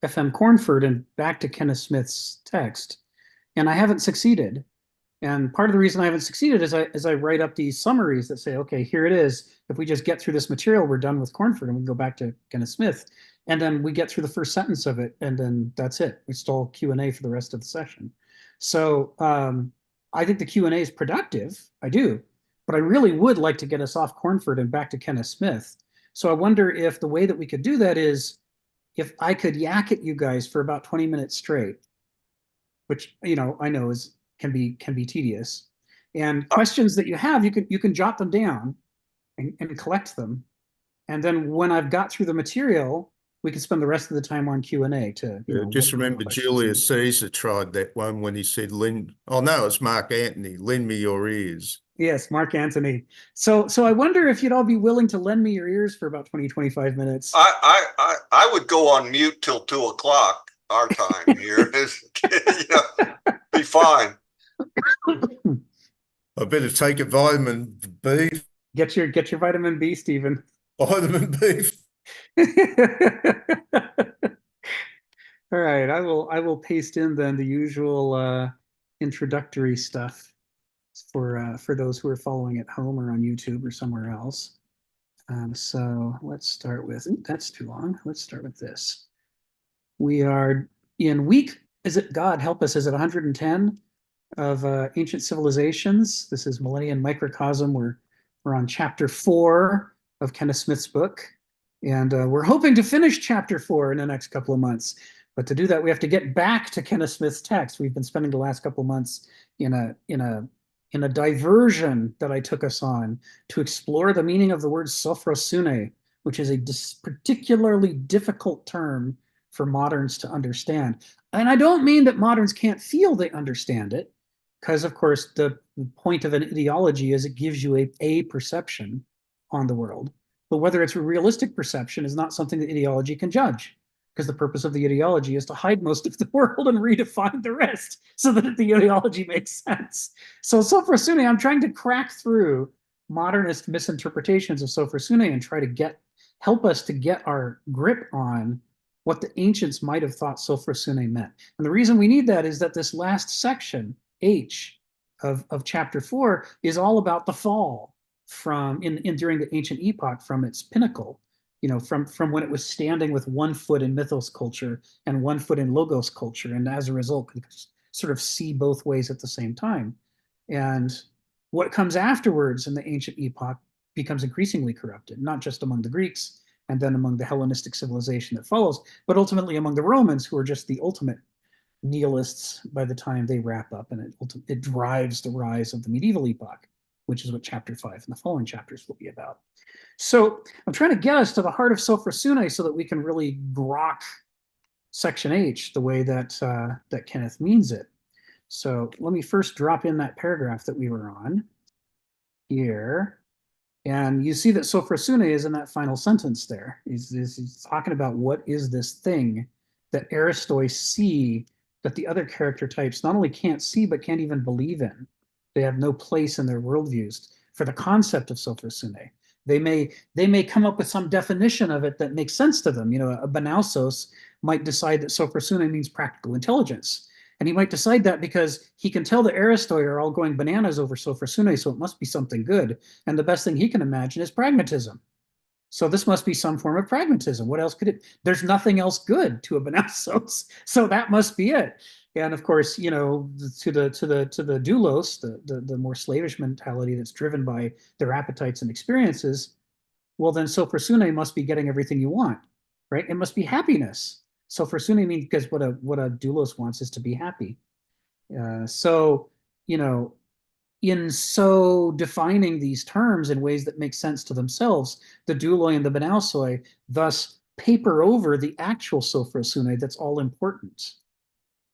FM Cornford and back to Kenneth Smith's text, and I haven't succeeded. And part of the reason I haven't succeeded is I write up these summaries that say, okay, here it is. If we just get through this material, we're done with Cornford and we go back to Kenneth Smith. And then we get through the first sentence of it, and then that's it. It's all Q&A for the rest of the session. So I think the Q&A is productive. I do. But I really would like to get us off Cornford and back to Kenneth Smith. So I wonder if the way that we could do that is if I could yak at you guys for about 20 minutes straight, which I know is can be tedious. And questions that you have, you can jot them down and collect them. And then when I've got through the material, we can spend the rest of the time on Q&A to just remember Julius Caesar tried that one when he said, oh no, it's Mark Antony, lend me your ears. Yes, Mark Antony. So I wonder if you'd all be willing to lend me your ears for about 20, 25 minutes. I would go on mute till 2 o'clock our time here. Be fine. I better take a vitamin B. Get your vitamin B, Stephen. Vitamin B. All right, I will paste in then the usual introductory stuff for those who are following at home or on YouTube or somewhere else. So let's start with, that's too long. Let's start with this. We are in week, God help us, is it 110 of Ancient Civilizations? This is Millennia and Microcosm. We're on chapter 4 of Kenneth Smith's book. And we're hoping to finish chapter 4 in the next couple of months. But to do that, we have to get back to Kenneth Smith's text. We've been spending the last couple of months in a diversion that I took us on to explore the meaning of the word sophrosune, which is a particularly difficult term for moderns to understand. And I don't mean that moderns can't feel they understand it, because of course the point of an ideology is it gives you a perception on the world. But whether it's a realistic perception is not something that ideology can judge, because the purpose of the ideology is to hide most of the world and redefine the rest so that the ideology makes sense. So sophrosune, I'm trying to crack through modernist misinterpretations of sophrosune and try to help us to get our grip on what the ancients might have thought sophrosune meant. And the reason we need that is that this last section, H of chapter 4, is all about the fall during the ancient epoch from its pinnacle. From when it was standing with one foot in mythos culture and one foot in logos culture, and as a result could sort of see both ways at the same time. And what comes afterwards in the ancient epoch becomes increasingly corrupted, not just among the Greeks and then among the Hellenistic civilization that follows, but ultimately among the Romans, who are just the ultimate nihilists by the time they wrap up, and it drives the rise of the medieval epoch, which is what chapter 5 and the following chapters will be about. So I'm trying to get us to the heart of sophrosune so that we can really grok section H the way that Kenneth means it. So let me first drop in that paragraph that we were on here. And you see that sophrosune is in that final sentence there. He's talking about what is this thing that Aristoi see that the other character types not only can't see, but can't even believe in. They have no place in their worldviews for the concept of sophrosune. They may come up with some definition of it that makes sense to them. A Banausos might decide that sophrosune means practical intelligence. And he might decide that because he can tell the Aristoi are all going bananas over sophrosune, so it must be something good. And the best thing he can imagine is pragmatism. So this must be some form of pragmatism. What else could it? There's nothing else good to a Banausos, so that must be it. And of course, to the doulos, the more slavish mentality that's driven by their appetites and experiences, well, then sophrosune must be getting everything you want, right? It must be happiness. Sophrosune means, because what a doulos wants is to be happy. So in so defining these terms in ways that make sense to themselves, the douloi and the banausoi thus paper over the actual sophrosune that's all important,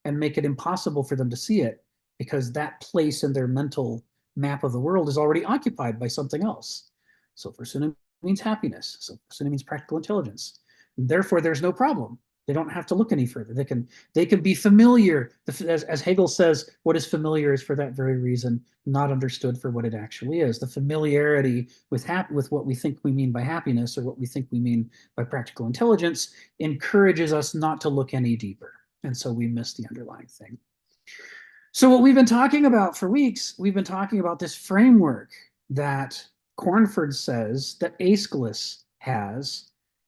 and make it impossible for them to see it, because that place in their mental map of the world is already occupied by something else. Sophrosune means happiness. Sophrosune means practical intelligence. And therefore, there's no problem. They don't have to look any further. They can be familiar. As Hegel says, what is familiar is for that very reason not understood for what it actually is. The familiarity with what we think we mean by happiness, or what we think we mean by practical intelligence, encourages us not to look any deeper. And so we miss the underlying thing. So what we've been talking about for weeks, we've been talking about this framework that Cornford says that Aeschylus has,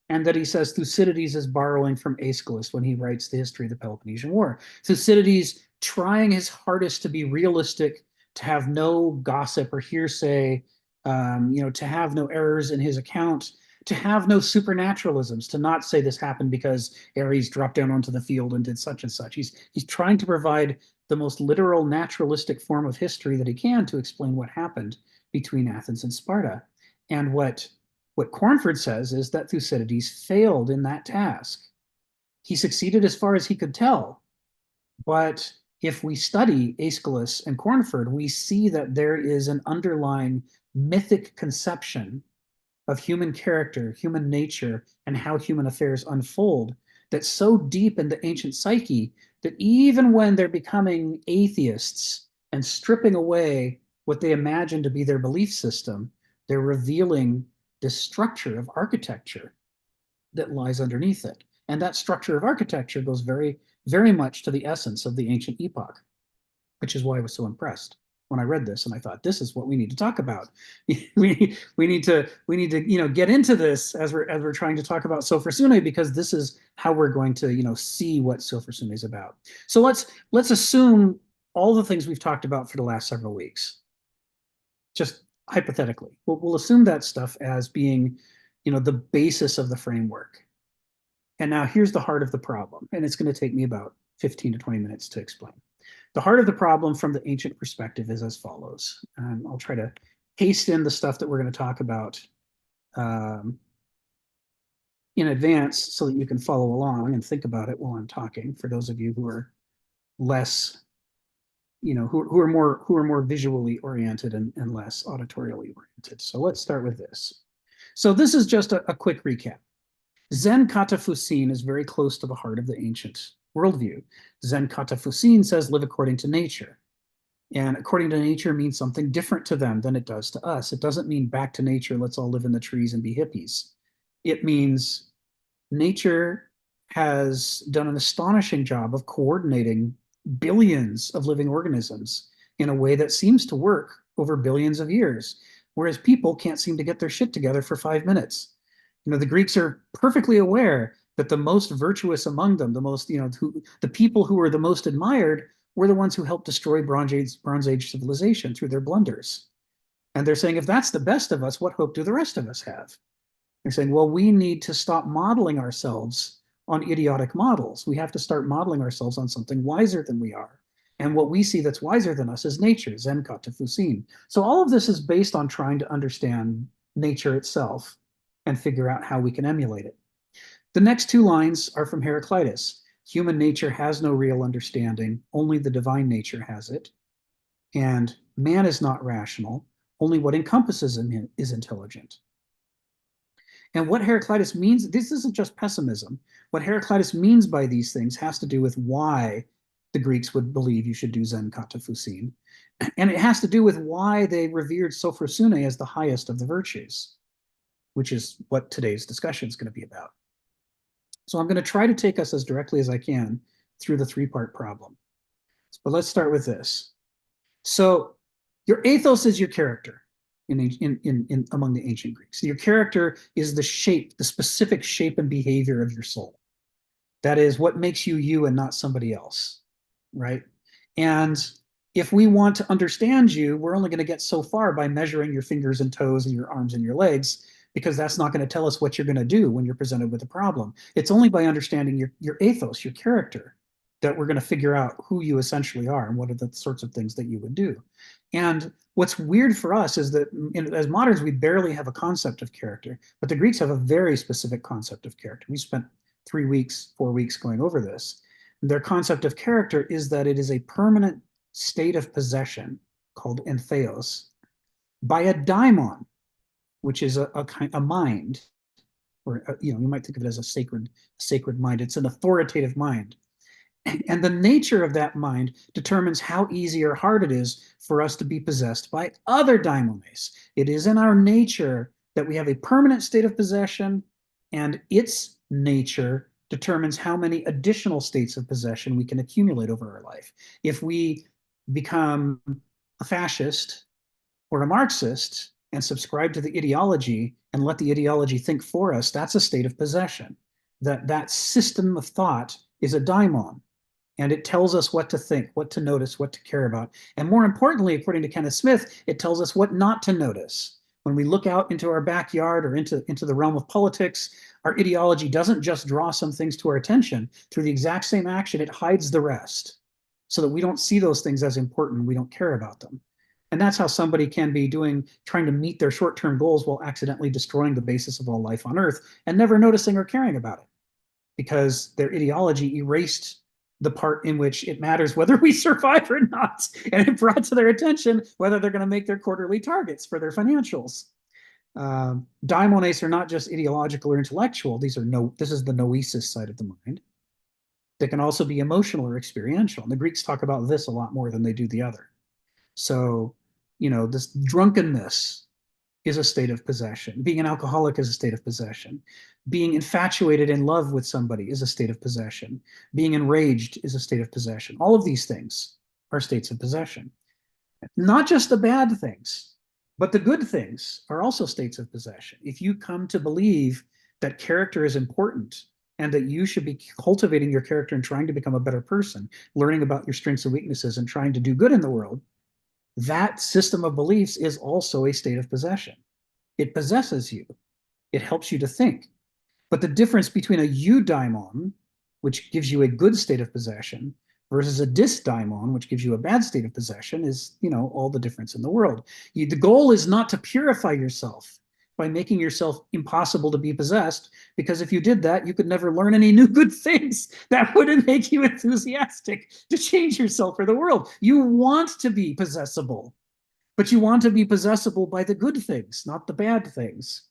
and that he says Thucydides is borrowing from Aeschylus when he writes the history of the Peloponnesian War. Thucydides trying his hardest to be realistic, to have no gossip or hearsay, to have no errors in his account, to have no supernaturalisms, to not say this happened because Ares dropped down onto the field and did such and such. He's trying to provide the most literal, naturalistic form of history that he can to explain what happened between Athens and Sparta. And what Cornford says is that Thucydides failed in that task. He succeeded as far as he could tell, but if we study Aeschylus and Cornford, we see that there is an underlying mythic conception of human character, human nature, and how human affairs unfold that's so deep in the ancient psyche that even when they're becoming atheists and stripping away what they imagine to be their belief system, they're revealing this structure of architecture that lies underneath it. And that structure of architecture goes very, very much to the essence of the ancient epoch, which is why I was so impressed when I read this, and I thought, this is what we need to talk about. we need to get into this as we're trying to talk about Sophrosyne, because this is how we're going to see what Sophrosyne is about. So let's assume all the things we've talked about for the last several weeks, just hypothetically. We'll assume that stuff as being the basis of the framework. And now here's the heart of the problem, and it's going to take me about 15 to 20 minutes to explain. The heart of the problem from the ancient perspective is as follows. I'll try to paste in the stuff that we're going to talk about in advance so that you can follow along and think about it while I'm talking, for those of you who are less, who are more visually oriented and less auditorially oriented. So let's start with this. So this is just a quick recap. Zen kata fusin is very close to the heart of the ancient worldview. Zen kata fusin says live according to nature. And according to nature means something different to them than it does to us. It doesn't mean back to nature, let's all live in the trees and be hippies. It means nature has done an astonishing job of coordinating billions of living organisms in a way that seems to work over billions of years, whereas people can't seem to get their shit together for 5 minutes. The Greeks are perfectly aware that the most virtuous among them, the people who were the most admired, were the ones who helped destroy Bronze Age civilization through their blunders. And they're saying, if that's the best of us, what hope do the rest of us have? They're saying, well, we need to stop modeling ourselves on idiotic models. We have to start modeling ourselves on something wiser than we are. And what we see that's wiser than us is nature, Zen kata fusin. So all of this is based on trying to understand nature itself and figure out how we can emulate it. The next 2 lines are from Heraclitus. Human nature has no real understanding, only the divine nature has it. And man is not rational, only what encompasses him is intelligent. And what Heraclitus means, this isn't just pessimism. What Heraclitus means by these things has to do with why the Greeks would believe you should do Zen kata fusin. And it has to do with why they revered Sophrosyne as the highest of the virtues, which is what today's discussion is going to be about. So I'm going to try to take us as directly as I can through the 3-part problem. But let's start with this. So your ethos is your character among the ancient Greeks. Your character is the shape, the specific shape and behavior of your soul. That is what makes you you and not somebody else, right? And if we want to understand you, we're only going to get so far by measuring your fingers and toes and your arms and your legs, because that's not going to tell us what you're going to do when you're presented with a problem. It's only by understanding your ethos, your character, that we're going to figure out who you essentially are and what are the sorts of things that you would do. And what's weird for us is that as moderns, we barely have a concept of character, but the Greeks have a very specific concept of character. We spent 3 weeks, 4 weeks going over this. Their concept of character is that it is a permanent state of possession called entheos by a daimon, which is a mind, or you might think of it as a sacred mind. It's an authoritative mind. And the nature of that mind determines how easy or hard it is for us to be possessed by other daimones. It is in our nature that we have a permanent state of possession, and its nature determines how many additional states of possession we can accumulate over our life. If we become a fascist or a Marxist and subscribe to the ideology and let the ideology think for us, that's a state of possession. That system of thought is a daimon, and it tells us what to think, what to notice, what to care about. And more importantly, according to Kenneth Smith, it tells us what not to notice. When we look out into our backyard or into the realm of politics, our ideology doesn't just draw some things to our attention. Through the exact same action, it hides the rest so that we don't see those things as important. We don't care about them. And that's how somebody can be trying to meet their short-term goals while accidentally destroying the basis of all life on Earth and never noticing or caring about it, because their ideology erased the part in which it matters whether we survive or not. And it brought to their attention whether they're going to make their quarterly targets for their financials. Daimones are not just ideological or intellectual. This is the noesis side of the mind. They can also be emotional or experiential. And the Greeks talk about this a lot more than they do the other. So, this drunkenness is a state of possession. Being an alcoholic is a state of possession. Being infatuated in love with somebody is a state of possession. Being enraged is a state of possession. All of these things are states of possession. Not just the bad things, but the good things are also states of possession. If you come to believe that character is important and that you should be cultivating your character and trying to become a better person, learning about your strengths and weaknesses and trying to do good in the world, that system of beliefs is also a state of possession. It possesses you. It helps you to think. But the difference between a eudaimon, which gives you a good state of possession, versus a dysdaimon, which gives you a bad state of possession, is, all the difference in the world. The goal is not to purify yourself by making yourself impossible to be possessed, because if you did that, you could never learn any new good things that wouldn't make you enthusiastic to change yourself for the world. You want to be possessible, but you want to be possessible by the good things, not the bad things.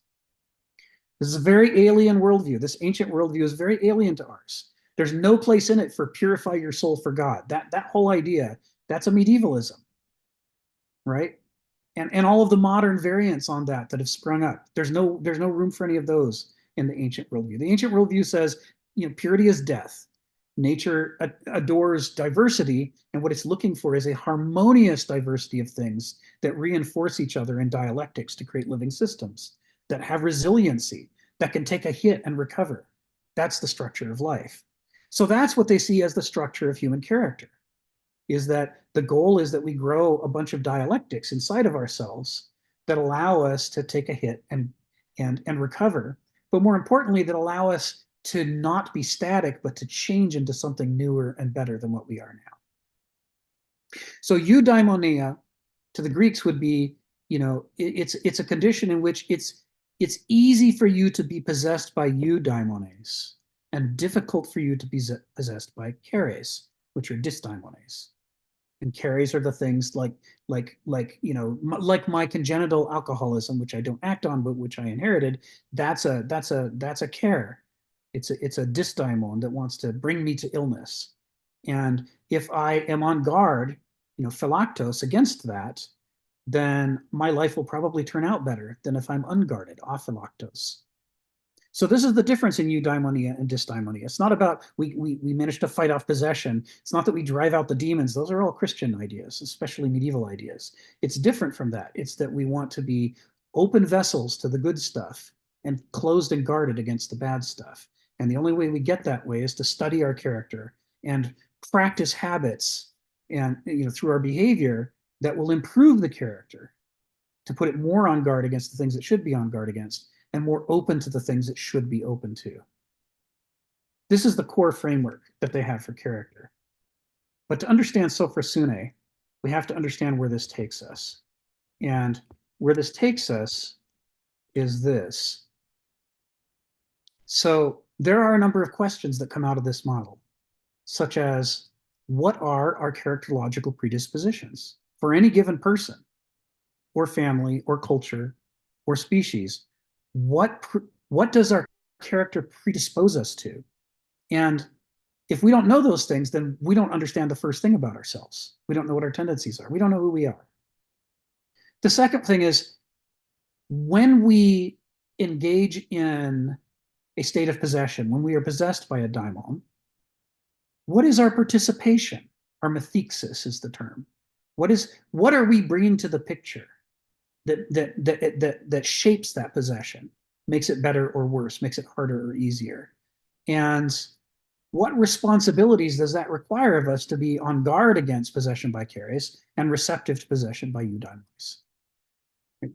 This is a very alien worldview. This ancient worldview is very alien to ours. There's no place in it for purify your soul for God. That whole idea, that's a medievalism, right? And all of the modern variants on that have sprung up. There's no room for any of those in the ancient worldview. The ancient worldview says, purity is death. Nature adores diversity, and what it's looking for is a harmonious diversity of things that reinforce each other in dialectics to create living systems that have resiliency, that can take a hit and recover. That's the structure of life. So that's what they see as the structure of human character, is that the goal is that we grow a bunch of dialectics inside of ourselves that allow us to take a hit and recover, but more importantly, that allow us to not be static, but to change into something newer and better than what we are now. So eudaimonia to the Greeks would be, it's a condition in which it's easy for you to be possessed by eudaimones and difficult for you to be possessed by chares, which are dysdaimones. And chares are the things like my congenital alcoholism, which I don't act on, but which I inherited. That's a care. It's a dysdaimon that wants to bring me to illness. And if I am on guard, phylactos, against that, then my life will probably turn out better than if I'm unguarded, aphylactos. So this is the difference in eudaimonia and dysdaimonia. It's not about we manage to fight off possession. It's not that we drive out the demons. Those are all Christian ideas, especially medieval ideas. It's different from that. It's that we want to be open vessels to the good stuff and closed and guarded against the bad stuff. And the only way we get that way is to study our character and practice habits and through our behavior that will improve the character, to put it more on guard against the things it should be on guard against, and more open to the things it should be open to. This is the core framework that they have for character. But to understand Sophrosune, we have to understand where this takes us. And where this takes us is this. So there are a number of questions that come out of this model, such as, what are our characterological predispositions for any given person or family or culture or species? What does our character predispose us to? And if we don't know those things, then we don't understand the first thing about ourselves. We don't know what our tendencies are. We don't know who we are. The second thing is, when we engage in a state of possession, when we are possessed by a daimon, what is our participation? Our methixis is the term. What are we bringing to the picture that shapes that possession, makes it better or worse, makes it harder or easier? And what responsibilities does that require of us to be on guard against possession by Charis and receptive to possession by eudaimos?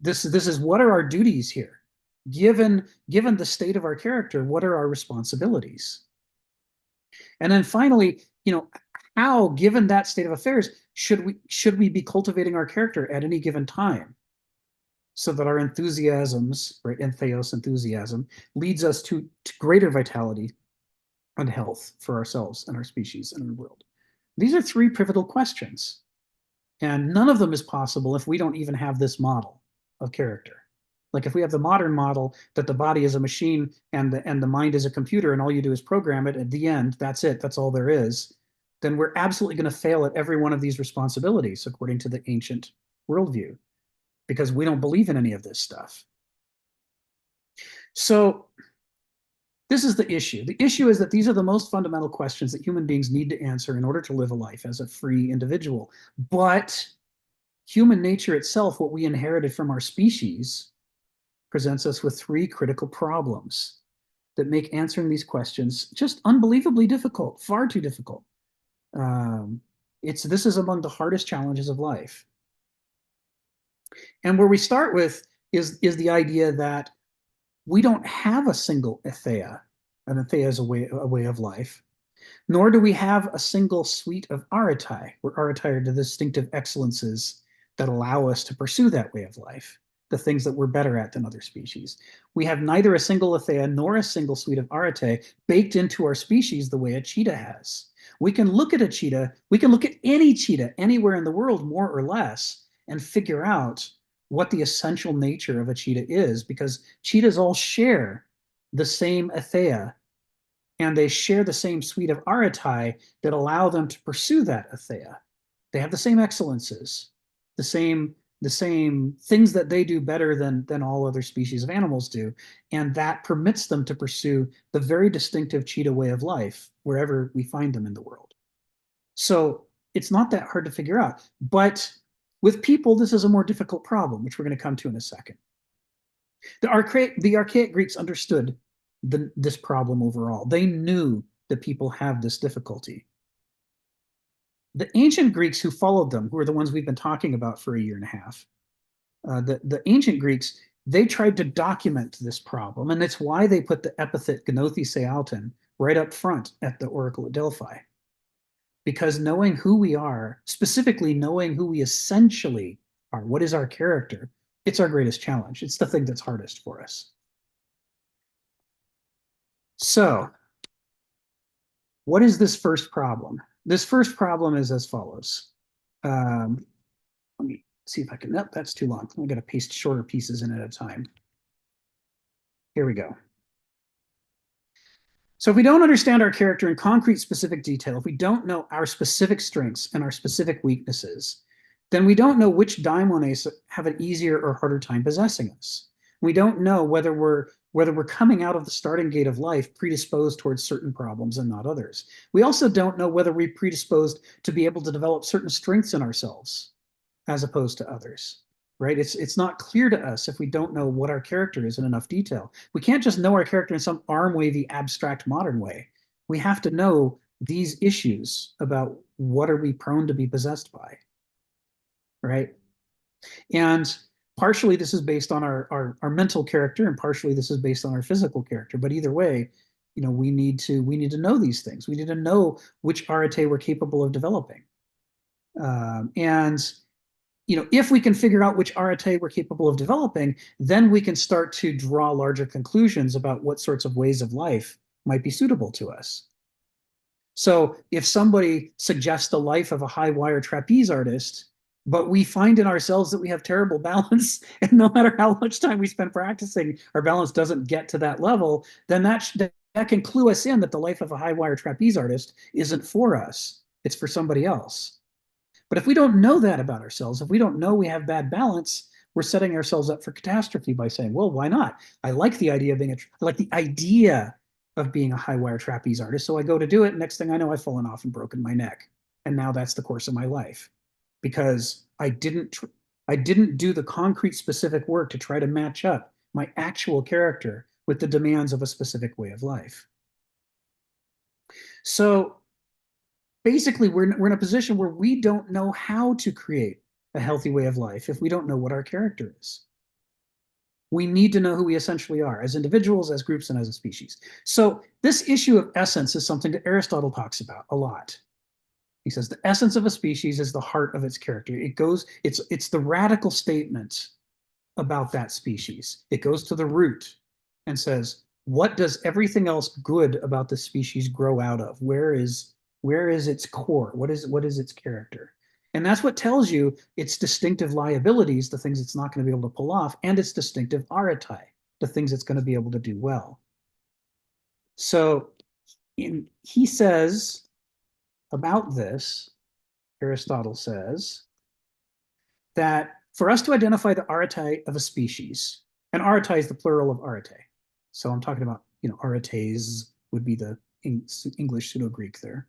This is what are our duties here? Given the state of our character, what are our responsibilities? And then finally, how, given that state of affairs, should we be cultivating our character at any given time, so that our enthusiasms, right, entheos, enthusiasm, leads us to greater vitality and health for ourselves and our species and our world? These are three pivotal questions, and none of them is possible if we don't even have this model of character. Like, if we have the modern model that the body is a machine and the mind is a computer and all you do is program it, at the end, that's it, that's all there is, then we're absolutely going to fail at every one of these responsibilities according to the ancient worldview, because we don't believe in any of this stuff. So this is the issue. The issue is that these are the most fundamental questions that human beings need to answer in order to live a life as a free individual. But human nature itself, what we inherited from our species, presents us with three critical problems that make answering these questions just unbelievably difficult, far too difficult. This is among the hardest challenges of life. And where we start with is the idea that we don't have a single ethea. An ethea is a way of life. Nor do we have a single suite of arete, where arete are the distinctive excellences that allow us to pursue that way of life, the things that we're better at than other species. We have neither a single ethea nor a single suite of arete baked into our species the way a cheetah has. We can look at a cheetah, we can look at any cheetah anywhere in the world, more or less, and figure out what the essential nature of a cheetah is, because cheetahs all share the same ethea, and they share the same suite of arete that allow them to pursue that ethea. They have the same excellences, the same things that they do better than all other species of animals do, and that permits them to pursue the very distinctive cheetah way of life wherever we find them in the world. So it's not that hard to figure out. But with people, this is a more difficult problem, which we're going to come to in a second. The archaic Greeks understood this problem overall. They knew that people have this difficulty. The ancient Greeks who followed them, who are the ones we've been talking about for a year and a half, the ancient Greeks, they tried to document this problem, and that's why they put the epithet gnothi right up front at the Oracle at Delphi. Because knowing who we are, specifically knowing who we essentially are, what is our character, it's our greatest challenge. It's the thing that's hardest for us. So, what is this first problem? This first problem is as follows. Let me see if I can, nope, that's too long. I got to paste shorter pieces in at a time. Here we go. So if we don't understand our character in concrete specific detail, if we don't know our specific strengths and our specific weaknesses, then we don't know which daimones have an easier or harder time possessing us. We don't know whether we're coming out of the starting gate of life predisposed towards certain problems and not others. We also don't know whether we're predisposed to be able to develop certain strengths in ourselves as opposed to others, right? It's not clear to us if we don't know what our character is in enough detail. We can't just know our character in some arm-wavy, abstract modern way. We have to know these issues about what are we prone to be possessed by, right? And partially this is based on our mental character, and partially this is based on our physical character. But either way, we need to know these things. We need to know which arete we're capable of developing. And if we can figure out which arete we're capable of developing, then we can start to draw larger conclusions about what sorts of ways of life might be suitable to us. So if somebody suggests the life of a high wire trapeze artist, but we find in ourselves that we have terrible balance, and no matter how much time we spend practicing, our balance doesn't get to that level, then that can clue us in that the life of a high wire trapeze artist isn't for us. It's for somebody else. But if we don't know that about ourselves, if we don't know we have bad balance, we're setting ourselves up for catastrophe by saying, well, why not? I like the idea of being a high wire trapeze artist. So I go to do it. Next thing I know, I've fallen off and broken my neck. And now that's the course of my life, because I didn't do the concrete specific work to try to match up my actual character with the demands of a specific way of life. So basically, we're in a position where we don't know how to create a healthy way of life if we don't know what our character is. We need to know who we essentially are as individuals, as groups, and as a species. So this issue of essence is something that Aristotle talks about a lot. He says the essence of a species is the heart of its character. It's the radical statement about that species. It goes to the root and says, what does everything else good about the species grow out of? Where is its core? What is its character? And that's what tells you its distinctive liabilities, the things it's not going to be able to pull off, and its distinctive arete, the things it's going to be able to do well. So he says about this, Aristotle says that for us to identify the arete of a species, and arete is the plural of arete. So I'm talking about, aretes would be the English pseudo-Greek there.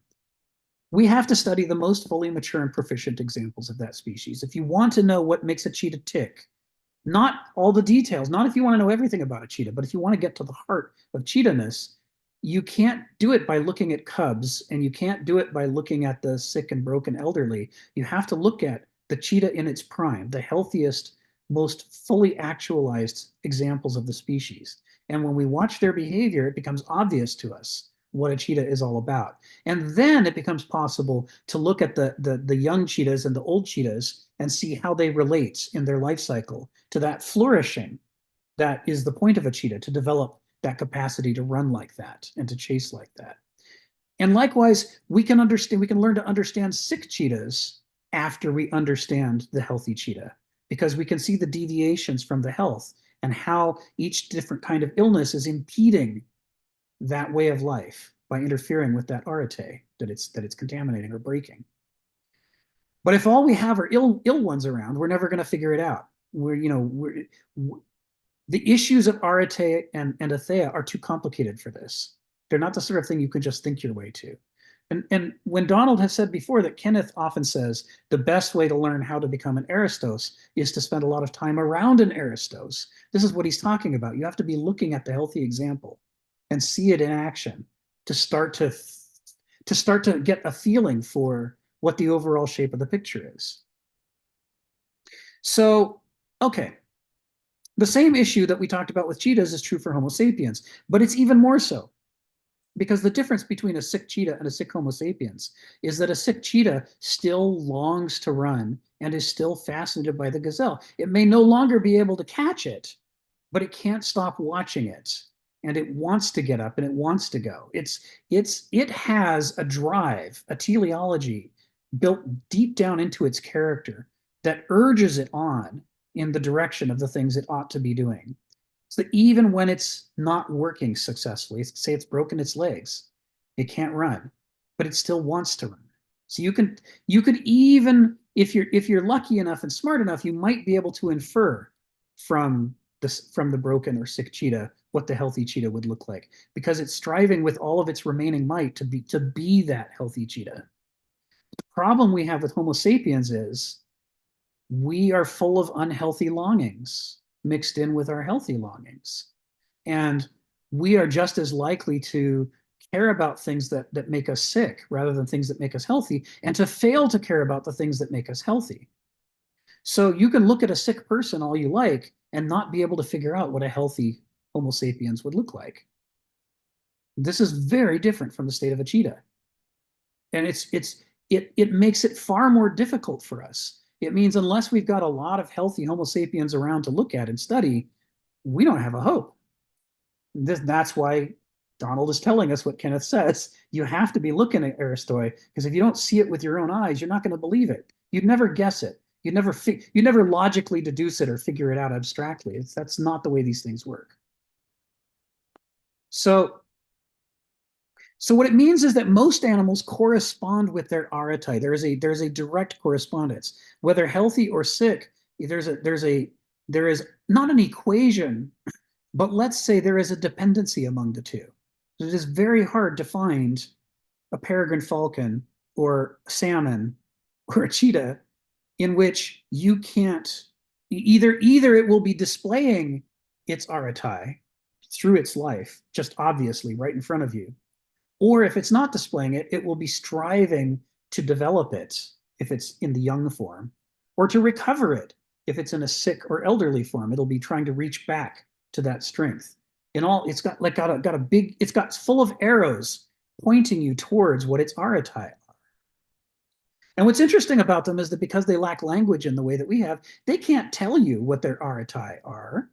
We have to study the most fully mature and proficient examples of that species. If you want to know what makes a cheetah tick, not all the details, not if you want to know everything about a cheetah, but if you want to get to the heart of cheetahness, you can't do it by looking at cubs, and you can't do it by looking at the sick and broken elderly. You have to look at the cheetah in its prime, the healthiest, most fully actualized examples of the species. And when we watch their behavior, it becomes obvious to us what a cheetah is all about. And then it becomes possible to look at the young cheetahs and the old cheetahs and see how they relate in their life cycle to that flourishing that is the point of a cheetah, to develop that capacity to run like that and to chase like that. And likewise, we can learn to understand sick cheetahs after we understand the healthy cheetah, because we can see the deviations from the health and how each different kind of illness is impeding that way of life by interfering with that arete that it's contaminating or breaking. But if all we have are ill ones around, we're never going to figure it out. The issues of arete and atheia are too complicated for this. They're not the sort of thing you can just think your way to. And when Donald has said before that Kenneth often says the best way to learn how to become an Aristos is to spend a lot of time around an Aristos, this is what he's talking about. You have to be looking at the healthy example and see it in action to start to get a feeling for what the overall shape of the picture is. So, okay. The same issue that we talked about with cheetahs is true for Homo sapiens, but it's even more so, because the difference between a sick cheetah and a sick Homo sapiens is that a sick cheetah still longs to run and is still fascinated by the gazelle. It may no longer be able to catch it, but it can't stop watching it. And it wants to get up and it wants to go. It has a drive, a teleology built deep down into its character that urges it on in the direction of the things it ought to be doing. So that even when it's not working successfully, say it's broken its legs, it can't run, but it still wants to run. So you could even, if you're lucky enough and smart enough, you might be able to infer from the broken or sick cheetah what the healthy cheetah would look like, because it's striving with all of its remaining might to be that healthy cheetah. The problem we have with Homo sapiens is we are full of unhealthy longings mixed in with our healthy longings. And we are just as likely to care about things that make us sick rather than things that make us healthy, and to fail to care about the things that make us healthy. So you can look at a sick person all you like and not be able to figure out what a healthy Homo sapiens would look like. This is very different from the state of a cheetah. And it makes it far more difficult for us. It means unless we've got a lot of healthy Homo sapiens around to look at and study, we don't have a hope. That's why Donald is telling us what Kenneth says. You have to be looking at Aristoi, because if you don't see it with your own eyes, you're not going to believe it. You'd never guess it. You never logically deduce it or figure it out abstractly. That's not the way these things work. So what it means is that most animals correspond with their archetype. There's a direct correspondence, whether healthy or sick. There is not an equation, but let's say there is a dependency among the two. It is very hard to find a peregrine falcon or a salmon or a cheetah in which you can't either it will be displaying its archetype through its life, just obviously right in front of you. Or if it's not displaying it, it will be striving to develop it if it's in the young form, or to recover it if it's in a sick or elderly form. It'll be trying to reach back to that strength. In all, it's got a big, it's got full of arrows pointing you towards what its archetype are. And what's interesting about them is that because they lack language in the way that we have, they can't tell you what their archetype are.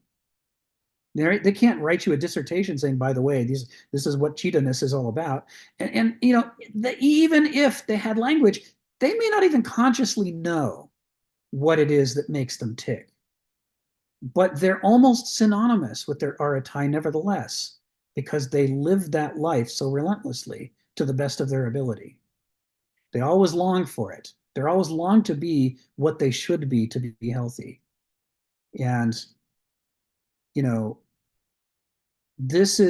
They can't write you a dissertation saying, by the way, this is what cheetah-ness is all about. And you know, even if they had language, they may not even consciously know what it is that makes them tick. But they're almost synonymous with their archetype nevertheless, because they live that life so relentlessly to the best of their ability. They always long for it. They're always long to be what they should be to be healthy. And, you know, this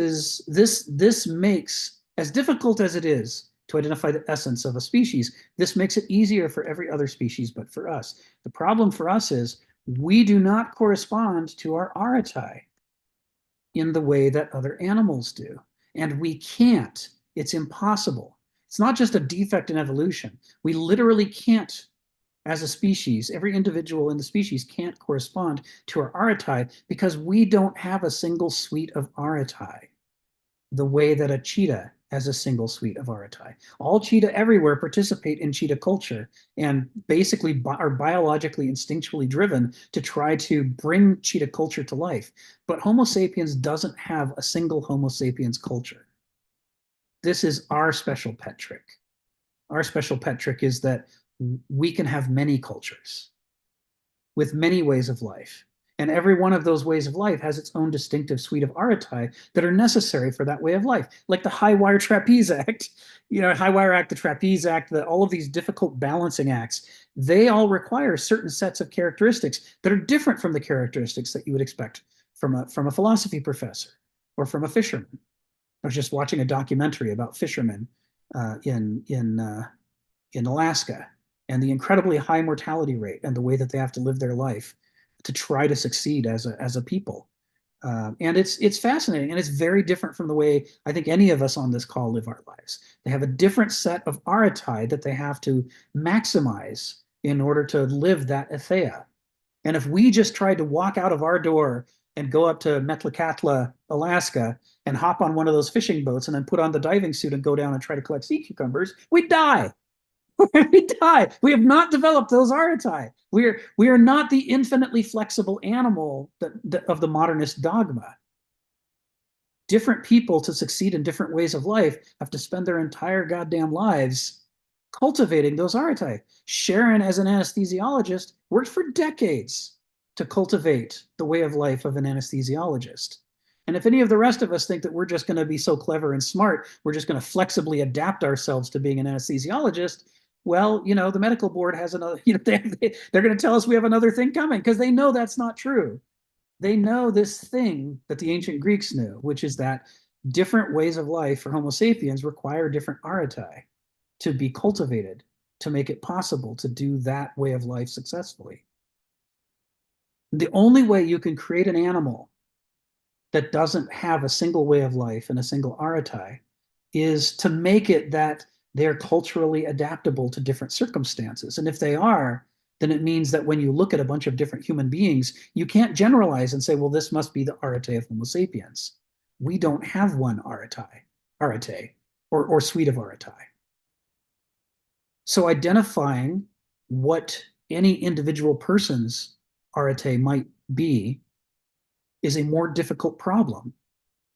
makes, as difficult as it is to identify the essence of a species, this makes it easier for every other species but for us. The problem for us is we do not correspond to our archetype in the way that other animals do. And we can't. It's impossible. It's not just a defect in evolution. We literally can't, as a species, every individual in the species can't correspond to our archetype because we don't have a single suite of archetype the way that a cheetah has a single suite of archetype. All cheetah everywhere participate in cheetah culture and basically are biologically instinctually driven to try to bring cheetah culture to life. But Homo sapiens doesn't have a single Homo sapiens culture. This is our special pet trick. Our special pet trick is that we can have many cultures with many ways of life. And every one of those ways of life has its own distinctive suite of archetype that are necessary for that way of life. Like the high wire trapeze act, you know, high wire act, the trapeze act, all of these difficult balancing acts, they all require certain sets of characteristics that are different from the characteristics that you would expect from a philosophy professor or from a fisherman. I was just watching a documentary about fishermen in Alaska and the incredibly high mortality rate and the way that they have to live their life to try to succeed as a people. And it's fascinating, and it's very different from the way I think any of us on this call live our lives. They have a different set of archetype that they have to maximize in order to live that ethea. And if we just tried to walk out of our door and go up to Metlakatla, Alaska, and hop on one of those fishing boats and then put on the diving suit and go down and try to collect sea cucumbers, we'd die. We die. We have not developed those archetypes. We are not the infinitely flexible animal of the modernist dogma. Different people to succeed in different ways of life have to spend their entire goddamn lives cultivating those archetypes. Sharon, as an anesthesiologist, worked for decades to cultivate the way of life of an anesthesiologist. And if any of the rest of us think that we're just going to be so clever and smart, we're just going to flexibly adapt ourselves to being an anesthesiologist, well, you know, the medical board has another, you know, they're going to tell us we have another thing coming because they know that's not true. They know this thing that the ancient Greeks knew, which is that different ways of life for Homo sapiens require different archetype to be cultivated to make it possible to do that way of life successfully. The only way you can create an animal that doesn't have a single way of life and a single archetype is to make it that they're culturally adaptable to different circumstances. And if they are, then it means that when you look at a bunch of different human beings, you can't generalize and say, well, this must be the archetype of Homo sapiens. We don't have one archetype or suite of archetype. So identifying what any individual person's archetype might be is a more difficult problem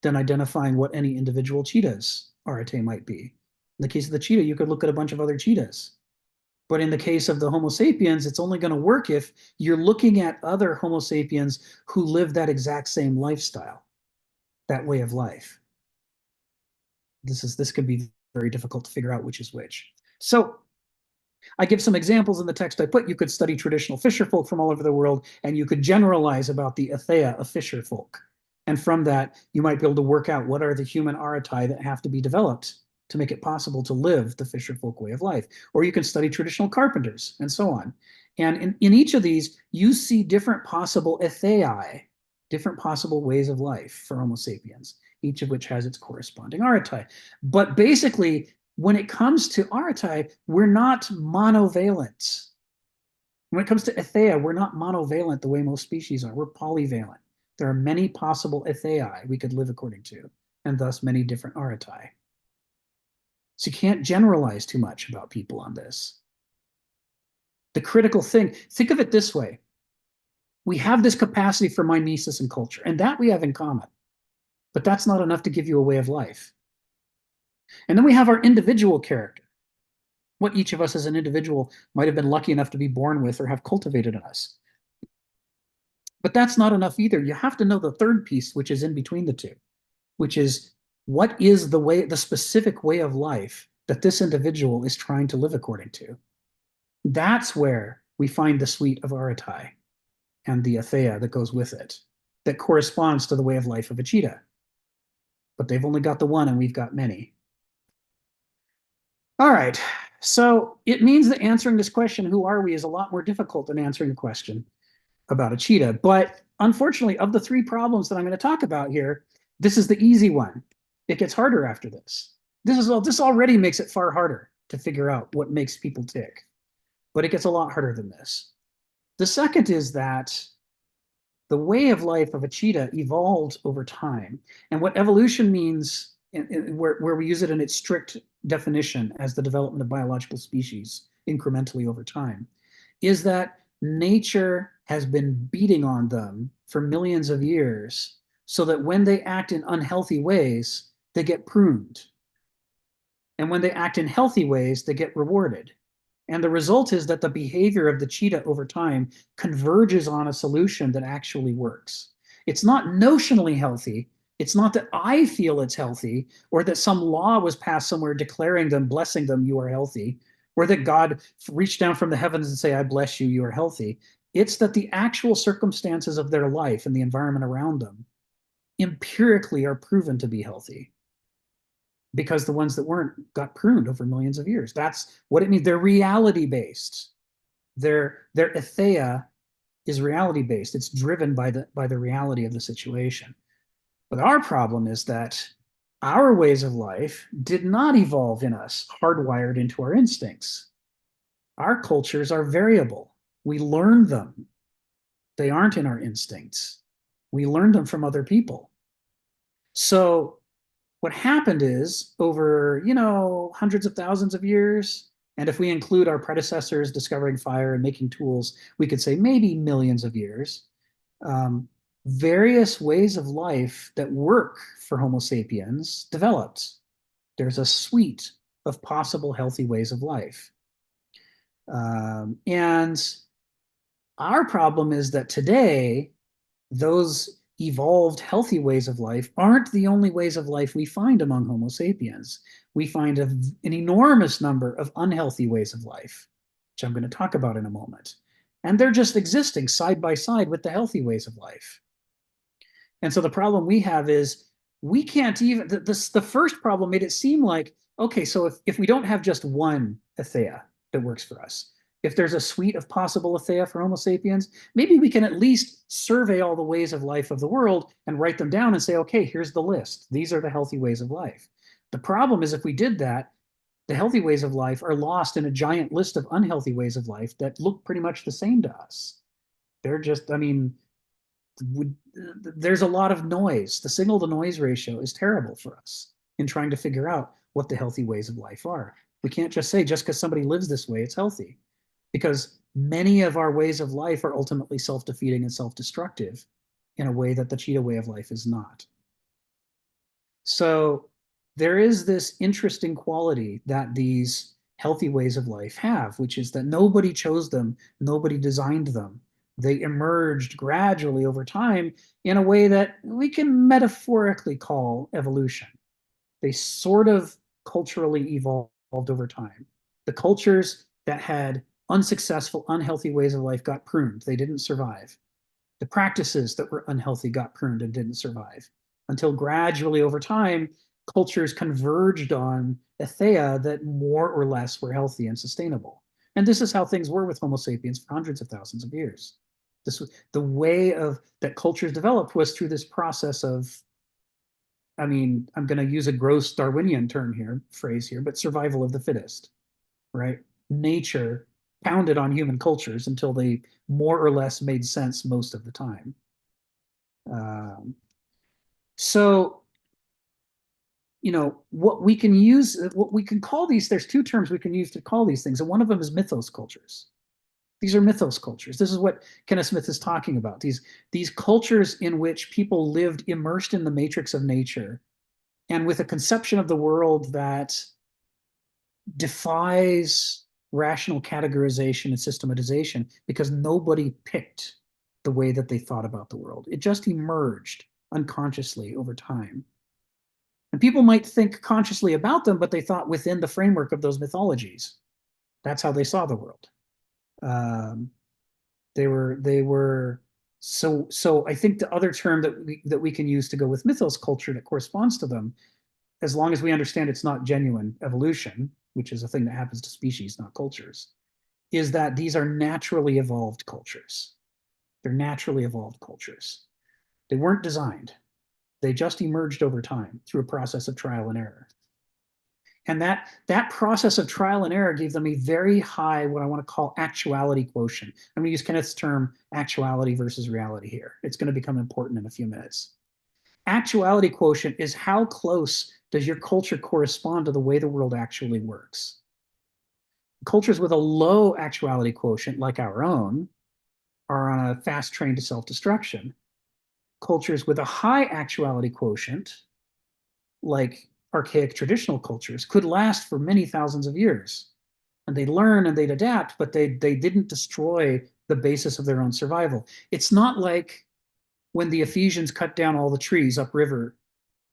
than identifying what any individual cheetah's archetype might be. In the case of the cheetah, you could look at a bunch of other cheetahs But in the case of the Homo sapiens, it's only going to work if you're looking at other Homo sapiens who live that exact same lifestyle, that way of life. This can be very difficult to figure out which is which. So I give some examples in the text I put. You could study traditional fisher folk from all over the world, and you could generalize about the atheia of fisher folk. And from that, you might be able to work out what are the human archetypes that have to be developed to make it possible to live the fisher folk way of life. Or you can study traditional carpenters and so on. And in each of these, you see different possible atheiai, different possible ways of life for Homo sapiens, each of which has its corresponding archetype. But basically, when it comes to archetype, we're not monovalent. When it comes to atheia, we're not monovalent the way most species are. We're polyvalent. There are many possible atheia we could live according to, and thus many different archetypes. So you can't generalize too much about people on this. The critical thing, think of it this way. We have this capacity for mimesis and culture, and that we have in common. But that's not enough to give you a way of life. And then we have our individual character, what each of us as an individual might have been lucky enough to be born with or have cultivated in us. But that's not enough either. You have to know the third piece, which is in between the two, which is what is the specific way of life that this individual is trying to live according to. That's where we find the suite of archetypes and the atheia that goes with it, that corresponds to the way of life of a cheetah. But they've only got the one and we've got many. All right, so it means that answering this question, who are we, is a lot more difficult than answering the question about a cheetah. But unfortunately, of the three problems that I'm going to talk about here, this is the easy one. It gets harder after this. This already makes it far harder to figure out what makes people tick. But it gets a lot harder than this. The second is that the way of life of a cheetah evolved over time. And what evolution means, where we use it in its strict definition as the development of biological species incrementally over time, is that nature has been beating on them for millions of years so that when they act in unhealthy ways, they get pruned. And when they act in healthy ways, they get rewarded. And the result is that the behavior of the cheetah over time converges on a solution that actually works. It's not notionally healthy. It's not that I feel it's healthy, or that some law was passed somewhere declaring them, blessing them, you are healthy, or that God reached down from the heavens and say, I bless you, you are healthy. It's that the actual circumstances of their life and the environment around them empirically are proven to be healthy, because the ones that weren't got pruned over millions of years. That's what it means. They're reality-based. Their atheia is reality-based. It's driven by the reality of the situation. But our problem is that our ways of life did not evolve in us, hardwired into our instincts. Our cultures are variable. We learn them. They aren't in our instincts. We learned them from other people. So what happened is, over, hundreds of thousands of years, and if we include our predecessors discovering fire and making tools, we could say maybe millions of years, various ways of life that work for Homo sapiens developed. There's a suite of possible healthy ways of life. And our problem is that today, those evolved healthy ways of life aren't the only ways of life we find among Homo sapiens. We find an enormous number of unhealthy ways of life, which I'm going to talk about in a moment. And they're just existing side by side with the healthy ways of life. And so the problem we have is we can't even, the first problem made it seem like, okay, so if we don't have just one atheia that works for us, if there's a suite of possible atheia for Homo sapiens, maybe we can at least survey all the ways of life of the world and write them down and say, okay, here's the list. These are the healthy ways of life. The problem is, if we did that, the healthy ways of life are lost in a giant list of unhealthy ways of life that look pretty much the same to us. They're just, there's a lot of noise. The signal to noise ratio is terrible for us in trying to figure out what the healthy ways of life are. We can't just say, just because somebody lives this way, it's healthy, because many of our ways of life are ultimately self-defeating and self-destructive in a way that the cheetah way of life is not. So there is this interesting quality that these healthy ways of life have, which is that nobody chose them, nobody designed them. They emerged gradually over time in a way that we can metaphorically call evolution. They sort of culturally evolved over time. The cultures that had unsuccessful, unhealthy ways of life got pruned. They didn't survive. The practices that were unhealthy got pruned and didn't survive until gradually over time, cultures converged on ethea that more or less were healthy and sustainable. And this is how things were with Homo sapiens for hundreds of thousands of years. This was the way of that cultures developed was through this process of, I mean, I'm going to use a gross Darwinian phrase here, but survival of the fittest, right? Nature pounded on human cultures until they more or less made sense most of the time. So, you know, what we can call these, there's two terms we can use to call these things, and one of them is mythos cultures. These are mythos cultures. This is what Kenneth Smith is talking about. These cultures in which people lived immersed in the matrix of nature and with a conception of the world that defies rational categorization and systematization because nobody picked the way that they thought about the world. It just emerged unconsciously over time. And people might think consciously about them, but they thought within the framework of those mythologies. That's how they saw the world. They were so I think the other term that we can use to go with mythos culture that corresponds to them, as long as we understand it's not genuine evolution, which is a thing that happens to species, not cultures, is that these are naturally evolved cultures. They're naturally evolved cultures. They weren't designed. They just emerged over time through a process of trial and error. And that process of trial and error gave them a very high, what I want to call actuality quotient. I'm going to use Kenneth's term actuality versus reality here. It's going to become important in a few minutes. Actuality quotient is how close does your culture correspond to the way the world actually works. Cultures with a low actuality quotient, like our own, are on a fast train to self-destruction. Cultures with a high actuality quotient, like archaic traditional cultures, could last for many thousands of years. And they'd learn and they'd adapt, but they didn't destroy the basis of their own survival. It's not like when the Ephesians cut down all the trees upriver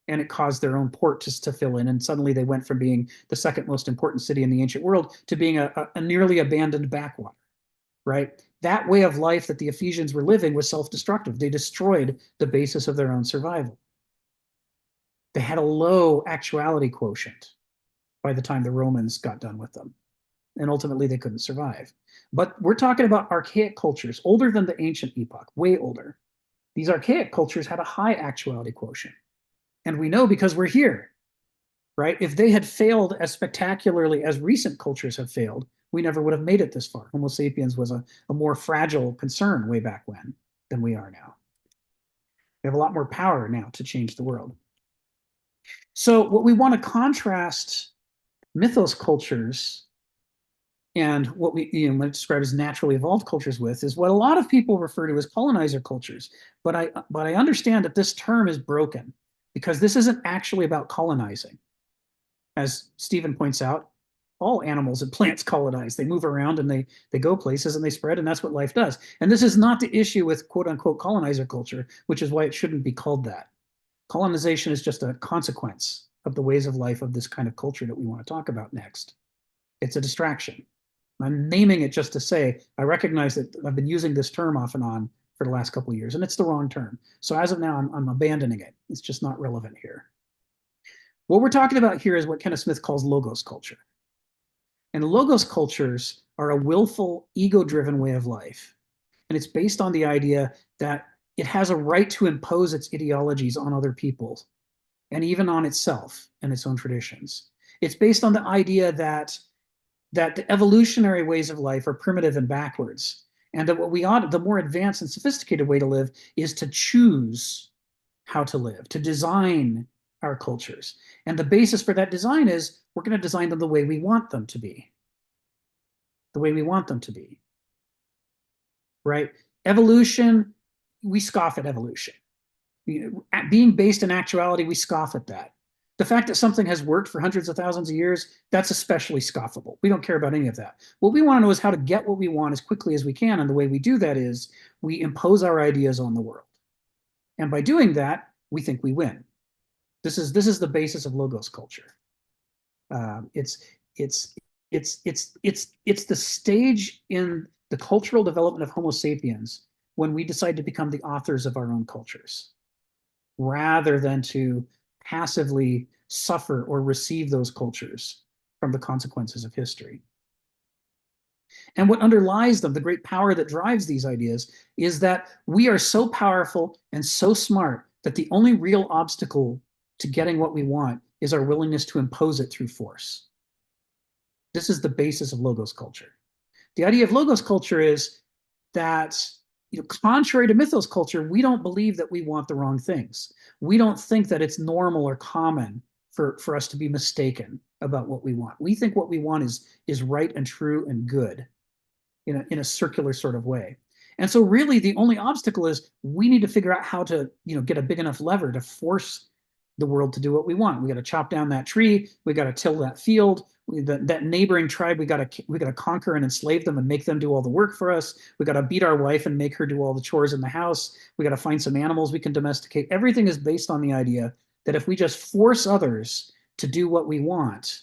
and it caused their own port to fill in, and suddenly they went from being the second most important city in the ancient world to being a nearly abandoned backwater, right? That way of life that the Ephesians were living was self-destructive. They destroyed the basis of their own survival. They had a low actuality quotient by the time the Romans got done with them, and ultimately they couldn't survive. But we're talking about archaic cultures, older than the ancient epoch, way older. These archaic cultures had a high actuality quotient. And we know because we're here, right? If they had failed as spectacularly as recent cultures have failed, we never would have made it this far. Homo sapiens was a more fragile concern way back when than we are now. We have a lot more power now to change the world. So what we want to contrast mythos cultures and what we might describe as naturally evolved cultures with is what a lot of people refer to as colonizer cultures. But I understand that this term is broken because this isn't actually about colonizing. As Stephen points out, all animals and plants colonize. They move around and they go places and they spread, and that's what life does. And this is not the issue with quote unquote colonizer culture, which is why it shouldn't be called that. Colonization is just a consequence of the ways of life of this kind of culture that we want to talk about next. It's a distraction. I'm naming it just to say, I recognize that I've been using this term off and on for the last couple of years, and it's the wrong term. So as of now, I'm abandoning it. It's just not relevant here. What we're talking about here is what Kenneth Smith calls logos culture. And logos cultures are a willful, ego-driven way of life. And it's based on the idea that it has a right to impose its ideologies on other people and even on itself and its own traditions. It's based on the idea that the evolutionary ways of life are primitive and backwards, and that the more advanced and sophisticated way to live is to choose how to live, to design our cultures. And the basis for that design is we're going to design them the way we want them to be. The way we want them to be. Right? Evolution, we scoff at evolution. Being based in actuality, we scoff at that. The fact that something has worked for hundreds of thousands of years, that's especially scoffable. We don't care about any of that. What we want to know is how to get what we want as quickly as we can. And the way we do that is we impose our ideas on the world. And by doing that, we think we win. This is the basis of logos culture. It's the stage in the cultural development of Homo sapiens when we decide to become the authors of our own cultures, rather than to passively suffer or receive those cultures from the consequences of history. And what underlies them, the great power that drives these ideas, is that we are so powerful and so smart that the only real obstacle to getting what we want is our willingness to impose it through force. This is the basis of logos culture. The idea of logos culture is that, contrary to mythos culture, we don't believe that we want the wrong things. We don't think that it's normal or common for us to be mistaken about what we want. We think what we want is right and true and good in a circular sort of way. And so really the only obstacle is we need to figure out how to, get a big enough lever to force the world to do what we want. We got to chop down that tree. We got to till that field. That neighboring tribe, we got to conquer and enslave them and make them do all the work for us. We got to beat our wife and make her do all the chores in the house. We got to find some animals we can domesticate. Everything is based on the idea that if we just force others to do what we want,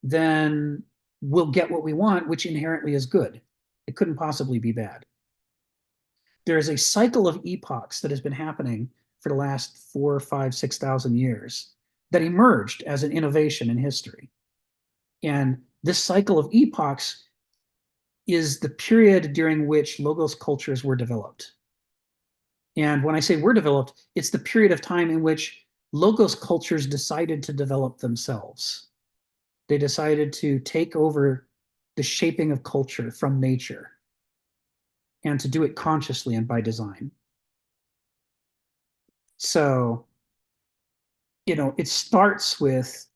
then we'll get what we want, which inherently is good. It couldn't possibly be bad. There is a cycle of epochs that has been happening for the last 4, 5, 6,000 years that emerged as an innovation in history. And this cycle of epochs is the period during which logos cultures were developed. And when I say were developed, it's the period of time in which logos cultures decided to develop themselves. They decided to take over the shaping of culture from nature and to do it consciously and by design. So, it starts with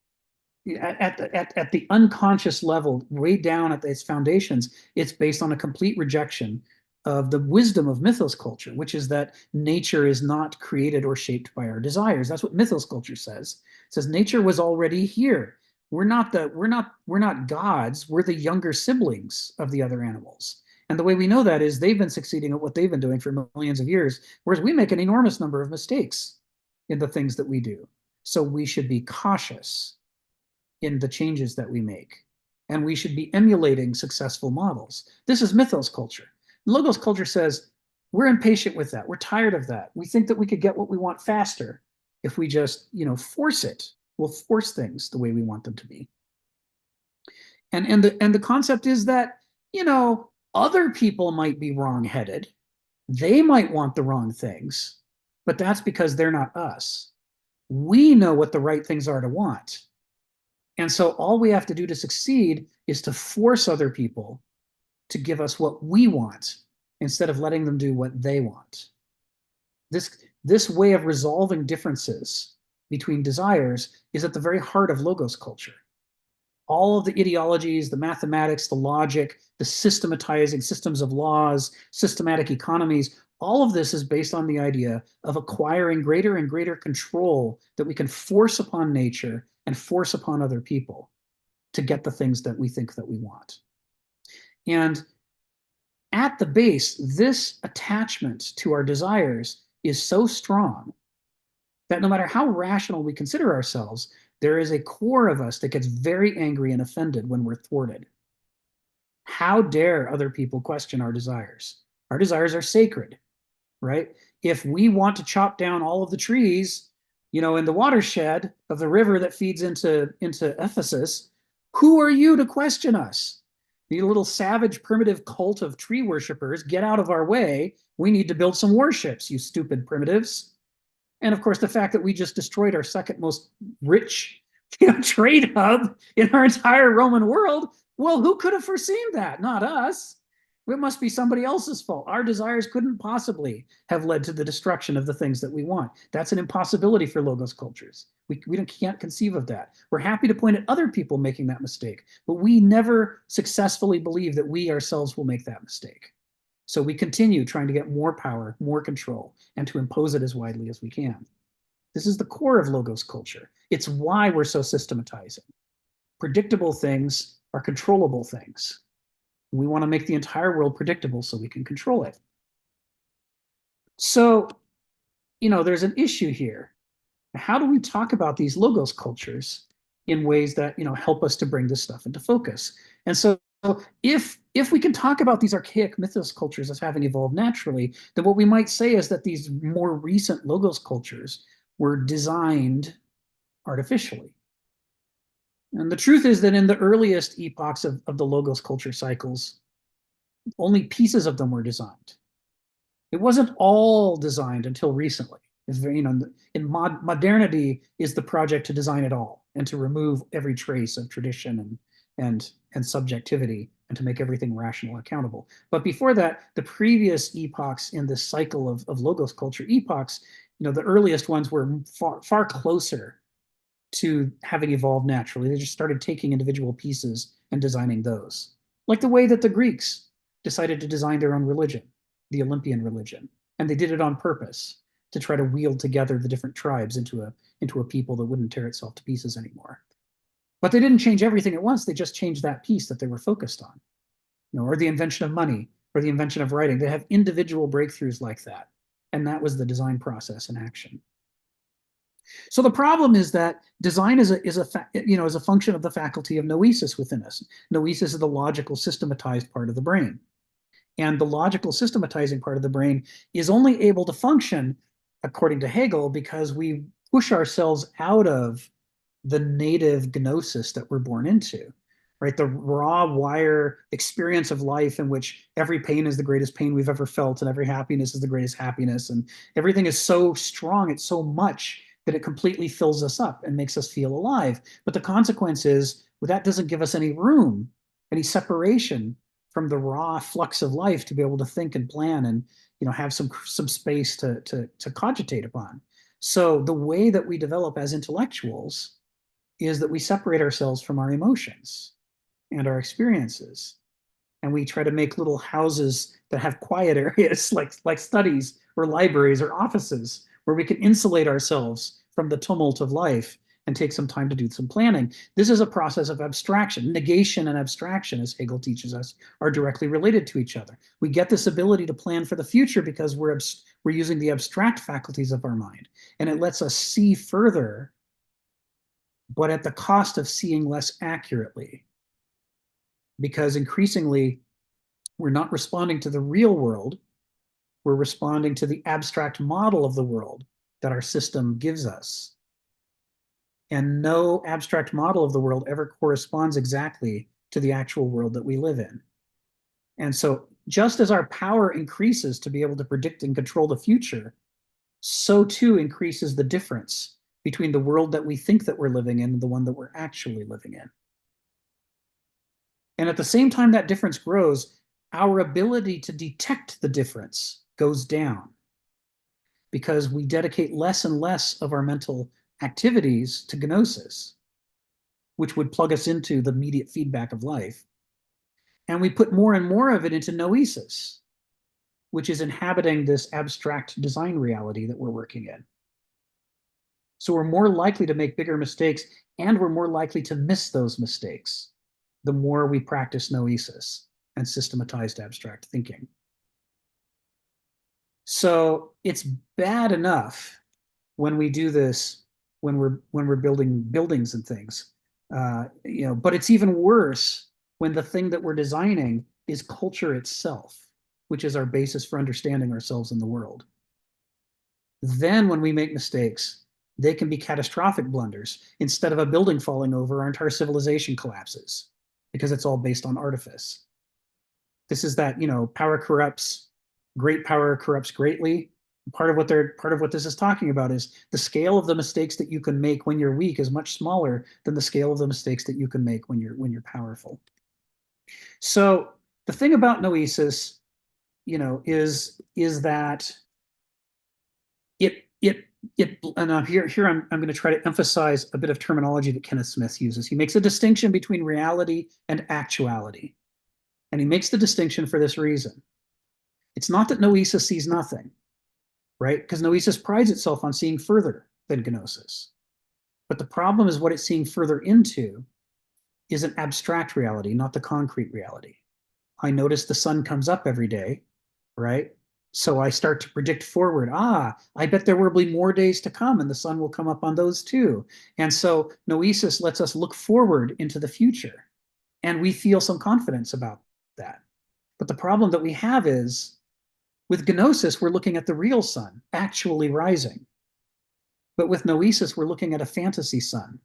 at the unconscious level, way down at its foundations, it's based on a complete rejection of the wisdom of mythos culture, which is that nature is not created or shaped by our desires. That's what mythos culture says. It says nature was already here. We're not gods. We're the younger siblings of the other animals. And the way we know that is they've been succeeding at what they've been doing for millions of years, whereas we make an enormous number of mistakes in the things that we do. So we should be cautious in the changes that we make. And we should be emulating successful models. This is mythos culture. Logos culture says, we're impatient with that. We're tired of that. We think that we could get what we want faster if we just, force it. We'll force things the way we want them to be. And the concept is that, other people might be wrong-headed. They might want the wrong things, but that's because they're not us. We know what the right things are to want. And so all we have to do to succeed is to force other people to give us what we want instead of letting them do what they want. This way of resolving differences between desires is at the very heart of logos culture. All of the ideologies, the mathematics, the logic, the systematizing systems of laws, systematic economies, all of this is based on the idea of acquiring greater and greater control that we can force upon nature and force upon other people to get the things that we think that we want. And at the base, this attachment to our desires is so strong that no matter how rational we consider ourselves, there is a core of us that gets very angry and offended when we're thwarted. How dare other people question our desires? Our desires are sacred, right? If we want to chop down all of the trees, in the watershed of the river that feeds into Ephesus, who are you to question us? The little savage primitive cult of tree worshipers, get out of our way. We need to build some warships, you stupid primitives. And of course, the fact that we just destroyed our second most rich trade hub in our entire Roman world, well, who could have foreseen that? Not us. It must be somebody else's fault. Our desires couldn't possibly have led to the destruction of the things that we want. That's an impossibility for logos cultures. We can't conceive of that. We're happy to point at other people making that mistake, but we never successfully believe that we ourselves will make that mistake. So we continue trying to get more power, more control, and to impose it as widely as we can. This is the core of logos culture. It's why we're so systematizing. Predictable things are controllable things. We want to make the entire world predictable so we can control it. So, there's an issue here. How do we talk about these logos cultures in ways that, help us to bring this stuff into focus? And so if we can talk about these archaic mythos cultures as having evolved naturally, then what we might say is that these more recent logos cultures were designed artificially. And the truth is that in the earliest epochs of the logos culture cycles, only pieces of them were designed. It wasn't all designed until recently. It's very, modernity is the project to design it all and to remove every trace of tradition and subjectivity and to make everything rational and accountable. But before that, the previous epochs in this cycle of logos culture epochs, the earliest ones were far closer to having evolved naturally. They just started taking individual pieces and designing those. Like the way that the Greeks decided to design their own religion, the Olympian religion. And they did it on purpose to try to wield together the different tribes into a people that wouldn't tear itself to pieces anymore. But they didn't change everything at once. They just changed that piece that they were focused on. Or the invention of money, or the invention of writing. They have individual breakthroughs like that. And that was the design process in action. So the problem is that design is a function of the faculty of noesis within us. Noesis is the logical systematized part of the brain. And the logical systematizing part of the brain is only able to function, according to Hegel, because we push ourselves out of the native gnosis that we're born into, right? The raw wire experience of life in which every pain is the greatest pain we've ever felt and every happiness is the greatest happiness. And everything is so strong, it's so much that it completely fills us up and makes us feel alive. But the consequence is, well, that doesn't give us any room, any separation from the raw flux of life to be able to think and plan and have some space to cogitate upon. So the way that we develop as intellectuals is that we separate ourselves from our emotions and our experiences. And we try to make little houses that have quiet areas like studies or libraries or offices where we can insulate ourselves from the tumult of life and take some time to do some planning. This is a process of abstraction. Negation and abstraction, as Hegel teaches us, are directly related to each other. We get this ability to plan for the future because we're using the abstract faculties of our mind. And it lets us see further, but at the cost of seeing less accurately. Because increasingly, we're not responding to the real world. We're responding to the abstract model of the world that our system gives us. And no abstract model of the world ever corresponds exactly to the actual world that we live in. And so just as our power increases to be able to predict and control the future, so too increases the difference between the world that we think that we're living in and the one that we're actually living in. And at the same time that difference grows, our ability to detect the difference goes down because we dedicate less and less of our mental activities to gnosis, which would plug us into the immediate feedback of life. And we put more and more of it into noesis, which is inhabiting this abstract design reality that we're working in. So we're more likely to make bigger mistakes, and we're more likely to miss those mistakes the more we practice noesis and systematized abstract thinking. So it's bad enough when we do this when we're building buildings and things, but it's even worse when the thing that we're designing is culture itself, which is our basis for understanding ourselves in the world. Then when we make mistakes, they can be catastrophic blunders. Instead of a building falling over, our entire civilization collapses because it's all based on artifice. This is that, power corrupts, great power corrupts greatly. Part of what this is talking about is the scale of the mistakes that you can make when you're weak is much smaller than the scale of the mistakes that you can make when you're powerful. So the thing about noesis, is that and here I'm going to try to emphasize a bit of terminology that Kenneth Smith uses. He makes a distinction between reality and actuality. And he makes the distinction for this reason. It's not that noesis sees nothing, right? Because noesis prides itself on seeing further than gnosis. But the problem is what it's seeing further into is an abstract reality, not the concrete reality. I notice the sun comes up every day, right? So I start to predict forward. I bet there will be more days to come and the sun will come up on those too. And so noesis lets us look forward into the future. And we feel some confidence about that. But the problem that we have is with gnosis, we're looking at the real sun actually rising. But with noesis, we're looking at a fantasy sun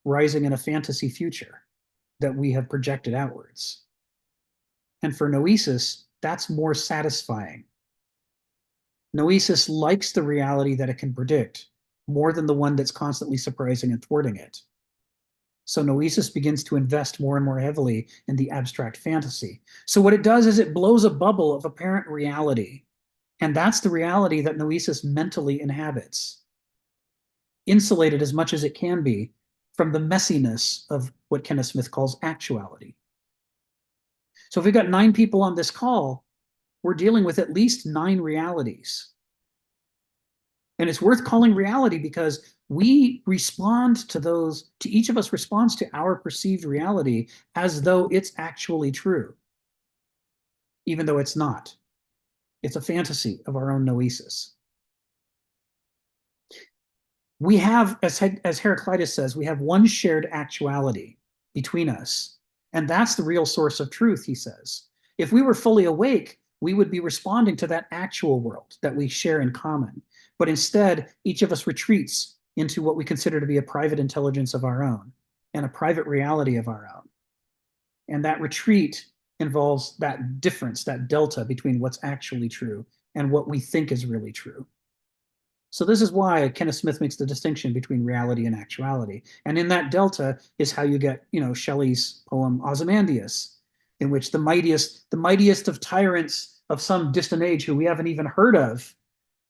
rising in a fantasy future that we have projected outwards. And for noesis, that's more satisfying. Noesis likes the reality that it can predict more than the one that's constantly surprising and thwarting it. So noesis begins to invest more and more heavily in the abstract fantasy. So what it does is it blows a bubble of apparent reality. And that's the reality that noesis mentally inhabits, insulated as much as it can be from the messiness of what Kenneth Smith calls actuality. So if we've got 9 people on this call, we're dealing with at least 9 realities. And it's worth calling reality because we respond to those, to each of us responds to our perceived reality as though it's actually true, even though it's not. It's a fantasy of our own noesis. We have, as Heraclitus says, we have one shared actuality between us. And that's the real source of truth, he says. If we were fully awake, we would be responding to that actual world that we share in common. But instead, each of us retreats into what we consider to be a private intelligence of our own and a private reality of our own. And that retreat involves that difference, that delta between what's actually true and what we think is really true. So this is why Kenneth Smith makes the distinction between reality and actuality. And in that delta is how you get, Shelley's poem Ozymandias, in which the mightiest of tyrants of some distant age who we haven't even heard of,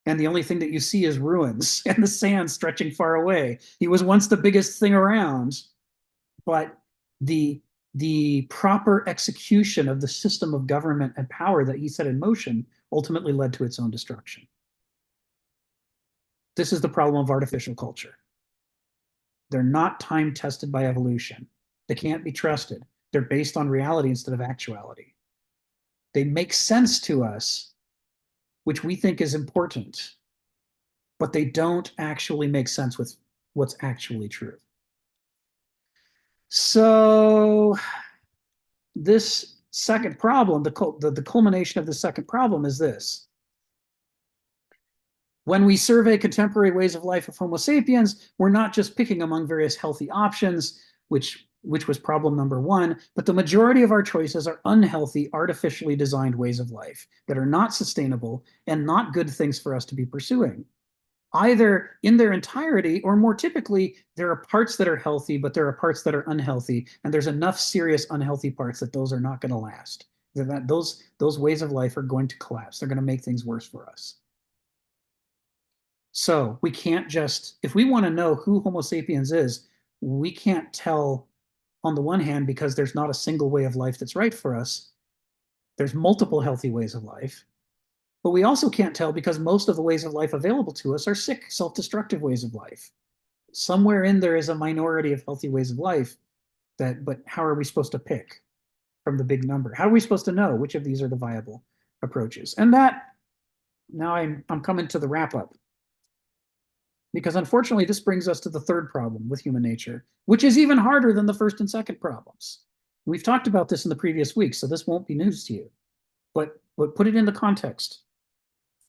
and the only thing that you see is ruins and the sand stretching far away. He was once the biggest thing around, but the proper execution of the system of government and power that he set in motion ultimately led to its own destruction. This is the problem of artificial culture. They're not time tested by evolution. They can't be trusted. They're based on reality instead of actuality. They make sense to us, which we think is important, but they don't actually make sense with what's actually true. So this second problem, the culmination of the second problem is this. When we survey contemporary ways of life of Homo sapiens, we're not just picking among various healthy options, which was problem number 1, but the majority of our choices are unhealthy, artificially designed ways of life that are not sustainable and not good things for us to be pursuing. Either in their entirety, or more typically, there are parts that are healthy, but there are parts that are unhealthy, and there's enough serious unhealthy parts that those are not going to last. Those ways of life are going to collapse. They're going to make things worse for us. So we can't just, if we want to know who Homo sapiens is, we can't tell on the one hand because there's not a single way of life that's right for us. There's multiple healthy ways of life. But we also can't tell because most of the ways of life available to us are sick, self-destructive ways of life. Somewhere in there is a minority of healthy ways of life, but how are we supposed to pick from the big number? How are we supposed to know which of these are the viable approaches? And that, now I'm coming to the wrap up. Because unfortunately, this brings us to the third problem with human nature, which is even harder than the first and second problems. We've talked about this in the previous weeks, so this won't be news to you. But put it in the context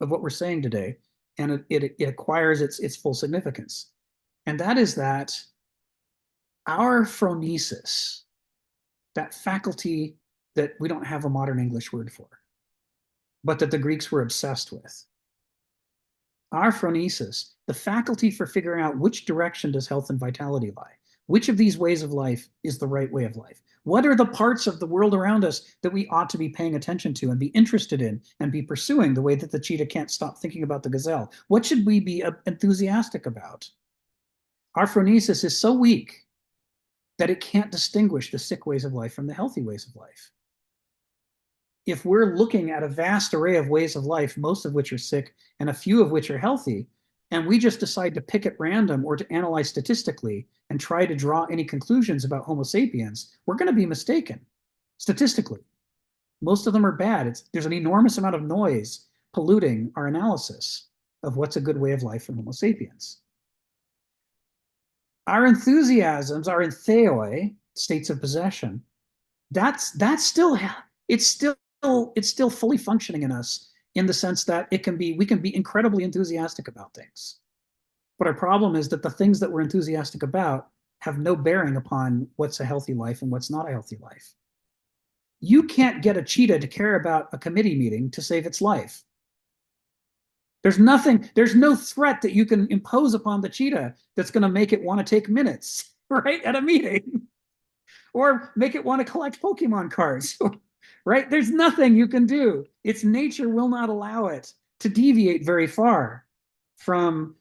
of what we're saying today, and it acquires its full significance. And that is that our phronesis, that faculty that we don't have a modern English word for, but that the Greeks were obsessed with, our phronesis, the faculty for figuring out which direction does health and vitality lie, which of these ways of life is the right way of life, what are the parts of the world around us that we ought to be paying attention to and be interested in and be pursuing the way that the cheetah can't stop thinking about the gazelle? What should we be enthusiastic about? Our phronesis is so weak that it can't distinguish the sick ways of life from the healthy ways of life. If we're looking at a vast array of ways of life, most of which are sick and a few of which are healthy, and we just decide to pick at random or to analyze statistically and try to draw any conclusions about Homo sapiens, we're going to be mistaken statistically. Most of them are bad. There's an enormous amount of noise polluting our analysis of what's a good way of life for Homo sapiens. Our enthusiasms are in theoi, states of possession. That's still it's still fully functioning in us, in the sense that we can be incredibly enthusiastic about things. But our problem is that the things that we're enthusiastic about have no bearing upon what's a healthy life and what's not a healthy life. You can't get a cheetah to care about a committee meeting to save its life. There's no threat that you can impose upon the cheetah that's going to make it want to take minutes, right, at a meeting, or make it want to collect Pokemon cards, right? There's nothing you can do. Its nature will not allow it to deviate very far from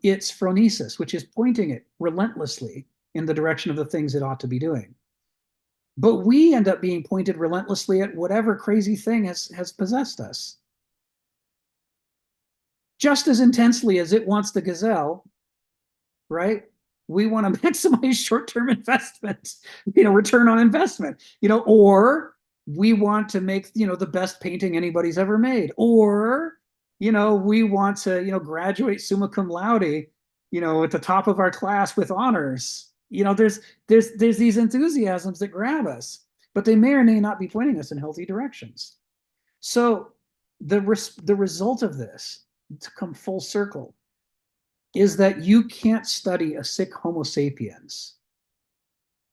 its phronesis, which is pointing it relentlessly in the direction of the things it ought to be doing. But we end up being pointed relentlessly at whatever crazy thing has possessed us. Just as intensely as it wants the gazelle, right? We want to maximize short-term investment, return on investment, or we want to make, the best painting anybody's ever made, or, we want to, graduate summa cum laude, at the top of our class with honors. There's these enthusiasms that grab us, but they may or may not be pointing us in healthy directions. So the result of this, to come full circle, is that you can't study a sick Homo sapiens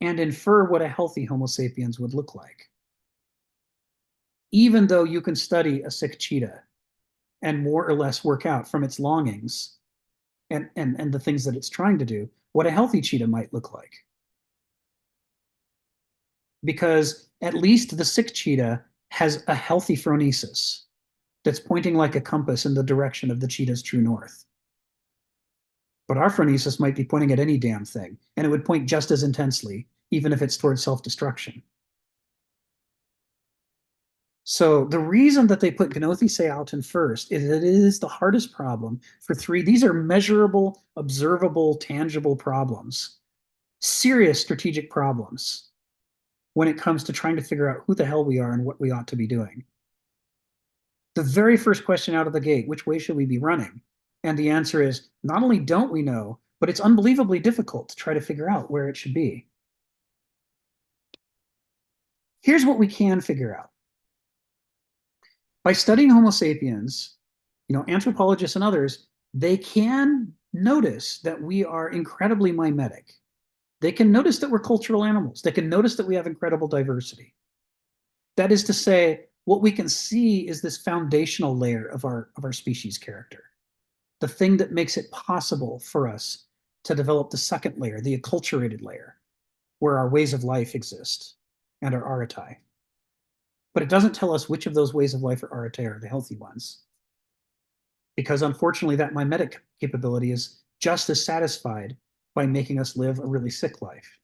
and infer what a healthy Homo sapiens would look like. Even though you can study a sick cheetah and more or less work out from its longings and the things that it's trying to do, what a healthy cheetah might look like. Because at least the sick cheetah has a healthy phronesis that's pointing like a compass in the direction of the cheetah's true north. But our phronesis might be pointing at any damn thing, and it would point just as intensely, even if it's towards self-destruction. So the reason that they put Gnothiseauton first is that it is the hardest problem for three. These are measurable, observable, tangible problems, serious strategic problems when it comes to trying to figure out who the hell we are and what we ought to be doing. The very first question out of the gate, which way should we be running? And the answer is, not only don't we know, but it's unbelievably difficult to try to figure out where it should be. Here's what we can figure out. By studying Homo sapiens, anthropologists and others, they can notice that we are incredibly mimetic. They can notice that we're cultural animals. They can notice that we have incredible diversity. That is to say, what we can see is this foundational layer of our species character, the thing that makes it possible for us to develop the second layer, the acculturated layer, where our ways of life exist and our arete. But it doesn't tell us which of those ways of life or arete are the healthy ones. Because unfortunately, that mimetic capability is just as satisfied by making us live a really sick life.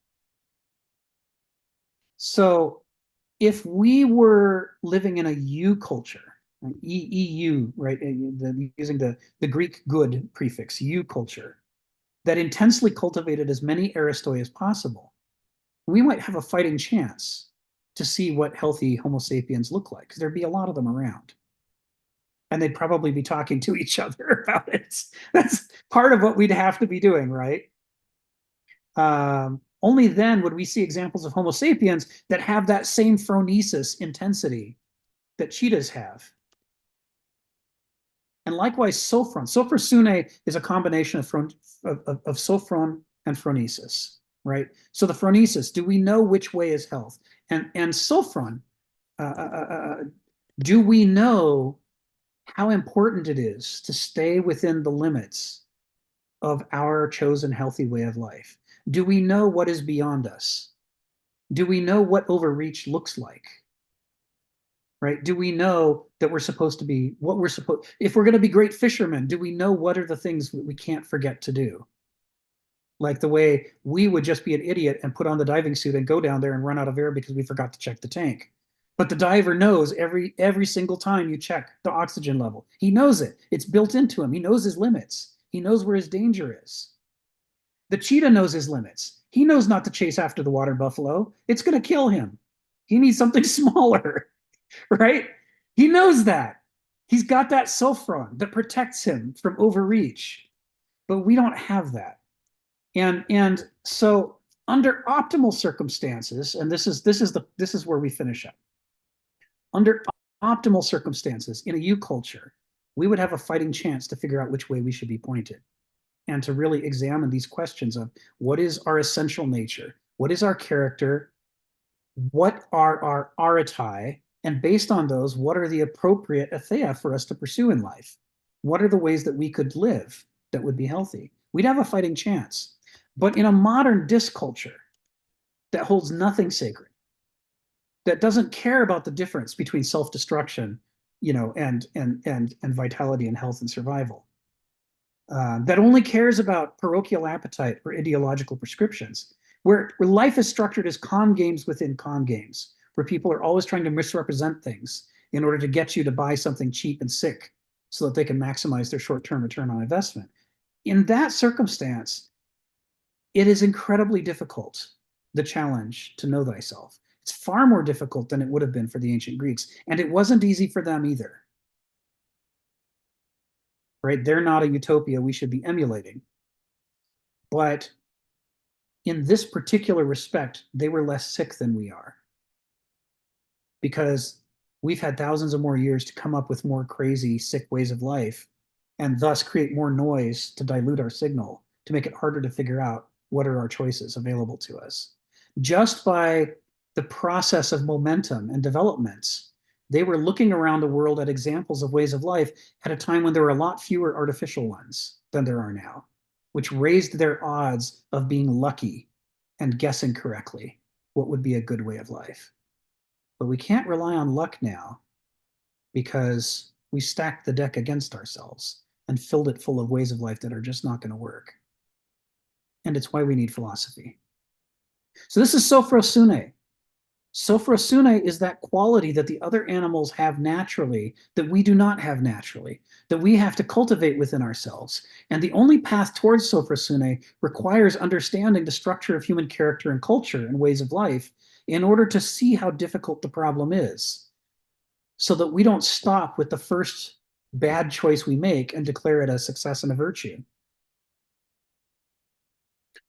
So if we were living in a U culture, an EU, right, using the Greek good prefix, U culture, that intensely cultivated as many aristoi as possible, we might have a fighting chance to see what healthy Homo sapiens look like, because there'd be a lot of them around. And they'd probably be talking to each other about it. That's part of what we'd have to be doing, right? Only then would we see examples of Homo sapiens that have that same phronesis intensity that cheetahs have. And likewise, sophron. Sophrosune is a combination of sophron and phronesis, right? So the phronesis, do we know which way is health? And sophron, do we know how important it is to stay within the limits of our chosen healthy way of life? Do we know what is beyond us? Do we know what overreach looks like? Right? Do we know that we're supposed to be what we're supposed, if we're going to be great fishermen, do we know what are the things we can't forget to do? Like the way we would just be an idiot and put on the diving suit and go down there and run out of air because we forgot to check the tank. But the diver knows every single time you check the oxygen level. He knows it. It's built into him. He knows his limits. He knows where his danger is. The cheetah knows his limits. He knows not to chase after the water buffalo. It's going to kill him. He needs something smaller, right? He knows that. He's got that sophron that protects him from overreach. But we don't have that. And so under optimal circumstances, and this is where we finish up. Under optimal circumstances in a U culture, we would have a fighting chance to figure out which way we should be pointed and to really examine these questions of what is our essential nature? What is our character? What are our aratai? And based on those, what are the appropriate atheia for us to pursue in life? What are the ways that we could live that would be healthy? We'd have a fighting chance. But in a modern disculture that holds nothing sacred, that doesn't care about the difference between self-destruction, and vitality and health and survival, that only cares about parochial appetite or ideological prescriptions, where life is structured as con games within con games, where people are always trying to misrepresent things in order to get you to buy something cheap and sick so that they can maximize their short-term return on investment. In that circumstance, it is incredibly difficult, the challenge to know thyself. It's far more difficult than it would have been for the ancient Greeks, and it wasn't easy for them either. Right? They're not a utopia we should be emulating. But in this particular respect, they were less sick than we are. Because we've had thousands of more years to come up with more crazy, sick ways of life, and thus create more noise to dilute our signal, to make it harder to figure out what are our choices available to us. Just by the process of momentum and developments, they were looking around the world at examples of ways of life at a time when there were a lot fewer artificial ones than there are now, which raised their odds of being lucky and guessing correctly what would be a good way of life. But we can't rely on luck now because we stacked the deck against ourselves and filled it full of ways of life that are just not going to work. And it's why we need philosophy. So this is sophrosune. Sophrosune is that quality that the other animals have naturally, that we do not have naturally, that we have to cultivate within ourselves. And the only path towards sophrosune requires understanding the structure of human character and culture and ways of life in order to see how difficult the problem is, so that we don't stop with the first bad choice we make and declare it a success and a virtue.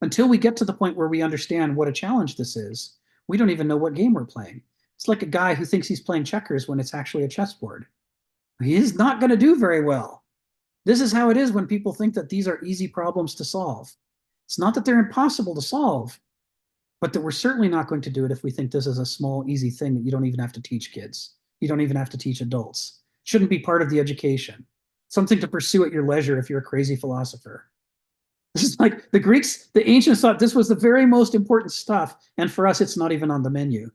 Until we get to the point where we understand what a challenge this is, we don't even know what game we're playing. It's like a guy who thinks he's playing checkers when it's actually a chessboard. He is not going to do very well. This is how it is when people think that these are easy problems to solve. It's not that they're impossible to solve, but that we're certainly not going to do it if we think this is a small, easy thing that you don't even have to teach kids. You don't even have to teach adults. It shouldn't be part of the education. Something to pursue at your leisure if you're a crazy philosopher. This is like the Greeks, the ancients thought this was the very most important stuff, and for us, it's not even on the menu.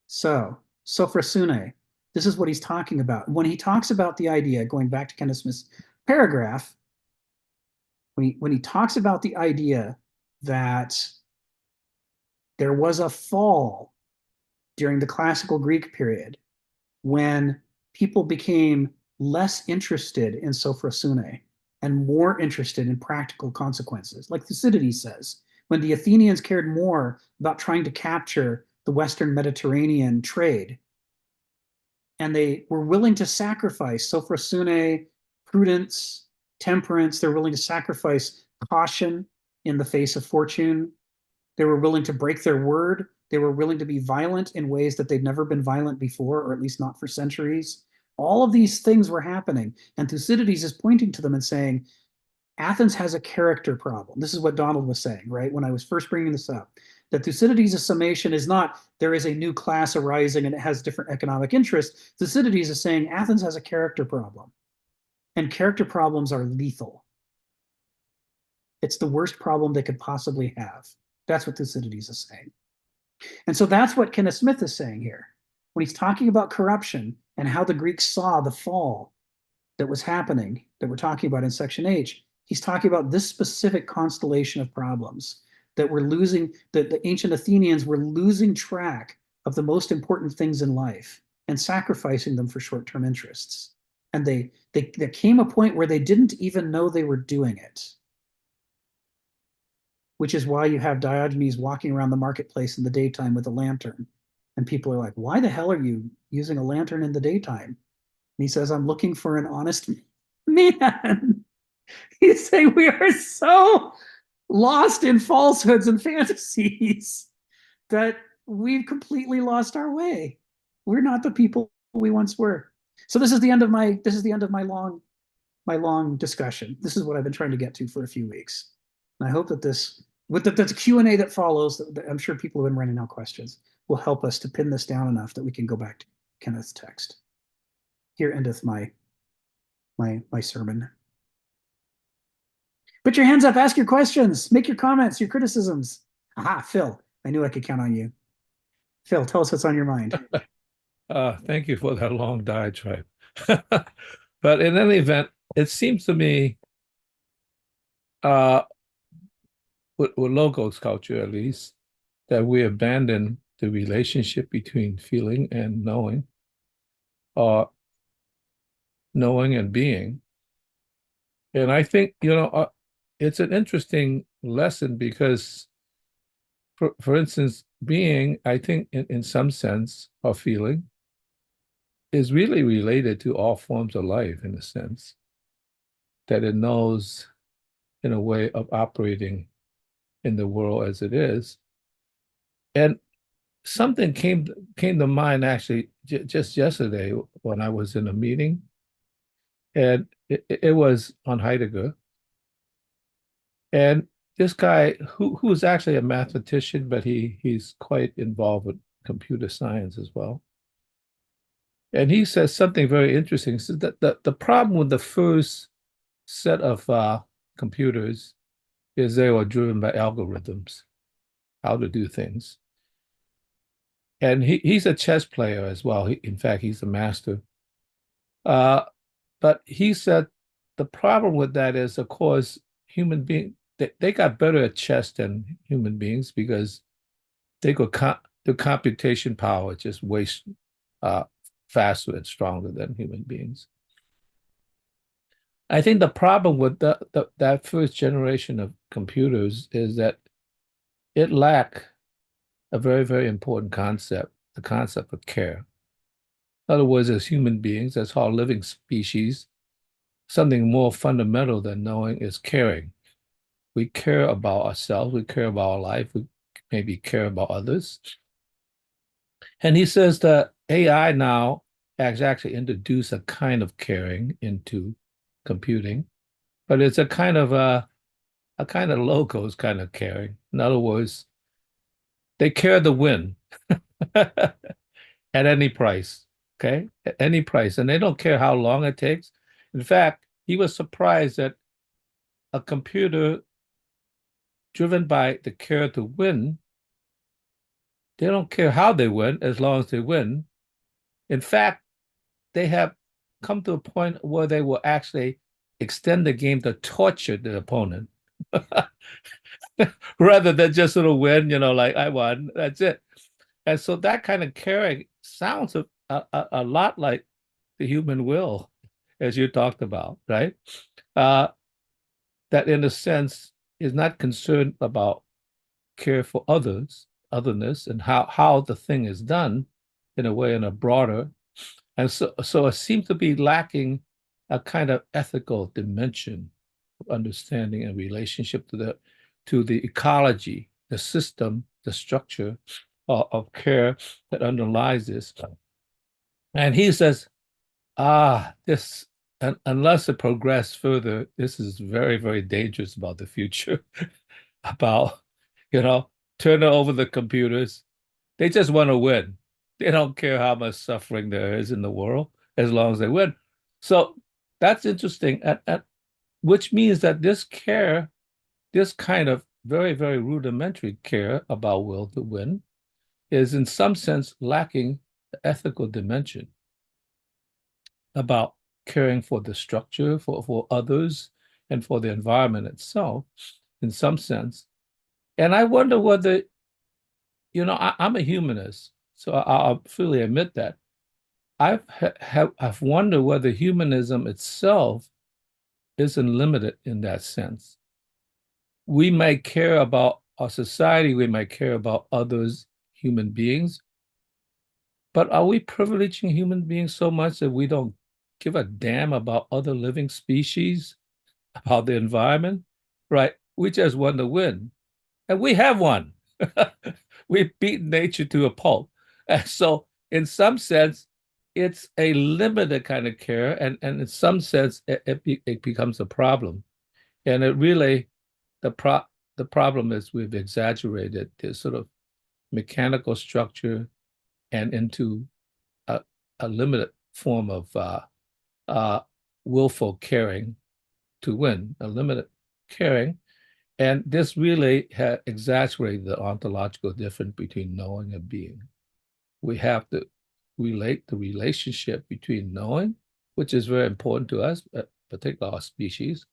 So, sophrosune, this is what he's talking about. When he talks about the idea, going back to Kenneth Smith's paragraph, when he talks about the idea that there was a fall during the classical Greek period when people became less interested in sophrosune and more interested in practical consequences. Like Thucydides says, when the Athenians cared more about trying to capture the Western Mediterranean trade, and they were willing to sacrifice sophrosune, prudence, temperance, they're willing to sacrifice caution in the face of fortune. They were willing to break their word. They were willing to be violent in ways that they'd never been violent before, or at least not for centuries. All of these things were happening, and Thucydides is pointing to them and saying, Athens has a character problem. This is what Donald was saying, right? When I was first bringing this up, that Thucydides' summation is not there is a new class arising and it has different economic interests. Thucydides is saying Athens has a character problem, and character problems are lethal. It's the worst problem they could possibly have. That's what Thucydides is saying. And so that's what Kenneth Smith is saying here. When he's talking about corruption and how the Greeks saw the fall that was happening, that we're talking about in section H, he's talking about this specific constellation of problems that we're losing, that the ancient Athenians were losing track of the most important things in life and sacrificing them for short-term interests. And there came a point where they didn't even know they were doing it, which is why you have Diogenes walking around the marketplace in the daytime with a lantern. And people are like, why the hell are you using a lantern in the daytime? And he says, I'm looking for an honest man. He's saying we are so lost in falsehoods and fantasies that we've completely lost our way. We're not the people we once were. So this is the end of my long discussion. This is what I've been trying to get to for a few weeks. And I hope that with the Q&A that follows, that I'm sure people have been running out questions, will help us to pin this down enough that we can go back to Kenneth's text. Here endeth my sermon. Put your hands up, ask your questions, make your comments, your criticisms. Aha, Phil, I knew I could count on you. Phil, tell us what's on your mind. Thank you for that long diatribe. But in any event, it seems to me, with logos culture at least, that we abandon the relationship between feeling and knowing, or knowing and being. And I think, it's an interesting lesson because, for instance, being, I think in some sense, or feeling, is really related to all forms of life in a sense, that it knows in a way of operating in the world as it is. And something came to mind actually just yesterday when I was in a meeting, and it was on Heidegger. And this guy, who's actually a mathematician, but he's quite involved with computer science as well. And he says something very interesting. He says that the problem with the first set of computers is they were driven by algorithms, how to do things. And he's a chess player as well. In fact, he's a master. But he said the problem with that is, of course, human beings, they got better at chess than human beings because they could the computation power just way faster and stronger than human beings. I think the problem with that first generation of computers is that it lacked a very, very important concept, the concept of care. In other words, as human beings, as all living species, something more fundamental than knowing is caring. We care about ourselves, we care about our life, we maybe care about others. And he says that AI now has actually introduced a kind of caring into computing, but it's a kind of logos kind of caring. In other words, they care to win at any price, okay? At any price. And they don't care how long it takes. In fact, he was surprised that a computer driven by the care to win, they don't care how they win as long as they win. In fact, they have come to a point where they will actually extend the game to torture the opponent rather than just sort of win, like I won, that's it. And so that kind of caring sounds a lot like the human will, as you talked about, right? That in a sense is not concerned about care for otherness, and how the thing is done in a way, in a broader. And so it seems to be lacking a kind of ethical dimension of understanding and relationship to the ecology, the system, the structure of care that underlies this. And he says, this, unless it progresses further, this is very, very dangerous about the future, about, turning over the computers. They just want to win. They don't care how much suffering there is in the world as long as they win. So that's interesting, which means that this care, this kind of very, very rudimentary care about will to win, is in some sense lacking the ethical dimension about caring for the structure, for others, and for the environment itself, in some sense. And I wonder whether, I'm a humanist, So I'll freely admit that. I've wondered whether humanism itself isn't limited in that sense. We may care about our society, we may care about others, human beings, but are we privileging human beings so much that we don't give a damn about other living species, about the environment? Right? We just want to win. And we have won. We've beaten nature to a pulp. And so, in some sense, it's a limited kind of care. And in some sense, it becomes a problem. And it really, the problem is we've exaggerated this sort of mechanical structure and into a limited form of willful caring to win, a limited caring. And this really exaggerated the ontological difference between knowing and being. We have to relate the relationship between knowing, which is very important to us, particularly our species,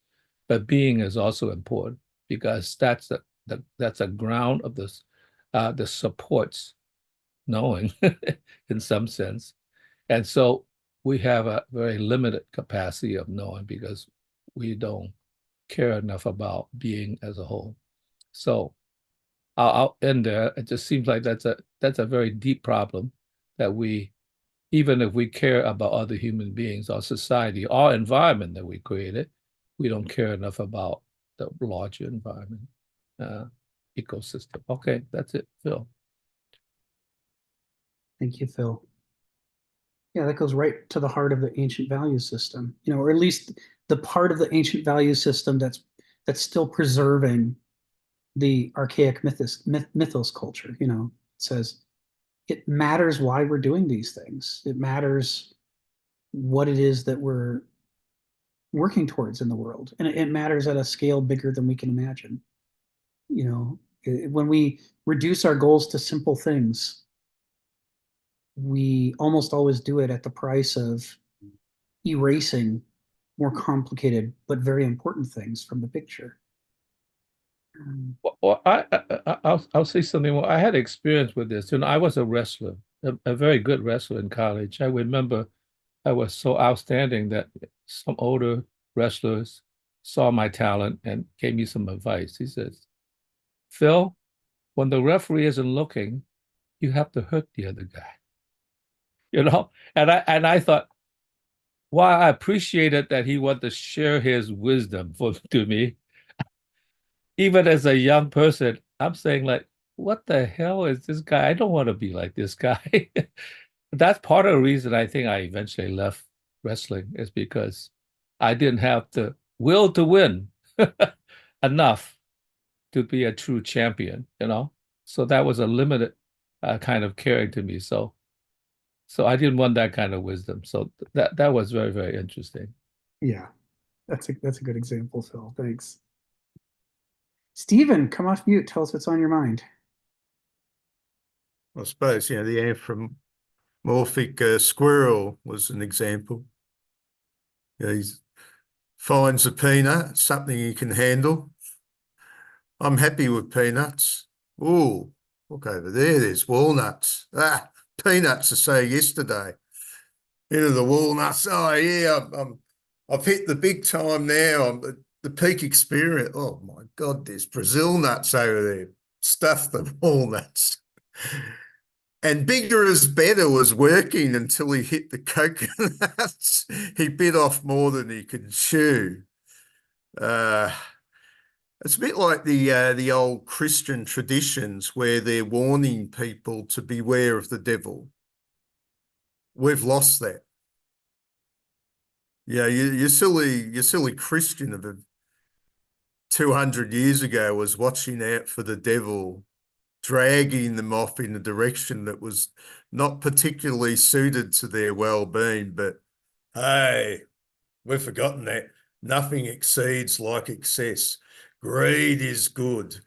but being is also important because that's a ground of this that supports knowing in some sense. And so we have a very limited capacity of knowing because we don't care enough about being as a whole. So I'll end there. It just seems like that's a very deep problem that we, even if we care about other human beings, our society, our environment that we created, we don't care enough about the larger environment, ecosystem. Okay, that's it, Phil. Thank you, Phil. Yeah, that goes right to the heart of the ancient value system, or at least the part of the ancient value system that's still preserving the archaic mythos culture. It says it matters why we're doing these things. It matters what it is that we're working towards in the world, and it matters at a scale bigger than we can imagine. When we reduce our goals to simple things, we almost always do it at the price of erasing more complicated but very important things from the picture. Well, I'll say something more. I had experience with this. I was a wrestler, a very good wrestler in college. I remember I was so outstanding that some older wrestlers saw my talent and gave me some advice. He says, Phil, when the referee isn't looking, you have to hurt the other guy. And I thought, why I appreciated that he wanted to share his wisdom to me. Even as a young person, I'm saying like, what the hell is this guy? I don't want to be like this guy. That's part of the reason I think I eventually left wrestling is because I didn't have the will to win enough to be a true champion. So that was a limited kind of caring to me. So I didn't want that kind of wisdom. So that was very, very interesting. Yeah, that's a good example, Phil. Thanks. Stephen, come off mute. Tell us what's on your mind. I suppose, the anthropomorphic squirrel was an example. He finds a peanut, something he can handle. I'm happy with peanuts. Oh, look over there, there's walnuts. Peanuts, I say yesterday. Into the walnuts. Oh, yeah, I've hit the big time now. I'm the peak experience. Oh, my God, there's Brazil nuts over there. Stuff the walnuts. And bigger is better was working until he hit the coconuts. He bit off more than he could chew. It's a bit like the old Christian traditions where they're warning people to beware of the devil. We've lost that. Yeah, your silly Christian of 200 years ago was watching out for the devil, dragging them off in a direction that was not particularly suited to their well-being. But hey, we've forgotten that. Nothing exceeds like excess. Greed is good.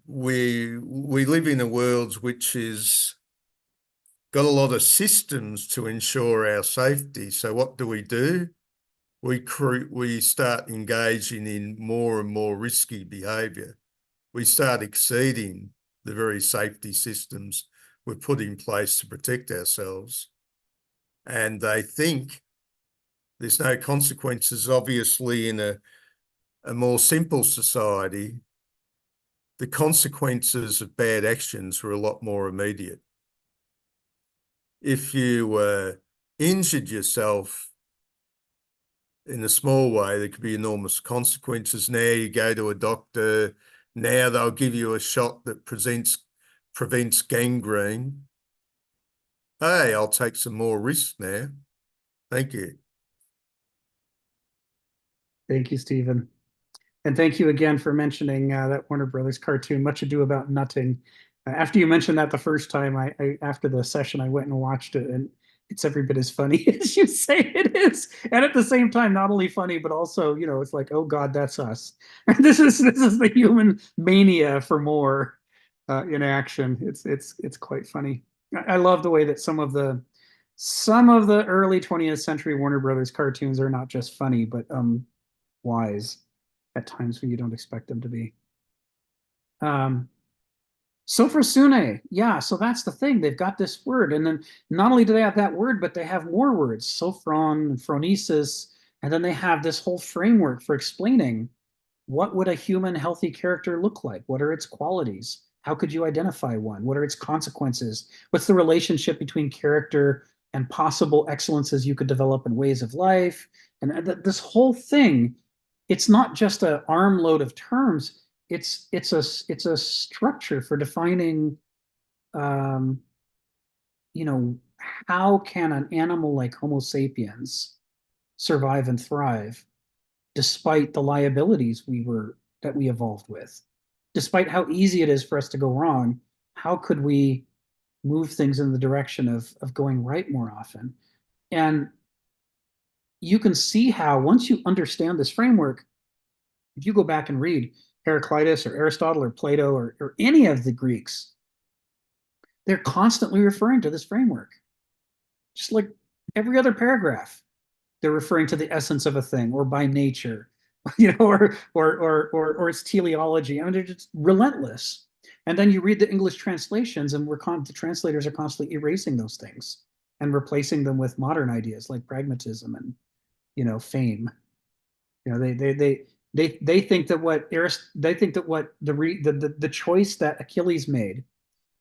We live in a world which is got a lot of systems to ensure our safety. So what do? We start engaging in more and more risky behaviour. We start exceeding the very safety systems we've put in place to protect ourselves. And they think there's no consequences. Obviously, in a more simple society, the consequences of bad actions are a lot more immediate. If you injured yourself in a small way, there could be enormous consequences. Now you go to a doctor, now they'll give you a shot that prevents gangrene. Hey, I'll take some more risks now. Thank you. Thank you, Stephen. And thank you again for mentioning that Warner Brothers cartoon, Much Ado About Nothing. After you mentioned that the first time, after the session, I went and watched it, and it's every bit as funny as you say it is. And at the same time, not only funny, but also, you know, it's like, oh God, that's us. This is the human mania for more in action. It's quite funny. I love the way that some of the early 20th century Warner Brothers cartoons are not just funny, but wise at times when you don't expect them to be. Sophrosune, yeah, so that's the thing. They've got this word, and then not only do they have that word, but they have more words, sophron and phronesis, and then they have this whole framework for explaining what would a human healthy character look like? What are its qualities? How could you identify one? What are its consequences? What's the relationship between character and possible excellences you could develop in ways of life? And this whole thing, it's not just an armload of terms. It's a structure for defining, you know, how can an animal like Homo sapiens survive and thrive despite the liabilities that we evolved with, despite how easy it is for us to go wrong. How could we move things in the direction of going right more often? And you can see how, once you understand this framework, if you go back and read Heraclitus or Aristotle or Plato or any of the Greeks, they're constantly referring to this framework. Just like every other paragraph, they're referring to the essence of a thing, or by nature, you know, or its teleology. I mean, they're just relentless. And then you read the English translations, and the translators are constantly erasing those things and replacing them with modern ideas like pragmatism and, you know, fame. You know, they think that the choice that Achilles made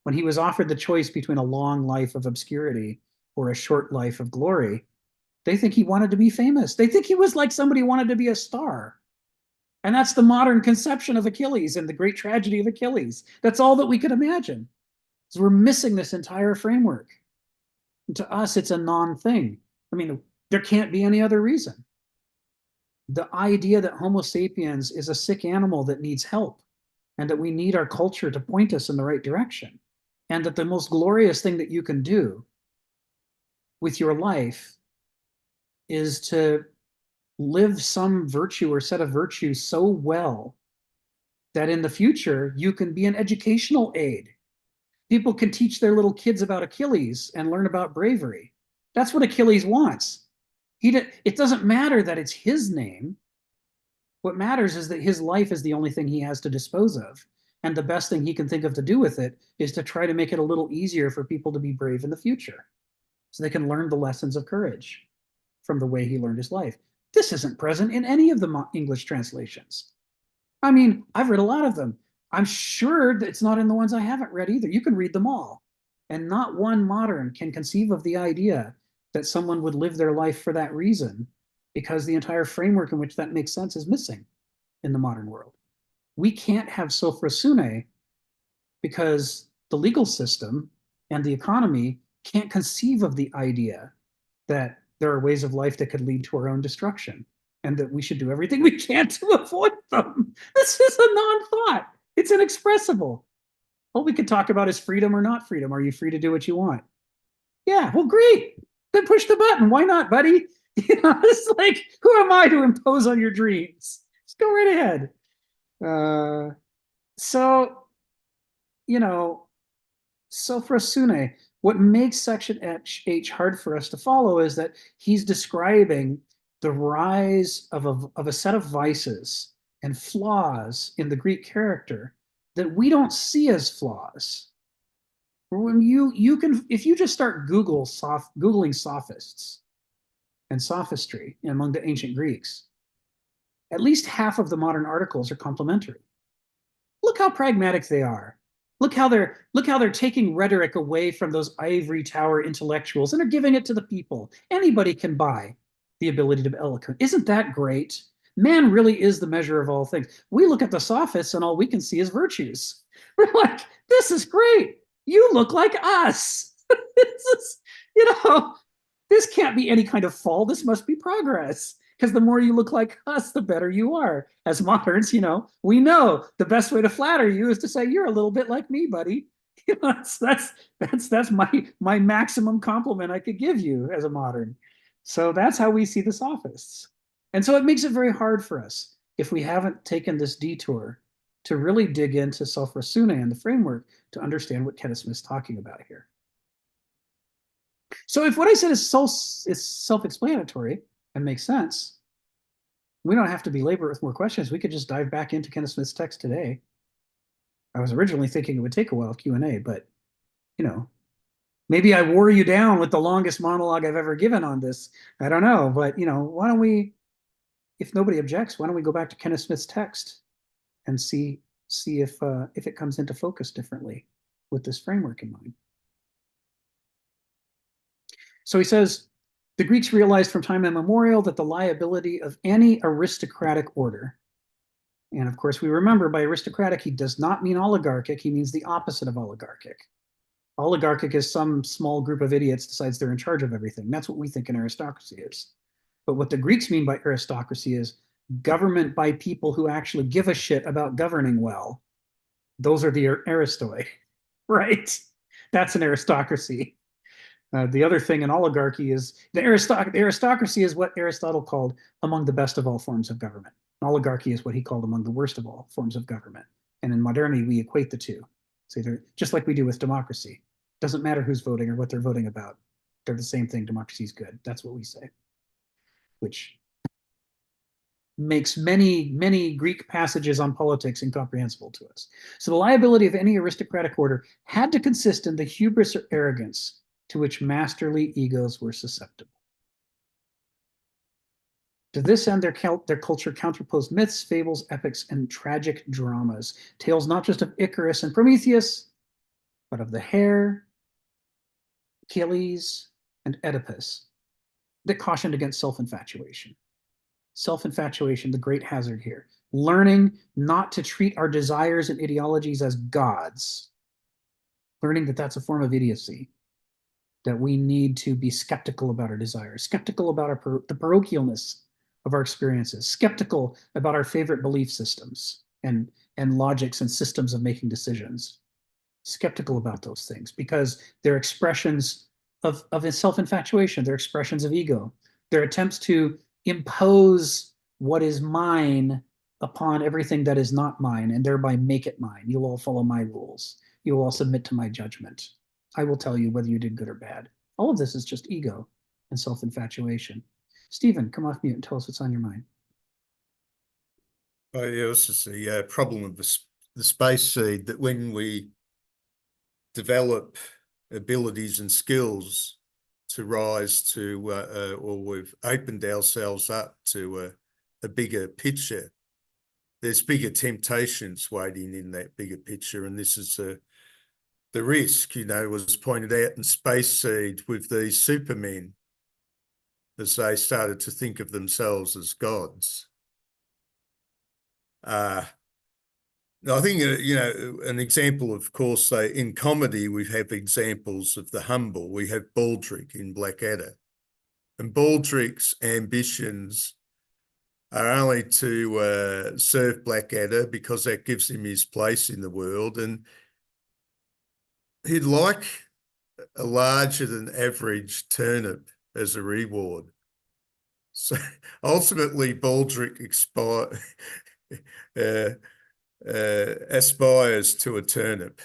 when he was offered the choice between a long life of obscurity or a short life of glory, they think he wanted to be famous. They think he was like somebody who wanted to be a star. And that's the modern conception of Achilles and the great tragedy of Achilles. That's all that we could imagine. So we're missing this entire framework. And to us, it's a non-thing. I mean, there can't be any other reason. The idea that Homo sapiens is a sick animal that needs help, and that we need our culture to point us in the right direction, and that the most glorious thing that you can do with your life is to live some virtue or set of virtues so well that in the future you can be an educational aid. People can teach their little kids about Achilles and learn about bravery. That's what Achilles wants. It doesn't matter that it's his name. What matters is that his life is the only thing he has to dispose of. And the best thing he can think of to do with it is to try to make it a little easier for people to be brave in the future, so they can learn the lessons of courage from the way he learned his life. This isn't present in any of the English translations. I mean, I've read a lot of them. I'm sure that it's not in the ones I haven't read either. You can read them all. And not one modern can conceive of the idea that someone would live their life for that reason, because the entire framework in which that makes sense is missing in the modern world. We can't have sophrosune because the legal system and the economy can't conceive of the idea that there are ways of life that could lead to our own destruction, and that we should do everything we can to avoid them. This is a non-thought. It's inexpressible. All we could talk about is freedom or not freedom. Are you free to do what you want? Yeah, well, great. Then push the button. Why not, buddy? You know, it's like, who am I to impose on your dreams? Just go right ahead. So, you know, sophrosune, what makes section H hard for us to follow is that he's describing the rise of a set of vices and flaws in the Greek character that we don't see as flaws. When you can, if you just start Googling sophists and sophistry among the ancient Greeks, at least half of the modern articles are complimentary. Look how pragmatic they are. Look how they're taking rhetoric away from those ivory tower intellectuals and are giving it to the people. Anybody can buy the ability to be eloquent. Isn't that great? Man really is the measure of all things. We look at the sophists and all we can see is virtues. We're like, this is great. You look like us. This is, this can't be any kind of fall. This must be progress. Because the more you look like us, the better you are. As moderns, we know the best way to flatter you is to say you're a little bit like me, buddy. That's my maximum compliment I could give you as a modern. So that's how we see the sophists. And so it makes it very hard for us if we haven't taken this detour to really dig into Self-Rasuna and the framework to understand what Kenneth Smith's talking about here. So if what I said is self-explanatory and makes sense, we don't have to belabor it with more questions. We could just dive back into Kenneth Smith's text today. I was originally thinking it would take a while Q&A, but maybe I wore you down with the longest monologue I've ever given on this. I don't know, but why don't we, if nobody objects, why don't we go back to Kenneth Smith's text and see if it comes into focus differently with this framework in mind. So he says, the Greeks realized from time immemorial that the liability of any aristocratic order, and of course we remember by aristocratic, he does not mean oligarchic, he means the opposite of oligarchic. Oligarchic is some small group of idiots decides they're in charge of everything. That's what we think an aristocracy is. But what the Greeks mean by aristocracy is government by people who actually give a shit about governing well. Those are the aristoi, right? That's an aristocracy. The other thing in oligarchy is the aristocracy is what Aristotle called among the best of all forms of government. Oligarchy is what he called among the worst of all forms of government. And in modernity, we equate the two. So they're just like we do with democracy. Doesn't matter who's voting or what they're voting about. They're the same thing. Democracy is good. That's what we say. Which makes many Greek passages on politics incomprehensible to us. So the liability of any aristocratic order had to consist in the hubris or arrogance to which masterly egos were susceptible. To this end, their culture counterposed myths, fables, epics, and tragic dramas, tales not just of Icarus and Prometheus, but of the hare, Achilles, and Oedipus, that cautioned against self-infatuation. Self-infatuation, the great hazard here. Learning not to treat our desires and ideologies as gods. Learning that that's a form of idiocy. That we need to be skeptical about our desires, skeptical about the parochialness of our experiences, skeptical about our favorite belief systems and logics and systems of making decisions. Skeptical about those things because they're expressions of self-infatuation, they're expressions of ego, they're attempts to impose what is mine upon everything that is not mine and thereby make it mine. You'll all follow my rules. You will all submit to my judgment. I will tell you whether you did good or bad. All of this is just ego and self-infatuation. Stephen, come off mute and tell us what's on your mind. Oh, yeah, this is the problem of the space seed, that when we develop abilities and skills to rise to, or we've opened ourselves up to a bigger picture, there's bigger temptations waiting in that bigger picture. And this is the risk, was pointed out in Space Seed with these supermen as they started to think of themselves as gods. I think, an example, of course, in comedy, we have examples of the humble. We have Baldric in Blackadder. And Baldric's ambitions are only to serve Blackadder because that gives him his place in the world. And he'd like a larger than average turnip as a reward. So ultimately, Baldric aspires to a turnip.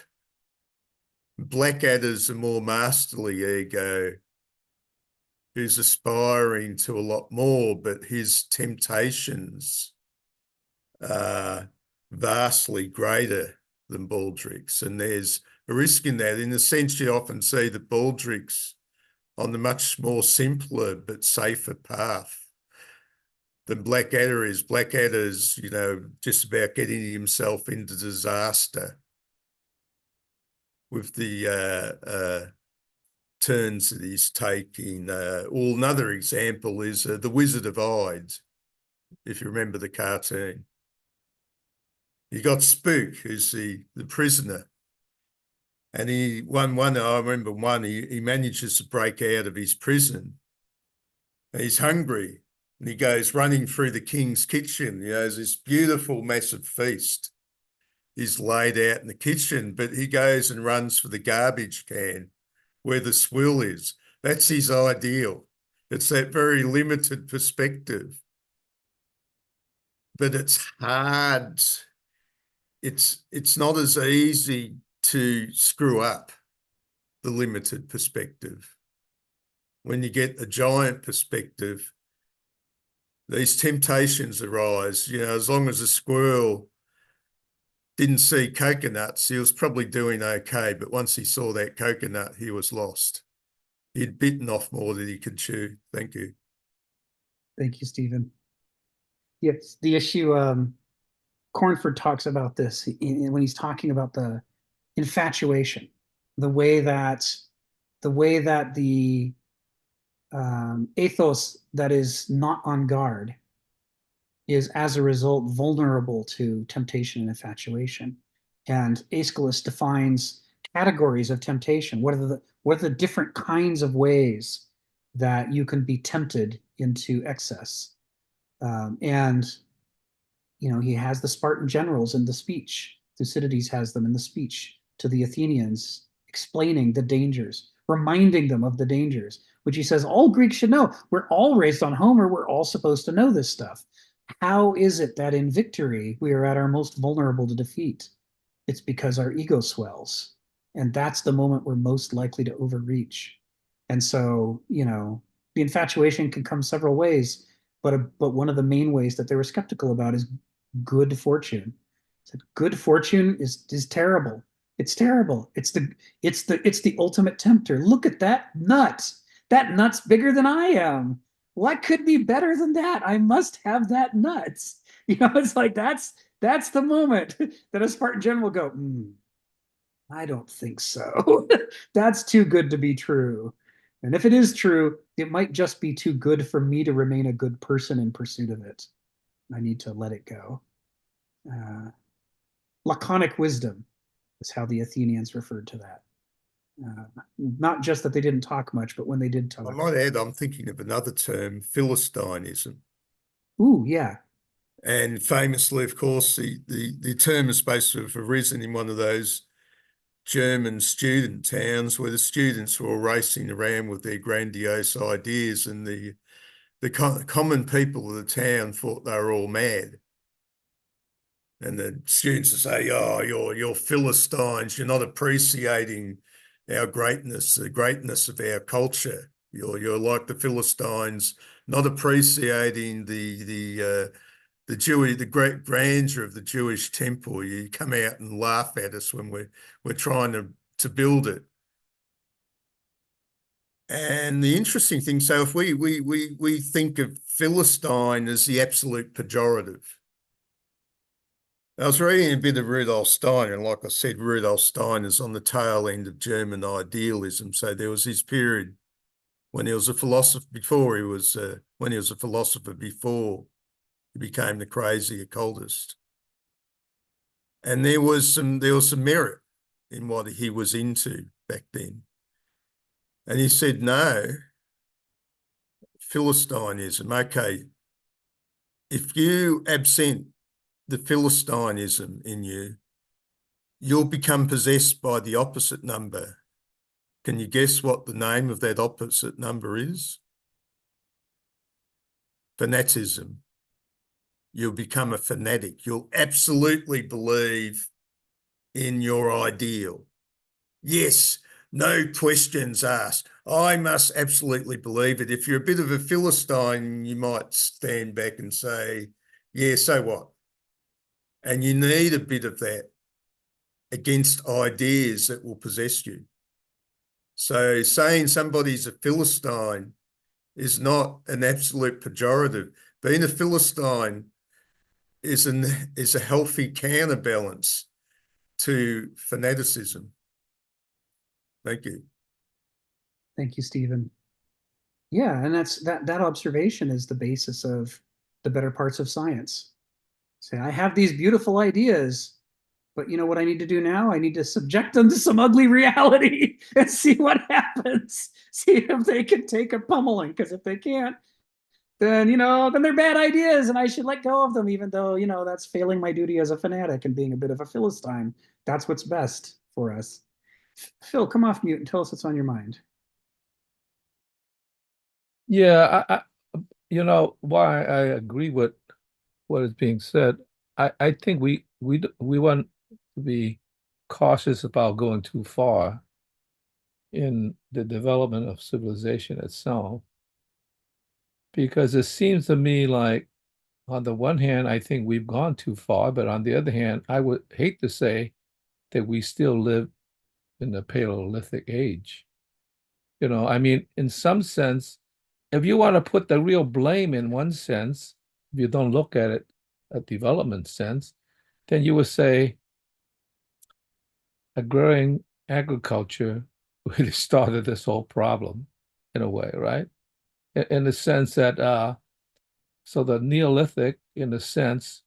Blackadder's a more masterly ego who's aspiring to a lot more, but his temptations are vastly greater than baldricks. And there's a risk in that. In a sense, you often see the baldricks on the much more simpler but safer path than Blackadder is. Blackadder's, you know, just about getting himself into disaster with the turns that he's taking. Well, another example is The Wizard of Oz, if you remember the cartoon. You got Spook, who's the prisoner. And I remember he manages to break out of his prison. And he's hungry. And he goes running through the king's kitchen. You know, there's this beautiful, massive feast is laid out in the kitchen, but he goes and runs for the garbage can where the swill is. That's his ideal. It's that very limited perspective. But it's hard. It's not as easy to screw up the limited perspective. When you get a giant perspective, these temptations arise. You know, as long as a squirrel didn't see coconuts, he was probably doing okay. But once he saw that coconut, he was lost. He'd bitten off more than he could chew. Thank you. Thank you, Stephen. Yes, the issue, Cornford talks about this when he's talking about the infatuation, the way that the ethos that is not on guard is as a result vulnerable to temptation and infatuation. And Aeschylus defines categories of temptation. What are the different kinds of ways that you can be tempted into excess? And you know, he has the Spartan generals in the speech. Thucydides has them in the speech to the Athenians, explaining the dangers, reminding them of the dangers, which he says all Greeks should know. We're all raised on Homer. We're all supposed to know this stuff. How is it that in victory we are at our most vulnerable to defeat? It's because our ego swells. And that's the moment we're most likely to overreach. And so, you know, the infatuation can come several ways, but one of the main ways that they were skeptical about is good fortune. Said good fortune is terrible. It's terrible. It's the ultimate tempter. Look at that nut. That nut's bigger than I am. What could be better than that? I must have that nut. You know, it's like that's the moment that a Spartan general will go, I don't think so. That's too good to be true. And if it is true, it might just be too good for me to remain a good person in pursuit of it. I need to let it go. Laconic wisdom is how the Athenians referred to that. Not just that they didn't talk much, but when they did talk. I might add, I'm thinking of another term, Philistinism. Ooh, yeah. And famously, of course, the term is supposed to have arisen in one of those German student towns where the students were all racing around with their grandiose ideas, and the common people of the town thought they were all mad. And the students would say, "Oh, you're Philistines. You're not appreciating our greatness, the greatness of our culture. You're like the Philistines, not appreciating the great grandeur of the Jewish temple. You come out and laugh at us when we're trying to build it." And the interesting thing, so if we think of Philistine as the absolute pejorative. I was reading a bit of Rudolf Steiner, and like I said, Rudolf Steiner is on the tail end of German idealism. So there was his period when he was a philosopher before he became the crazy occultist. And there was some merit in what he was into back then. And he said, no, Philistinism, okay, if you absent the Philistinism in you, you'll become possessed by the opposite number. Can you guess what the name of that opposite number is? Fanaticism. You'll become a fanatic. You'll absolutely believe in your ideal. Yes, no questions asked. I must absolutely believe it. If you're a bit of a Philistine, you might stand back and say, yeah, so what? And you need a bit of that against ideas that will possess you. So saying somebody's a Philistine is not an absolute pejorative. Being a Philistine is a healthy counterbalance to fanaticism. Thank you. Thank you, Stephen. Yeah, and that observation is the basis of the better parts of science. Say, I have these beautiful ideas, but you know what I need to do now? I need to subject them to some ugly reality and see what happens. See if they can take a pummeling. Because if they can't, then then they're bad ideas, and I should let go of them, even though that's failing my duty as a fanatic and being a bit of a Philistine. That's what's best for us. Phil, come off mute and tell us what's on your mind. Yeah, why I agree with what is being said. I think we want to be cautious about going too far in the development of civilization itself, because it seems to me like, on the one hand, I think we've gone too far, but on the other hand, I would hate to say that we still live in the Paleolithic age. I mean, in some sense, if you want to put the real blame in one sense, if you don't look at it a development sense, then you would say agrarian agriculture really started this whole problem in a way, right? In the sense that so the Neolithic, in a sense,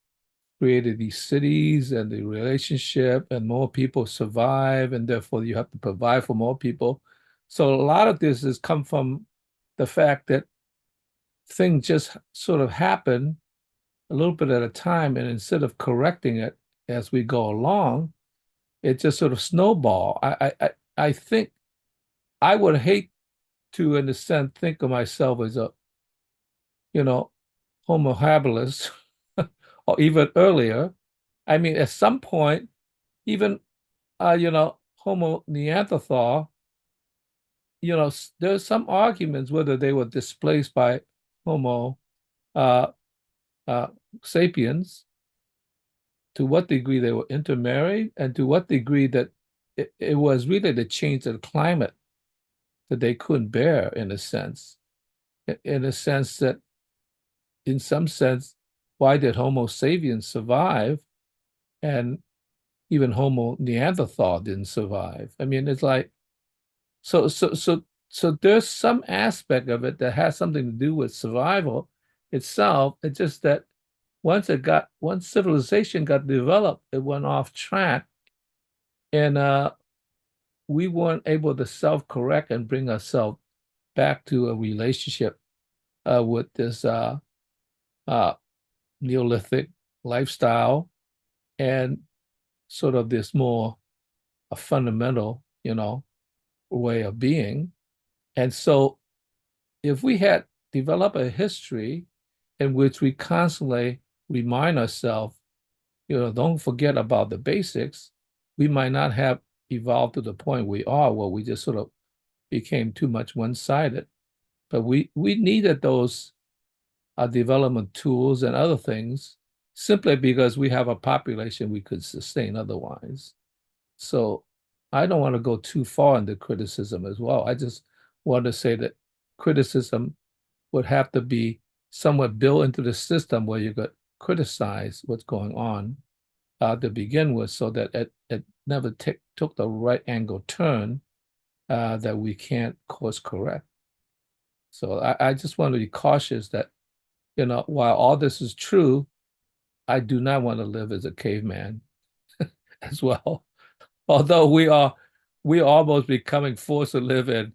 created these cities and the relationship, and more people survive, and therefore you have to provide for more people. So a lot of this has come from the fact that things just sort of happen a little bit at a time, and instead of correcting it as we go along, it just sort of snowball. I think I would hate to, in a sense, think of myself as a, Homo habilis, or even earlier. I mean, at some point, even Homo Neanderthal, there's some arguments whether they were displaced by Homo uh, uh, sapiens, to what degree they were intermarried, and to what degree that it was really the change of the climate that they couldn't bear, in a sense. In a sense that, in some sense, why did Homo sapiens survive and even Homo Neanderthal didn't survive? I mean, it's like, so there's some aspect of it that has something to do with survival itself. It's just that once civilization got developed, it went off track, and we weren't able to self-correct and bring ourselves back to a relationship with this uh, Neolithic lifestyle, and sort of this more a fundamental, way of being. And so if we had developed a history in which we constantly remind ourselves, don't forget about the basics, we might not have evolved to the point we are, where we just sort of became too much one-sided. But we needed those development tools and other things, simply because we have a population we could sustain otherwise. So I don't want to go too far into criticism as well. I just want to say that criticism would have to be somewhat built into the system, where you could criticize what's going on to begin with, so that it never took the right angle turn that we can't course correct. So I just want to be cautious that, while all this is true, I do not want to live as a caveman as well. Although we are almost becoming forced to live in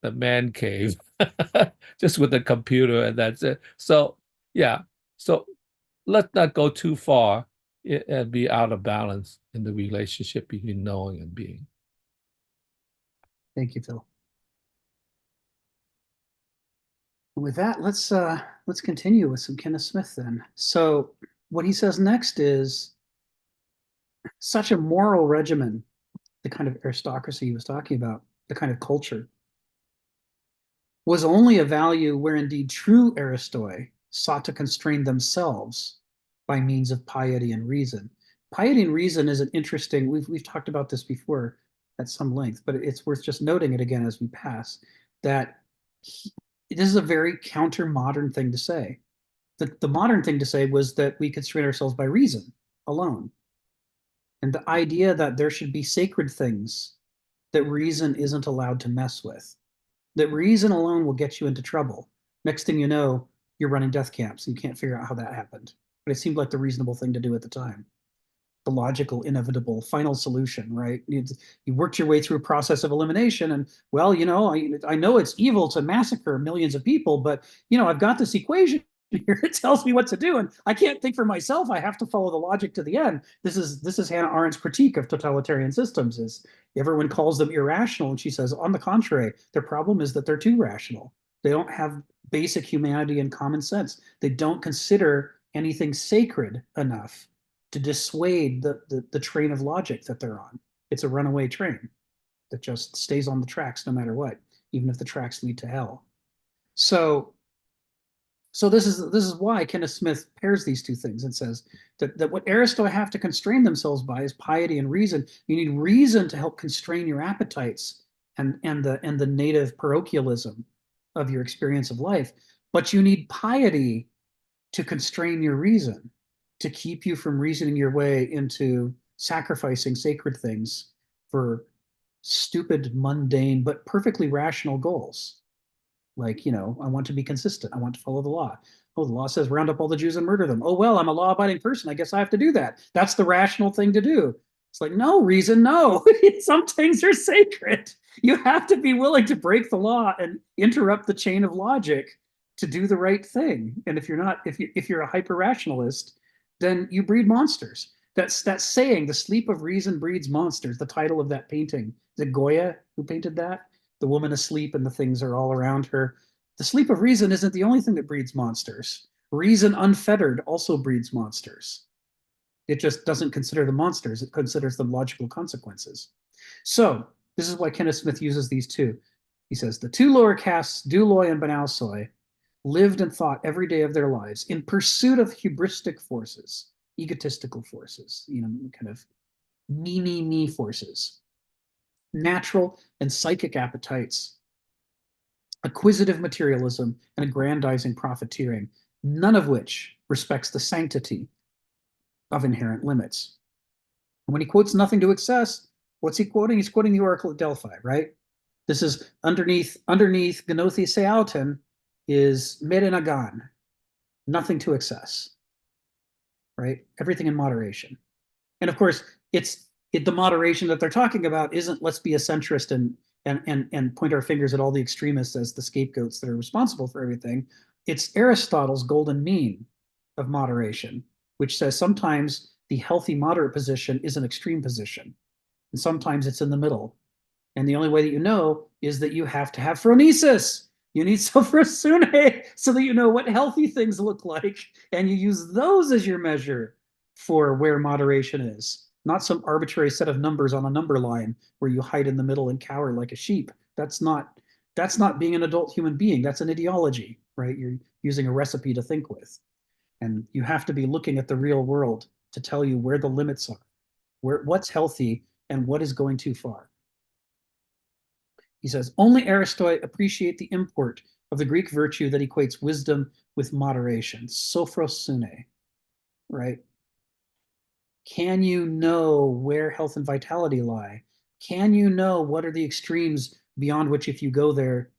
the man cave, just with the computer, and that's it. So yeah, so let's not go too far and be out of balance in the relationship between knowing and being. Thank you, Phil. With that, let's continue with some Kenneth Smith then. So what he says next is, such a moral regimen, the kind of aristocracy he was talking about, the kind of culture, was only a value where indeed true aristoi sought to constrain themselves by means of piety and reason. piety and reason is an interesting, we've talked about this before at some length, but it's worth just noting it again as we pass, that this is a very counter-modern thing to say. The modern thing to say was that we constrain ourselves by reason alone. And the idea that there should be sacred things that reason isn't allowed to mess with, that reason alone will get you into trouble. Next thing you know, you're running death camps and you can't figure out how that happened. But it seemed like the reasonable thing to do at the time. The logical, inevitable, final solution, right? You worked your way through a process of elimination, and well, I know it's evil to massacre millions of people, but I've got this equation here. It tells me what to do, and I can't think for myself. I have to follow the logic to the end. This is Hannah Arendt's critique of totalitarian systems. Is everyone calls them irrational, and she says, on the contrary, their problem is that they're too rational. They don't have basic humanity and common sense. They don't consider anything sacred enough to dissuade the train of logic that they're on. It's a runaway train that just stays on the tracks no matter what, even if the tracks lead to hell. So this is why Kenneth Smith pairs these two things and says that what Aristotle have to constrain themselves by is piety and reason. You need reason to help constrain your appetites and the native parochialism of your experience of life, but you need piety to constrain your reason, to keep you from reasoning your way into sacrificing sacred things for stupid, mundane, but perfectly rational goals. Like, I want to be consistent. I want to follow the law. Oh, the law says round up all the Jews and murder them. Oh, well, I'm a law-abiding person. I guess I have to do that. That's the rational thing to do. It's like, no, reason, no. Some things are sacred. You have to be willing to break the law and interrupt the chain of logic to do the right thing. And if you're a hyper-rationalist, then you breed monsters. That's that saying, the sleep of reason breeds monsters, the title of that painting. Is it Goya who painted that? The woman asleep and the things are all around her. The sleep of reason isn't the only thing that breeds monsters. Reason unfettered also breeds monsters. It just doesn't consider the monsters, it considers the logical consequences. So this is why Kenneth Smith uses these two. He says, the two lower castes, Duloi and Banausoi, lived and thought every day of their lives in pursuit of hubristic forces, egotistical forces, kind of me forces, natural and psychic appetites, acquisitive materialism, and aggrandizing profiteering, none of which respects the sanctity of inherent limits. And when he quotes nothing to excess, what's he quoting? He's quoting the Oracle at Delphi, right? This is underneath Gnothi Seauten is Merenagan, nothing to excess, right? Everything in moderation. And of course, the moderation that they're talking about isn't let's be a centrist and point our fingers at all the extremists as the scapegoats that are responsible for everything. It's Aristotle's golden mean of moderation, which says sometimes the healthy moderate position is an extreme position, and sometimes it's in the middle. And the only way that you know is that you have to have phronesis. You need sophrosyne so that you know what healthy things look like, and you use those as your measure for where moderation is. Not some arbitrary set of numbers on a number line where you hide in the middle and cower like a sheep. That's not being an adult human being. That's an ideology, right? You're using a recipe to think with. And you have to be looking at the real world to tell you where the limits are, what's healthy and what is going too far. He says, only Aristotle appreciate the import of the Greek virtue that equates wisdom with moderation, sophrosyne, right? Can you know where health and vitality lie? Can you know what are the extremes beyond which if you go there,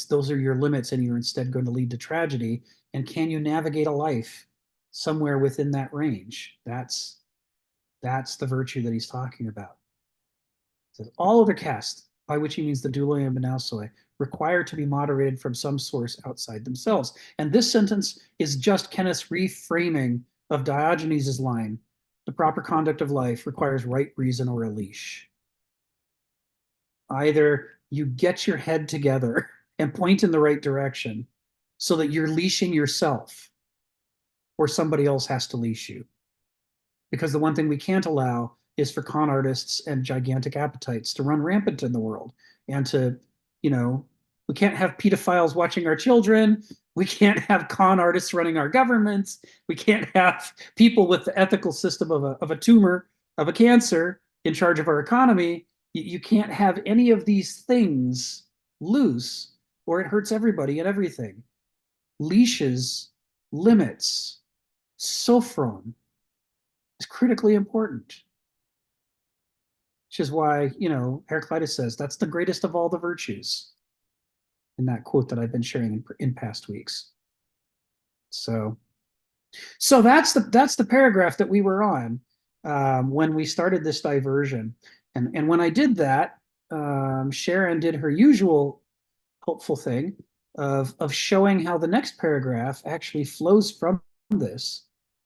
those are your limits and you're instead going to lead to tragedy? And can you navigate a life somewhere within that range? That's the virtue that he's talking about. He says, all other castes, by which he means the Duloi and Banausoi, require to be moderated from some source outside themselves. And this sentence is just Kenneth's reframing of Diogenes' line, the proper conduct of life requires right reason or a leash. Either you get your head together and point in the right direction so that you're leashing yourself, or somebody else has to leash you. Because the one thing we can't allow is for con artists and gigantic appetites to run rampant in the world and to, We can't have pedophiles watching our children. We can't have con artists running our governments. We can't have people with the ethical system of a tumor, of a cancer in charge of our economy. You can't have any of these things loose, or it hurts everybody and everything. Leashes, limits, sophron is critically important. Which is why, Heraclitus says that's the greatest of all the virtues in that quote that I've been sharing in past weeks. So that's the paragraph that we were on when we started this diversion. And when I did that, Sharon did her usual helpful thing of showing how the next paragraph actually flows from this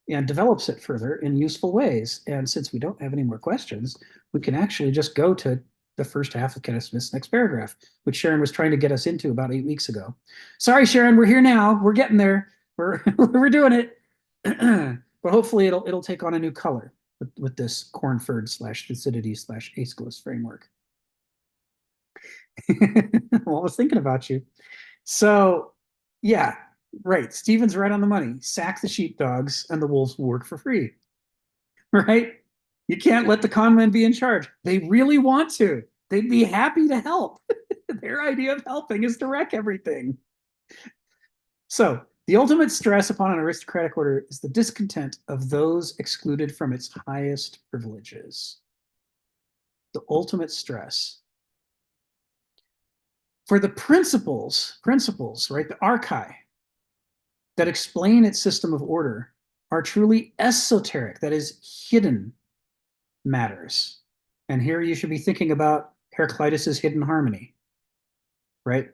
and develops it further in useful ways. And since we don't have any more questions, we can actually just go to the first half of Kenneth Smith's next paragraph, which Sharon was trying to get us into about 8 weeks ago. Sorry, Sharon, we're here now. We're getting there. We're doing it. But hopefully it'll take on a new color with this Cornford / Thucydides / Aeschylus framework. Well, I was thinking about you. So, yeah, right. Stephen's right on the money. Sack the sheepdogs and the wolves will work for free. Right? You can't let the con men be in charge. They really want to. They'd be happy to help. Their idea of helping is to wreck everything. So, the ultimate stress upon an aristocratic order is the discontent of those excluded from its highest privileges. The ultimate stress. For the principles, right, the archai that explain its system of order are truly esoteric, that is, hidden matters. And here you should be thinking about Heraclitus's hidden harmony, right?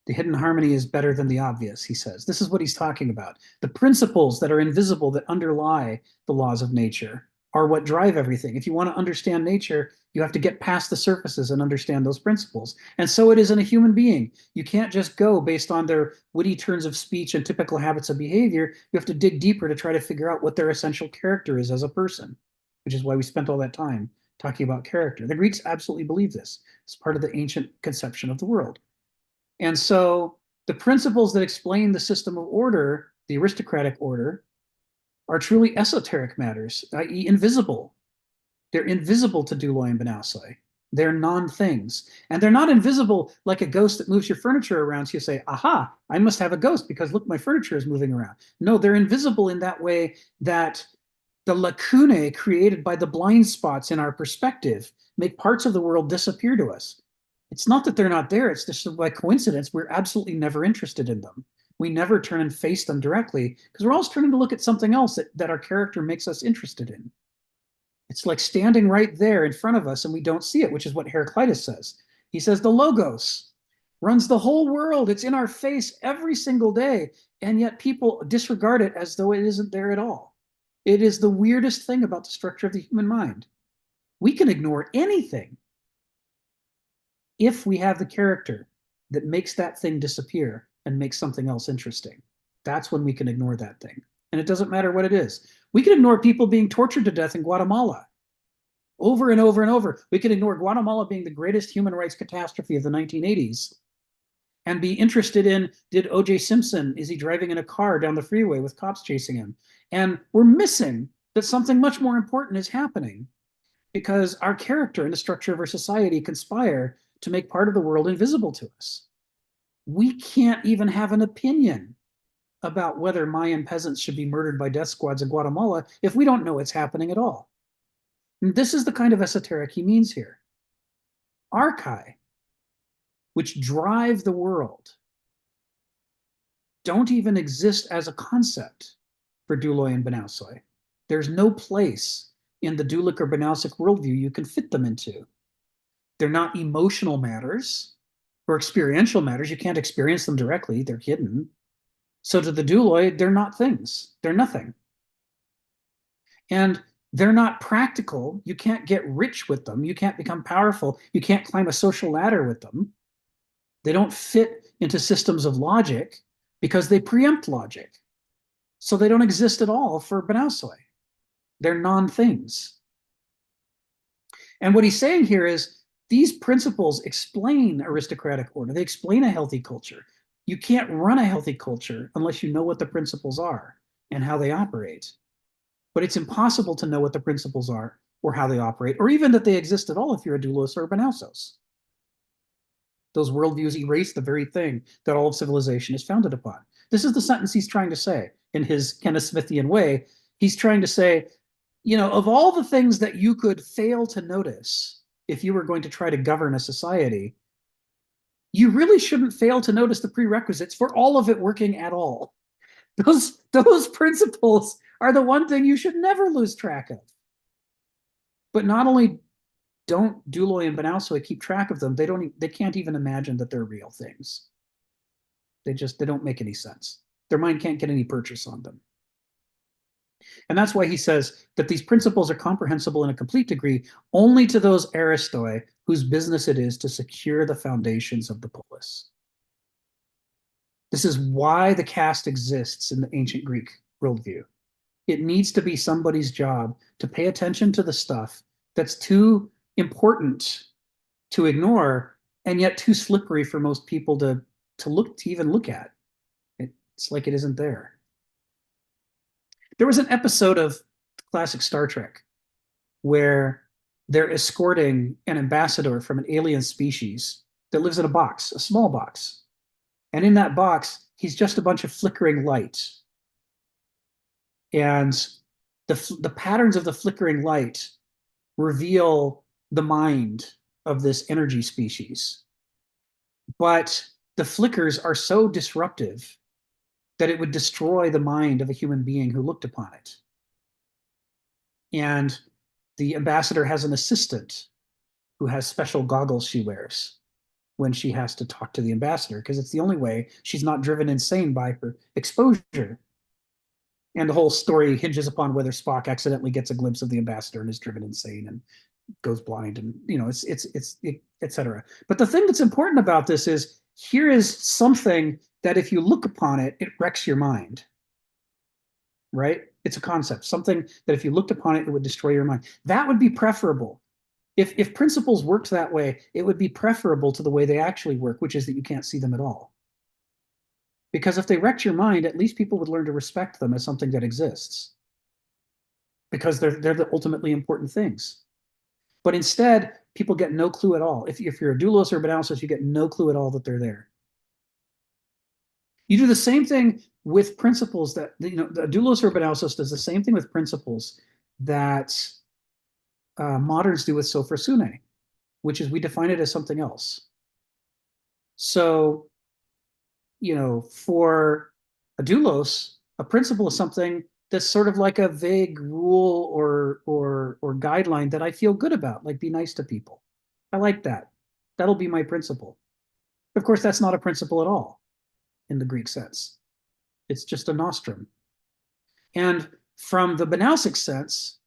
The hidden harmony is better than the obvious, he says. This is what he's talking about. The principles that are invisible that underlie the laws of nature are what drive everything. If you want to understand nature, you have to get past the surfaces and understand those principles. And so it is in a human being. You can't just go based on their witty turns of speech and typical habits of behavior. You have to dig deeper to try to figure out what their essential character is as a person, which is why we spent all that time talking about character. The Greeks absolutely believe this. It's part of the ancient conception of the world. And so the principles that explain the system of order, the aristocratic order, are truly esoteric matters, i.e. invisible. They're invisible to Duloi and Banausoi. They're non-things. And they're not invisible like a ghost that moves your furniture around. So you say, aha, I must have a ghost because look, my furniture is moving around. No, they're invisible in that way that the lacunae created by the blind spots in our perspective make parts of the world disappear to us. It's not that they're not there. It's just by coincidence, we're absolutely never interested in them. We never turn and face them directly because we're always turning to look at something else that our character makes us interested in. It's like standing right there in front of us and we don't see it, which is what Heraclitus says. He says the logos runs the whole world. It's in our face every single day. And yet people disregard it as though it isn't there at all. It is the weirdest thing about the structure of the human mind. We can ignore anything if we have the character that makes that thing disappear and makes something else interesting. That's when we can ignore that thing. And it doesn't matter what it is. We can ignore people being tortured to death in Guatemala over and over and over. We can ignore Guatemala being the greatest human rights catastrophe of the 1980s and be interested in, did O.J. Simpson, is he driving in a car down the freeway with cops chasing him? And we're missing that something much more important is happening because our character and the structure of our society conspire to make part of the world invisible to us. We can't even have an opinion about whether Mayan peasants should be murdered by death squads in Guatemala if we don't know it's happening at all. And this is the kind of esoteric he means here. Archai, which drive the world, don't even exist as a concept for Duloi and Banausoi. There's no place in the Dulic or Banausic worldview you can fit them into. They're not emotional matters or experiential matters. You can't experience them directly. They're hidden. So to the Duloi, they're not things. They're nothing. And they're not practical. You can't get rich with them. You can't become powerful. You can't climb a social ladder with them. They don't fit into systems of logic because they preempt logic. So they don't exist at all for Banausoi. They're non-things. And what he's saying here is these principles explain aristocratic order. They explain a healthy culture. You can't run a healthy culture unless you know what the principles are and how they operate. But it's impossible to know what the principles are or how they operate, or even that they exist at all if you're a doulos or a benausos. Those worldviews erase the very thing that all of civilization is founded upon. This is the sentence he's trying to say in his Kenneth Smithian way. He's trying to say, you know, of all the things that you could fail to notice if you were going to try to govern a society, you really shouldn't fail to notice the prerequisites for all of it working at all. Those principles are the one thing you should never lose track of. But not only don't Douloi and Banausoi keep track of them, they can't even imagine that they're real things. They don't make any sense. Their mind can't get any purchase on them. And that's why he says that these principles are comprehensible in a complete degree only to those aristoi whose business it is to secure the foundations of the polis. This is why the caste exists in the ancient Greek worldview. It needs to be somebody's job to pay attention to the stuff that's too important to ignore and yet too slippery for most people to even look at. It's like it isn't there. There was an episode of classic Star Trek where they're escorting an ambassador from an alien species that lives in a box, a small box. And in that box, he's just a bunch of flickering light. And the patterns of the flickering light reveal the mind of this energy species. But the flickers are so disruptive that it would destroy the mind of a human being who looked upon it. And the ambassador has an assistant who has special goggles she wears when she has to talk to the ambassador, because it's the only way she's not driven insane by her exposure. And the whole story hinges upon whether Spock accidentally gets a glimpse of the ambassador and is driven insane and goes blind, and etc. But the thing that's important about this is here is something that if you look upon it, it wrecks your mind. Right? It's a concept, something that if you looked upon it, it would destroy your mind. That would be preferable. If principles worked that way, it would be preferable to the way they actually work, which is that you can't see them at all. Because if they wrecked your mind, at least people would learn to respect them as something that exists. Because they're the ultimately important things. But instead, people get no clue at all. If you're a doulos or a benausos, you get no clue at all that they're there. You do the same thing with principles that, you know, the doulos or benausos does the same thing with principles that moderns do with sophrosune, which is we define it as something else. So, you know, for a doulos, a principle is something that's sort of like a vague rule or guideline that I feel good about, like be nice to people. I like that. That'll be my principle. Of course, that's not a principle at all in the Greek sense. It's just a nostrum. And from the Benausic sense,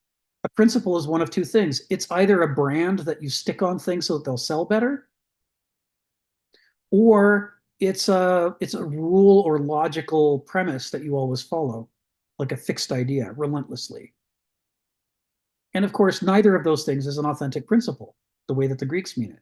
a principle is one of two things. It's either a brand that you stick on things so that they'll sell better, or it's a rule or logical premise that you always follow, like a fixed idea, relentlessly. And of course, neither of those things is an authentic principle, the way that the Greeks mean it.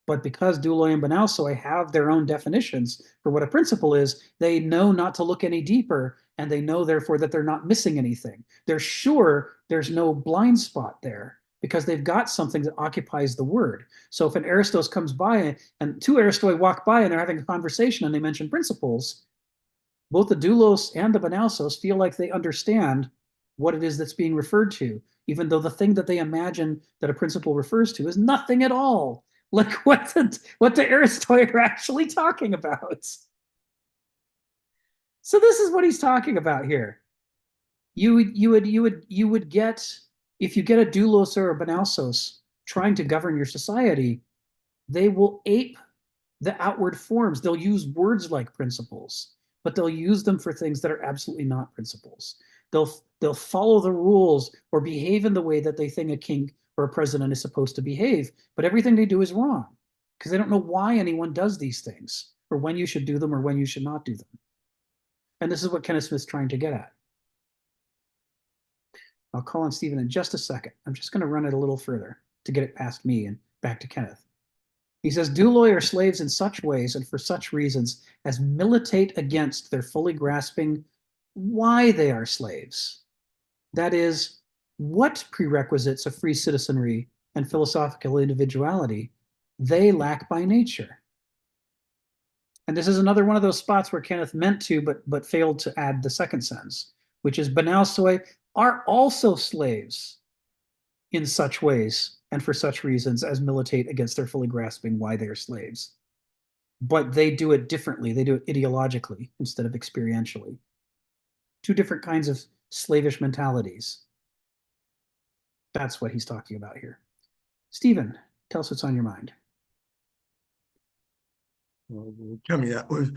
But because Douloi and Banausoi have their own definitions for what a principle is, they know not to look any deeper, and they know, therefore, that they're not missing anything. They're sure there's no blind spot there because they've got something that occupies the word. So if an aristos comes by and two aristoi walk by and they're having a conversation and they mention principles, both the doulos and the benausos feel like they understand what it is that's being referred to, even though the thing that they imagine that a principle refers to is nothing at all like what the aristoi are actually talking about. So this is what he's talking about here. You would get, if you get a doulos or a benausos trying to govern your society, they will ape the outward forms. They'll use words like principles, but they'll use them for things that are absolutely not principles. They'll follow the rules or behave in the way that they think a king or a president is supposed to behave, but everything they do is wrong because they don't know why anyone does these things or when you should do them or when you should not do them. And this is what Kenneth Smith's trying to get at. I'll call on Stephen in just a second. I'm just going to run it a little further to get it past me and back to Kenneth. He says, do lawyer slaves in such ways and for such reasons as militate against their fully grasping why they are slaves. That is, what prerequisites of free citizenry and philosophical individuality they lack by nature. And this is another one of those spots where Kenneth meant to, but failed to add the second sentence, which is Banausoi are also slaves in such ways and for such reasons as militate against their fully grasping why they are slaves. But they do it differently. They do it ideologically instead of experientially. Two different kinds of slavish mentalities. That's what he's talking about here. Stephen, tell us what's on your mind. Well, we're coming up with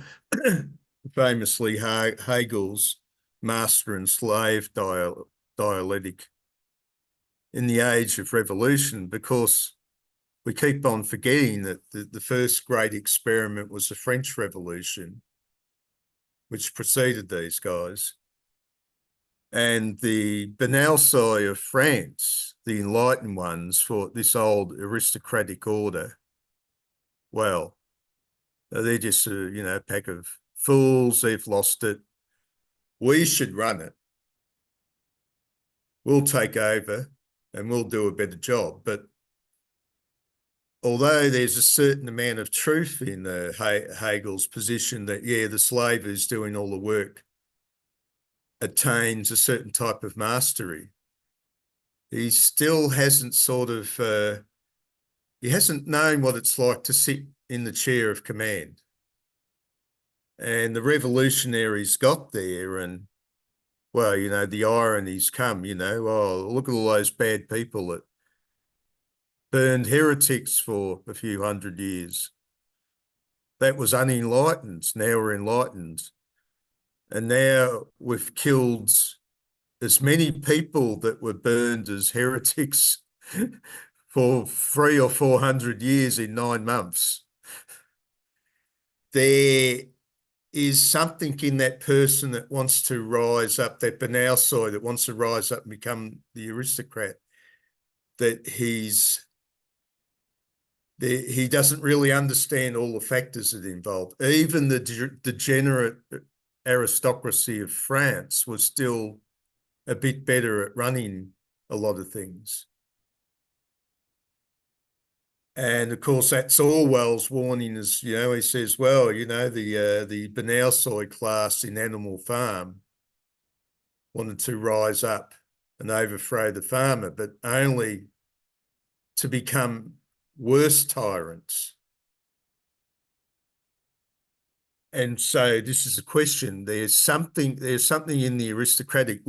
famously Hegel's master and slave dialectic in the age of revolution, because we keep on forgetting that the first great experiment was the French Revolution, which preceded these guys. And the Banausoi of France, the enlightened ones, for this old aristocratic order, well, they're just a pack of fools. They've lost it. We should run it. We'll take over and we'll do a better job. But although there's a certain amount of truth in Hegel's position that, yeah, the slave who's doing all the work attains a certain type of mastery, he still hasn't he hasn't known what it's like to sit in the chair of command. And the revolutionaries got there, and, well, the ironies come, oh, look at all those bad people that burned heretics for a few hundred years. That was unenlightened. Now we're enlightened. And now we've killed as many people that were burned as heretics for 300 or 400 years in 9 months. There is something in that person that wants to rise up, that Banausoi that wants to rise up and become the aristocrat, that he doesn't really understand all the factors that involved. Even the degenerate aristocracy of France was still a bit better at running a lot of things. And of course, that's Orwell's warning, as he says, well, the Banausoi class in Animal Farm wanted to rise up and overthrow the farmer, but only to become worse tyrants. And so this is a question. There's something in the aristocratic.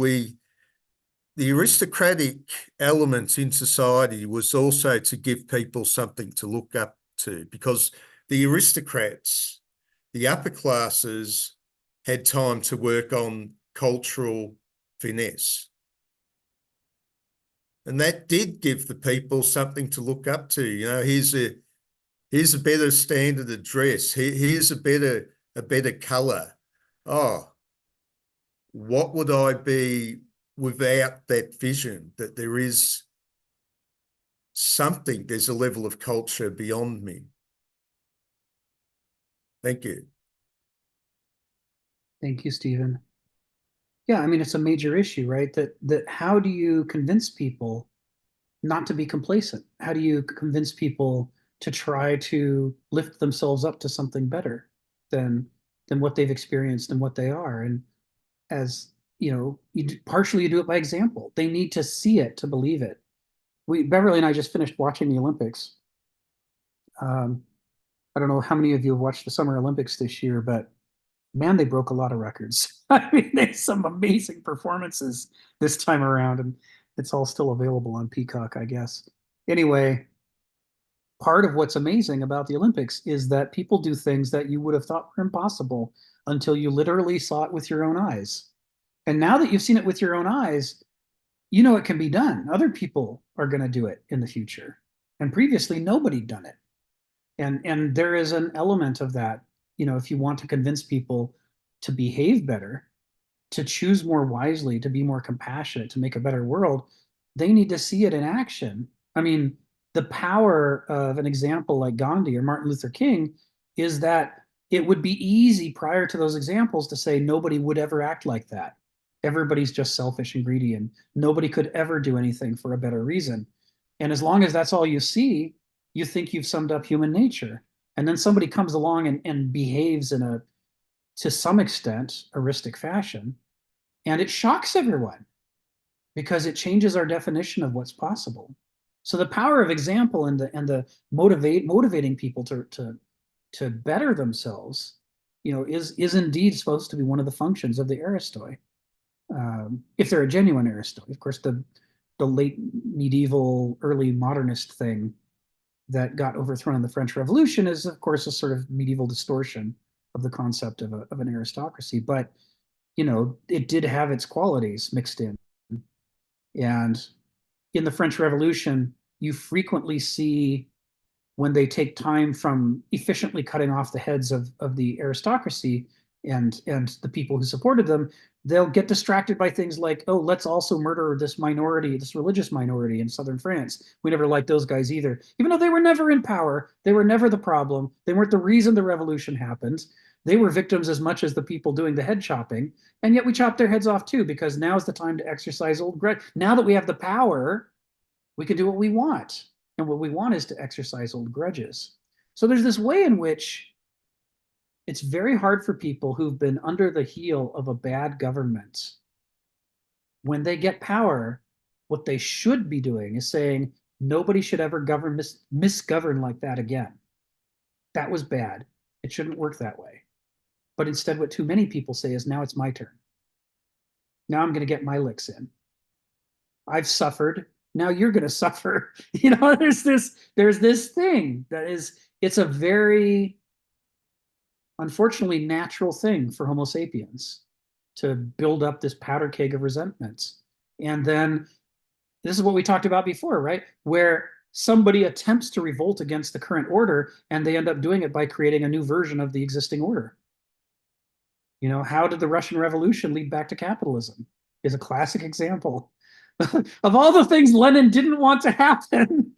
The aristocratic element in society was also to give people something to look up to, because the aristocrats, the upper classes, had time to work on cultural finesse. And that did give the people something to look up to. Here's a better standard of dress. Here's a better colour. Oh, what would I be without that vision, that there is something, there's a level of culture beyond me? Thank you. Thank you, Stephen. Yeah, I mean, it's a major issue, right? That how do you convince people not to be complacent? How do you convince people to try to lift themselves up to something better than what they've experienced and what they are? And as partially you do it by example. They need to see it to believe it. Beverly and I just finished watching the Olympics. I don't know how many of you have watched the Summer Olympics this year, but man, they broke a lot of records. I mean, there's some amazing performances this time around, and it's all still available on Peacock, I guess. Anyway, part of what's amazing about the Olympics is that people do things that you would have thought were impossible until you literally saw it with your own eyes. And now that you've seen it with your own eyes, it can be done. Other people are going to do it in the future. And previously, nobody'd done it. And there is an element of that. If you want to convince people to behave better, to choose more wisely, to be more compassionate, to make a better world, they need to see it in action. I mean, the power of an example like Gandhi or Martin Luther King is that it would be easy prior to those examples to say nobody would ever act like that. Everybody's just selfish and greedy, and nobody could ever do anything for a better reason. And as long as that's all you see, you think you've summed up human nature. And then somebody comes along and behaves in a, to some extent, heuristic fashion, and it shocks everyone because it changes our definition of what's possible. So the power of example and the motivating people to better themselves, is indeed supposed to be one of the functions of the Aristoi. If they're a genuine Aristoi, of course, the late medieval, early modernist thing that got overthrown in the French Revolution is, of course, a sort of medieval distortion of the concept of an aristocracy. But it did have its qualities mixed in. And in the French Revolution, you frequently see when they take time from efficiently cutting off the heads of the aristocracy and the people who supported them, they'll get distracted by things like, oh, let's also murder this minority, this religious minority in southern France. We never liked those guys either. Even though they were never in power, they were never the problem. They weren't the reason the revolution happened. They were victims as much as the people doing the head chopping. And yet we chopped their heads off too, because now's the time to exercise old grudge. Now that we have the power, we can do what we want. And what we want is to exercise old grudges. So there's this way in which it's very hard for people who've been under the heel of a bad government. When they get power, what they should be doing is saying, nobody should ever misgovern like that again. That was bad. It shouldn't work that way. But instead, what too many people say is, now it's my turn. Now I'm going to get my licks in. I've suffered. Now you're going to suffer. There's this thing that is, it's a very, unfortunately, natural thing for Homo sapiens to build up this powder keg of resentments. And then this is what we talked about before, right? Where somebody attempts to revolt against the current order and they end up doing it by creating a new version of the existing order. How did the Russian Revolution lead back to capitalism? Is a classic example. Of all the things Lenin didn't want to happen,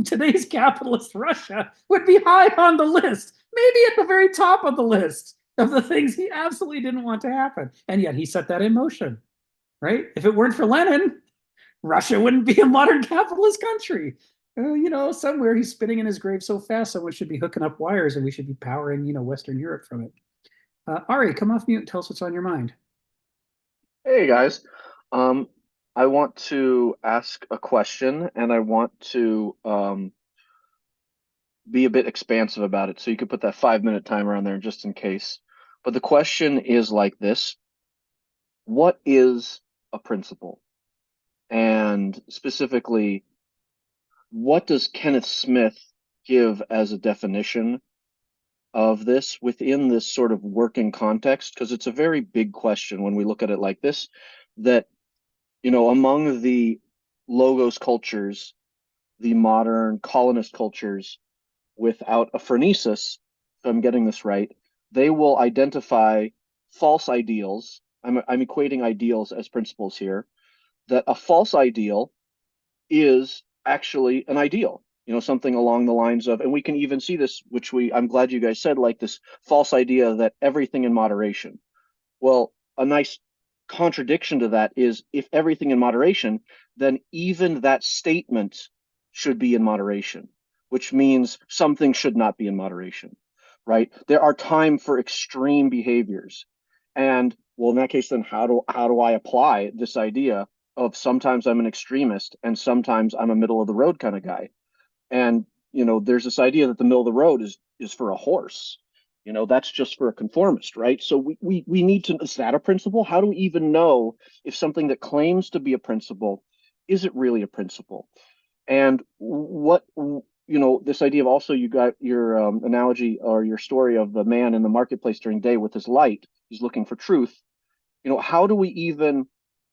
today's capitalist Russia would be high on the list, maybe at the very top of the list of the things he absolutely didn't want to happen. And yet he set that in motion, right? If it weren't for Lenin, Russia wouldn't be a modern capitalist country. Somewhere he's spinning in his grave so fast, someone should be hooking up wires and we should be powering, Western Europe from it. Ari, come off mute and tell us what's on your mind. Hey guys, I want to ask a question and I want to be a bit expansive about it. So you could put that 5-minute timer on there just in case. But the question is like this: what is a principle? And specifically, what does Kenneth Smith give as a definition of this within this sort of working context? Because it's a very big question when we look at it like this, that, among the logos cultures, the modern colonist cultures, without a phronesis, if I'm getting this right, they will identify false ideals. I'm equating ideals as principles here, that a false ideal is actually an ideal. Something along the lines of, and we can even see this, which I'm glad you guys said, like this false idea that everything in moderation. Well, a nice contradiction to that is, if everything in moderation, then even that statement should be in moderation, which means something should not be in moderation, right? There are time for extreme behaviors. And well, in that case, then how do I apply this idea of sometimes I'm an extremist and sometimes I'm a middle of the road kind of guy? And, there's this idea that the middle of the road is for a horse. That's just for a conformist, right? So we need to, is that a principle? How do we even know if something that claims to be a principle, is it really a principle? And what, this idea of, also you got your analogy or your story of the man in the marketplace during day with his light, he's looking for truth. How do we even,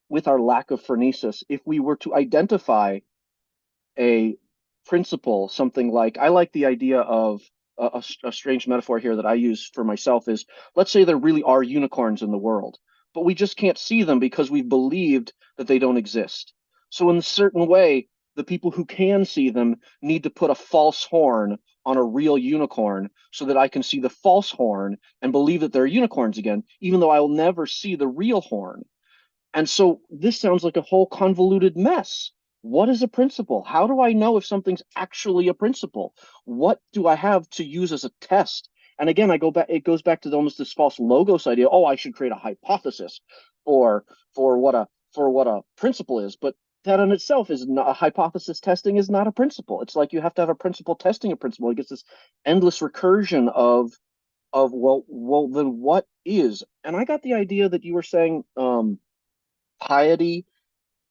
with our lack of phronesis, if we were to identify a principle, something like, I like the idea of a strange metaphor here that I use for myself is, let's say there really are unicorns in the world, but we just can't see them because we've believed that they don't exist. So in a certain way, the people who can see them need to put a false horn on a real unicorn so that I can see the false horn and believe that they're unicorns again, even though I will never see the real horn. And so this sounds like a whole convoluted mess. What is a principle? How do I know if something's actually a principle? What do I have to use as a test? And again, it goes back to almost this false logos idea. Oh, I should create a hypothesis for what a principle is. But that in itself is not a hypothesis testing is not a principle. It's like you have to have a principle testing a principle. It gets this endless recursion of well then what is? And I got the idea that you were saying piety.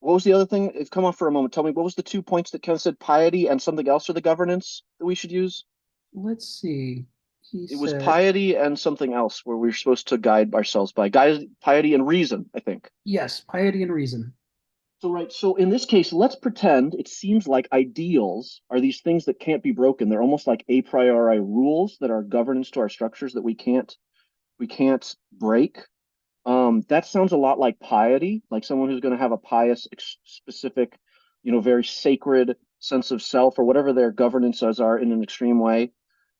What was the other thing? It's come off for a moment. Tell me, what was the 2 points that Ken said? Piety and something else for the governance that we should use? Let's see. It was piety and something else where we're supposed to guide ourselves by. Piety and reason, I think. Yes, piety and reason. So in this case, let's pretend it seems like ideals are these things that can't be broken. They're almost like a priori rules that are governance to our structures that we can't break. That sounds a lot like piety, like someone who's going to have a pious, specific, very sacred sense of self or whatever their governances are in an extreme way.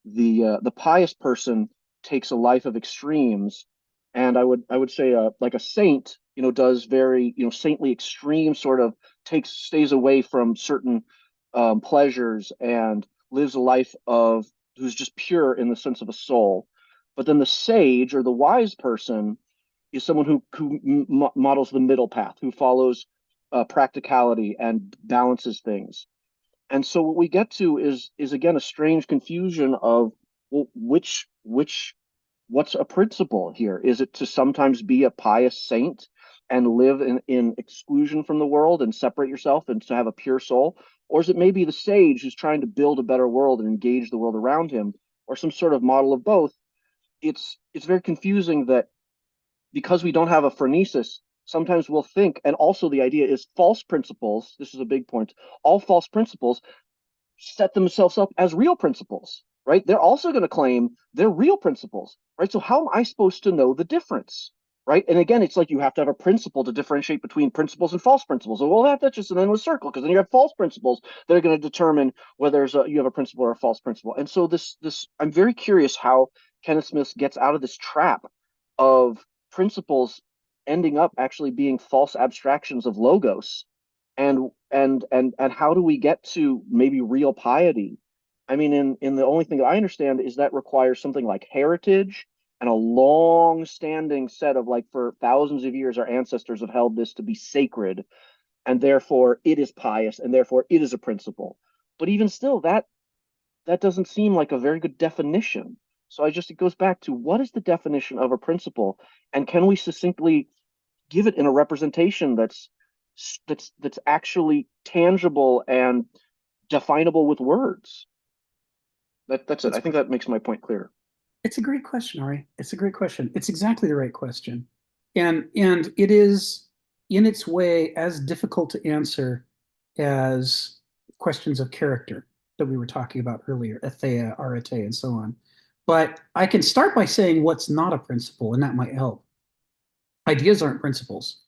The pious person takes a life of extremes, and I would say like a saint, does very saintly extreme sort of stays away from certain pleasures and lives a life of who's just pure in the sense of a soul. But then the sage or the wise person is someone who models the middle path, who follows practicality and balances things. And so what we get to is again a strange confusion of, well, what's a principle here? Is it to sometimes be a pious saint and live in exclusion from the world and separate yourself and to have a pure soul? Or is it maybe the sage who's trying to build a better world and engage the world around him, or some sort of model of both? It's very confusing that because we don't have a phronesis, sometimes we'll think, and also the idea is false principles. This is a big point. All false principles set themselves up as real principles, right? They're also going to claim they're real principles, right? So how am I supposed to know the difference, right? And again, it's like you have to have a principle to differentiate between principles and false principles. Well, that's just an endless circle, because then you have false principles that are going to determine whether you have a principle or a false principle. And so this I'm very curious how Kenneth Smith gets out of this trap of principles ending up actually being false abstractions of logos, and how do we get to maybe real piety? I mean, in the only thing that I understand is that requires something like heritage and a long standing set of, like, for thousands of years our ancestors have held this to be sacred, and therefore it is pious, and therefore it is a principle. But even still, that doesn't seem like a very good definition. So it goes back to, what is the definition of a principle, and can we succinctly give it in a representation that's actually tangible and definable with words? That's it. I think that makes my point clear. It's a great question, Ari. It's a great question. It's exactly the right question. And it is, in its way, as difficult to answer as questions of character that we were talking about earlier, ethea, arete, and so on. But I can start by saying what's not a principle, and that might help. Ideas aren't principles.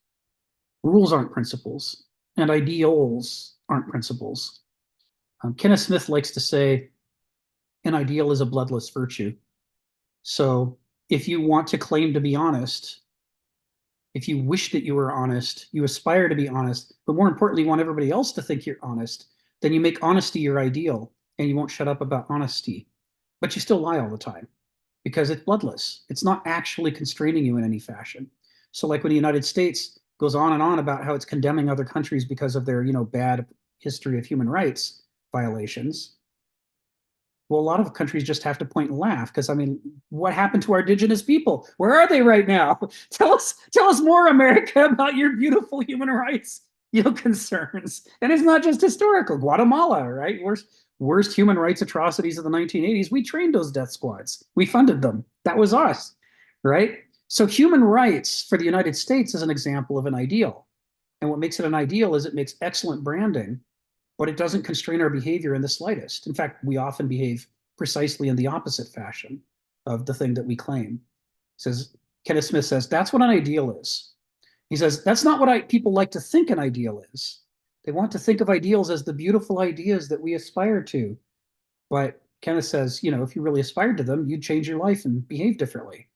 Rules aren't principles. And ideals aren't principles. Kenneth Smith likes to say an ideal is a bloodless virtue. So if you want to claim to be honest, if you wish that you were honest, you aspire to be honest, but more importantly, you want everybody else to think you're honest, then you make honesty your ideal, and you won't shut up about honesty. But you still lie all the time because it's bloodless. It's not actually constraining you in any fashion. So like when the United States goes on and on about how it's condemning other countries because of their, bad history of human rights violations, well, a lot of countries just have to point and laugh because, I mean, what happened to our indigenous people? Where are they right now? Tell us more, America, about your beautiful human rights, concerns. And it's not just historical. Guatemala, right? Worst human rights atrocities of the 1980s. We trained those death squads. We funded them. That was us, right? So human rights for the United States is an example of an ideal. And what makes it an ideal is it makes excellent branding, but it doesn't constrain our behavior in the slightest. In fact, we often behave precisely in the opposite fashion of the thing that we claim. Kenneth Smith says, that's what an ideal is. He says, that's not what people like to think an ideal is. They want to think of ideals as the beautiful ideas that we aspire to. But Kenneth says, you know, if you really aspired to them, you'd change your life and behave differently.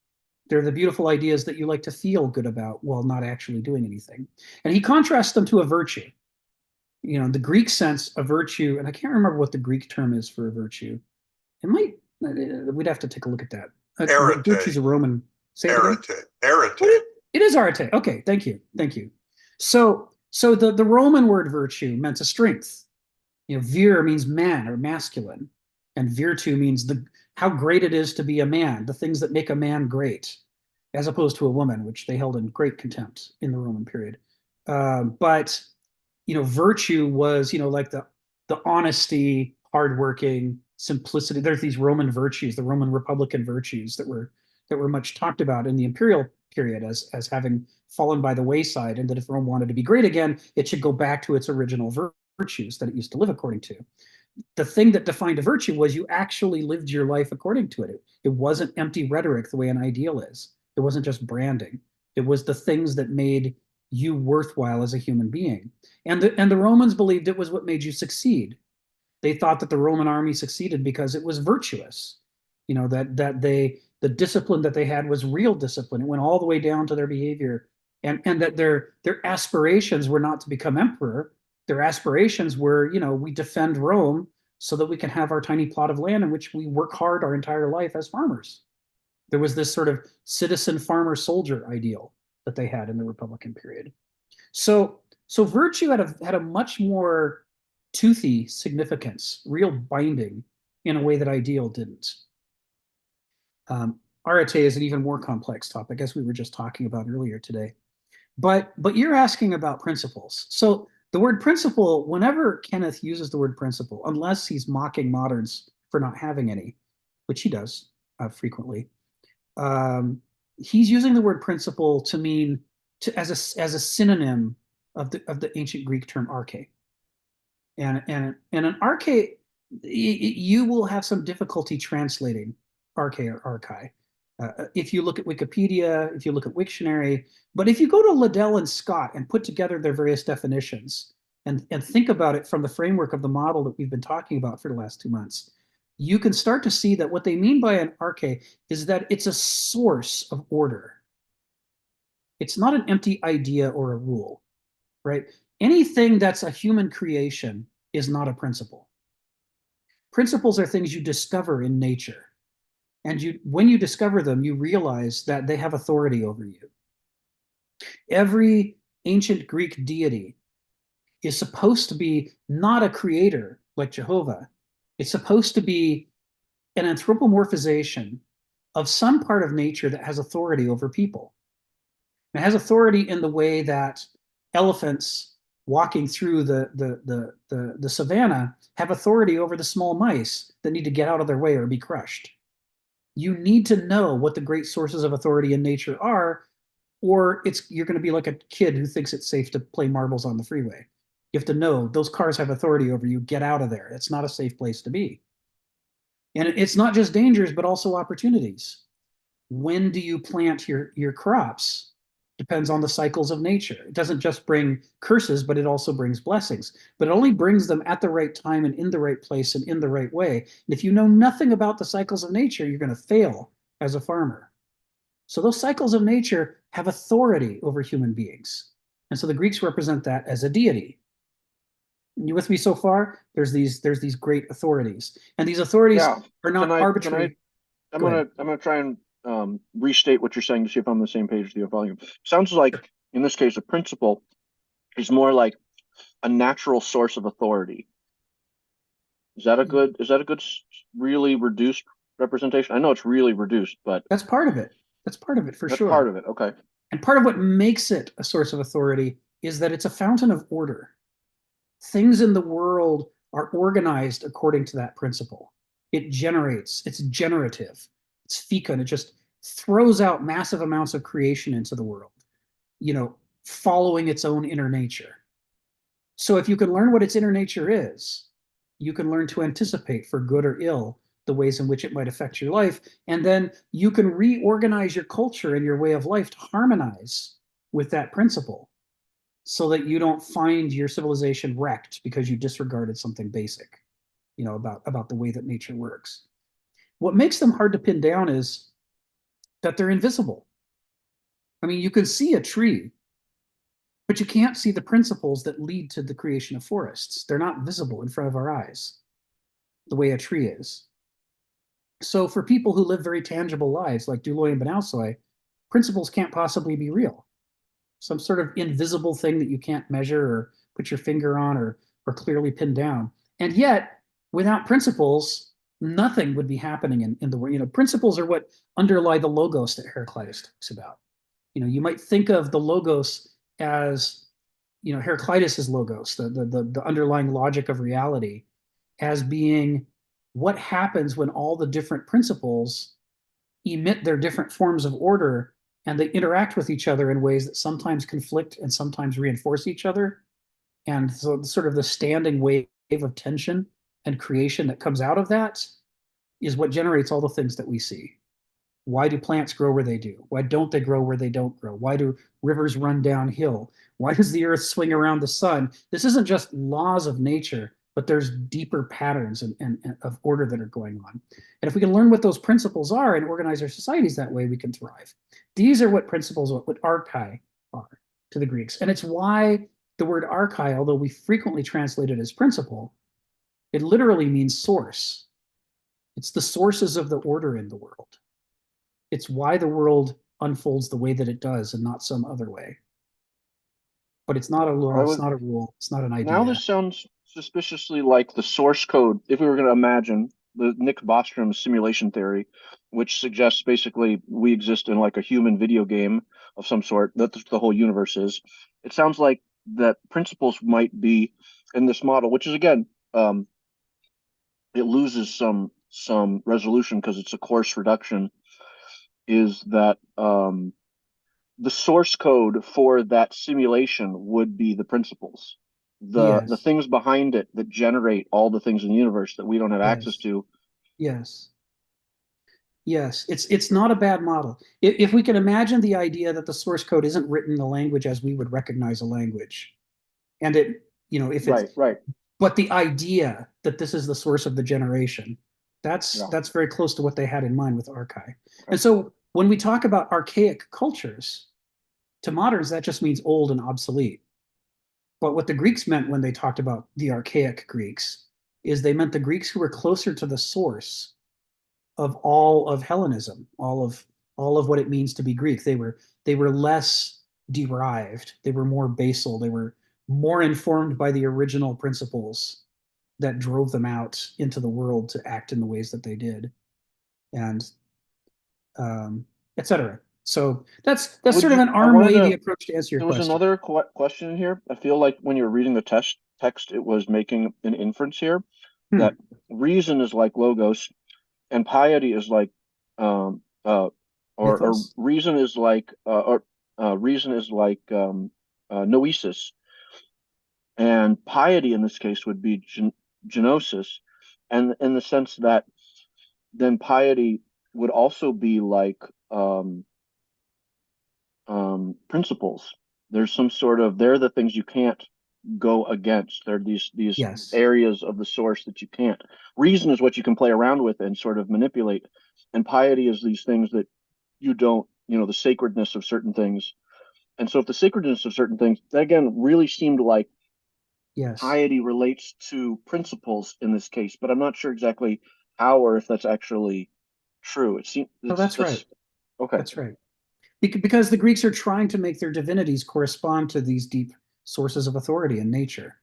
They're the beautiful ideas that you like to feel good about while not actually doing anything. And he contrasts them to a virtue. You know, the Greek sense of virtue, and I can't remember what the Greek term is for a virtue. It might, we'd have to take a look at that. Virtue's a Roman. Say it again. Arete. It is arete. Okay, thank you. Thank you. So the Roman word virtue meant a strength. You know, vir means man or masculine, and virtu means how great it is to be a man, the things that make a man great, as opposed to a woman, which they held in great contempt in the Roman period. But you know, virtue was, you know, like the honesty, hardworking, simplicity. There's these Roman virtues, the Roman Republican virtues that were much talked about in the imperial period as having fallen by the wayside, and that if Rome wanted to be great again, it should go back to its original virtues that it used to live according to. The thing that defined a virtue was you actually lived your life according to it. It wasn't empty rhetoric the way an ideal is. It wasn't just branding. It was the things that made you worthwhile as a human being. And the Romans believed it was what made you succeed. They thought that the Roman army succeeded because it was virtuous. You know, that the discipline that they had was real discipline. It went all the way down to their behavior, and that their aspirations were not to become emperor. Their aspirations were, you know, we defend Rome so that we can have our tiny plot of land in which we work hard our entire life as farmers. There was this sort of citizen farmer soldier ideal that they had in the Republican period. So virtue had a much more toothy significance, real binding, in a way that ideal didn't. Arete is an even more complex topic, as we were just talking about earlier today. But you're asking about principles. So the word principle, whenever Kenneth uses the word principle, unless he's mocking moderns for not having any, which he does frequently, he's using the word principle to mean as a synonym of the ancient Greek term arche. And an arche, you will have some difficulty translating arche or archi. If you look at Wikipedia, if you look at Wiktionary, but if you go to Liddell and Scott and put together their various definitions and think about it from the framework of the model that we've been talking about for the last 2 months, you can start to see that what they mean by an arche is that it's a source of order. It's not an empty idea or a rule, right? Anything that's a human creation is not a principle. Principles are things you discover in nature. And when you discover them, you realize that they have authority over you. Every ancient Greek deity is supposed to be not a creator like Jehovah. It's supposed to be an anthropomorphization of some part of nature that has authority over people. It has authority in the way that elephants walking through the savannah have authority over the small mice that need to get out of their way or be crushed. You need to know what the great sources of authority in nature are, or you're going to be like a kid who thinks it's safe to play marbles on the freeway. You have to know those cars have authority over you. Get out of there. It's not a safe place to be. And it's not just dangers, but also opportunities. When do you plant your crops? Depends on the cycles of nature. It doesn't just bring curses, but it also brings blessings. But it only brings them at the right time and in the right place and in the right way. And if you know nothing about the cycles of nature, you're going to fail as a farmer. So those cycles of nature have authority over human beings. And so the Greeks represent that as a deity. You with me so far? There's these great authorities. And these authorities are not arbitrary. I'm gonna try and restate what you're saying to see if I'm on the same page with your volume. Sounds like, in this case, a principle is more like a natural source of authority. Is that a good really reduced representation? I know it's really reduced, but that's part of it. That's part of it for sure. That's part of it. Okay. And part of what makes it a source of authority is that it's a fountain of order. Things in the world are organized according to that principle. It generates, it's generative. It's fecund. It just throws out massive amounts of creation into the world, following its own inner nature. So if you can learn what its inner nature is, you can learn to anticipate, for good or ill, the ways in which it might affect your life. And then you can reorganize your culture and your way of life to harmonize with that principle. so that you don't find your civilization wrecked because you disregarded something basic, about the way that nature works. What makes them hard to pin down is that they're invisible. I mean, you can see a tree, but you can't see the principles that lead to the creation of forests. They're not visible in front of our eyes the way a tree is. So for people who live very tangible lives like Duloy and Benalsoy, principles can't possibly be real. Some sort of invisible thing that you can't measure or put your finger on or clearly pin down. And yet, without principles, nothing would be happening in the world. Principles are what underlie the logos that Heraclitus talks about. You might think of the logos as, Heraclitus's logos, the underlying logic of reality, as being what happens when all the different principles emit their different forms of order and they interact with each other in ways that sometimes conflict and sometimes reinforce each other. And so sort of the standing wave of tension and creation that comes out of that is what generates all the things that we see. Why do plants grow where they do? Why don't they grow where they don't grow? Why do rivers run downhill? Why does the earth swing around the sun? This isn't just laws of nature, but there's deeper patterns and of order that are going on. And if we can learn what those principles are and organize our societies that way, we can thrive. These are what principles, what archai are to the Greeks. And it's why the word archai, although we frequently translate it as principle, it literally means source. It's the sources of the order in the world. It's why the world unfolds the way that it does and not some other way. But it's not a law, it's not a rule, it's not an idea. Now this sounds suspiciously like the source code, if we were going to imagine the Nick Bostrom simulation theory, which suggests basically we exist in like a human video game of some sort, that the whole universe is. It sounds like that principles might be in this model, which is again, it loses some resolution because it's a coarse reduction, is that the source code for that simulation would be the principles, the things behind it that generate all the things in the universe that we don't have access to. Yes. It's not a bad model. If we can imagine the idea that the source code isn't written in the language as we would recognize a language, and if it's right, but the idea that this is the source of the generation, that's very close to what they had in mind with archai. And so when we talk about archaic cultures, to moderns, that just means old and obsolete. But what the Greeks meant when they talked about the archaic Greeks is they meant the Greeks who were closer to the source of all of Hellenism, all of what it means to be Greek. They were less derived. They were more basal. They were more informed by the original principles that drove them out into the world to act in the ways that they did, and etc. So that's sort of an arm-wavy approach to answer your question. There was another question here. I feel like when you're reading the text, it was making an inference here that reason is like logos, and piety is like, or reason is like, noesis, and piety in this case would be genosis, and in the sense that then piety would also be like principles. There's some sort of, they're the things you can't go against. They're these areas of the source that you can't. Reason is what you can play around with and sort of manipulate, and piety is these things that you don't, the sacredness of certain things. And so if the sacredness of certain things, that again really seemed like piety relates to principles in this case, but I'm not sure exactly how or if that's actually true. It seems that's right. Okay, that's right. Because the Greeks are trying to make their divinities correspond to these deep sources of authority in nature.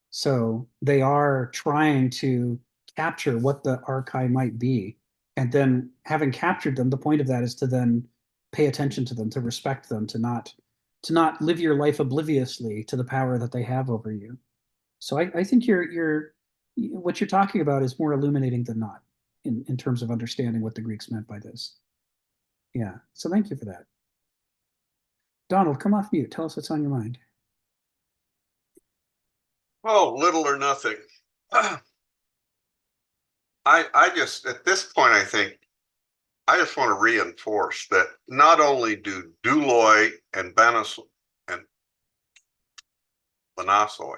So they are trying to capture what the archai might be. And then having captured them, the point of that is to then pay attention to them, to respect them, to not live your life obliviously to the power that they have over you. So I think what you're talking about is more illuminating than not in terms of understanding what the Greeks meant by this. Yeah. So thank you for that. Donald, come off mute. Tell us what's on your mind. Oh, little or nothing. I just, at this point, I think, I just want to reinforce that not only do Duloy and Monosoy,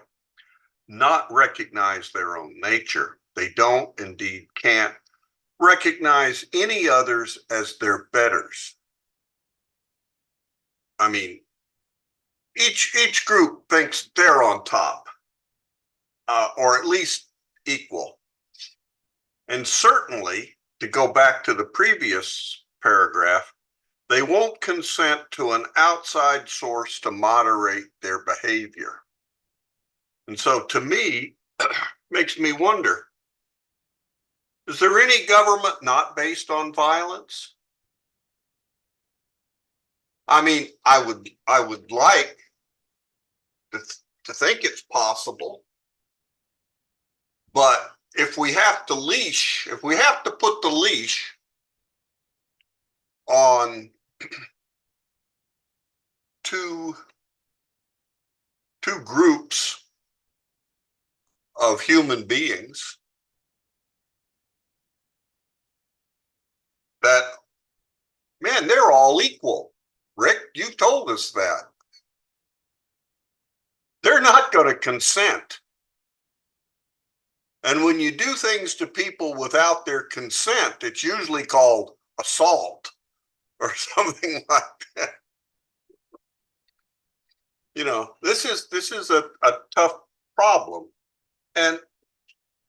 not recognize their own nature. They don't, indeed can't, recognize any others as their betters. I mean, each group thinks they're on top, or at least equal. And certainly, to go back to the previous paragraph, they won't consent to an outside source to moderate their behavior. And so to me, makes me wonder, is there any government not based on violence? I mean, I would like to think it's possible, but if we have to put the leash on two groups of human beings that, man, they're all equal. Rick, you told us that. They're not going to consent. And when you do things to people without their consent, it's usually called assault or something like that. You know, this is a tough problem. And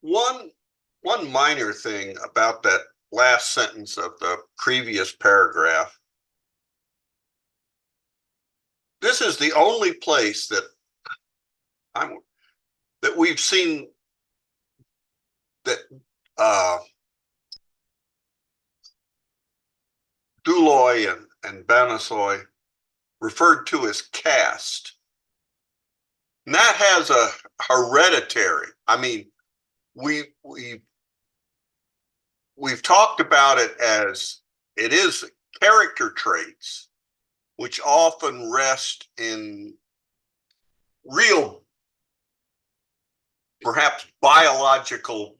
one minor thing about that last sentence of the previous paragraph, this is the only place that we've seen that Duloy and Banasoy referred to as caste. And that has a hereditary. I mean, we've talked about it as it is character traits, which often rest in real, perhaps biological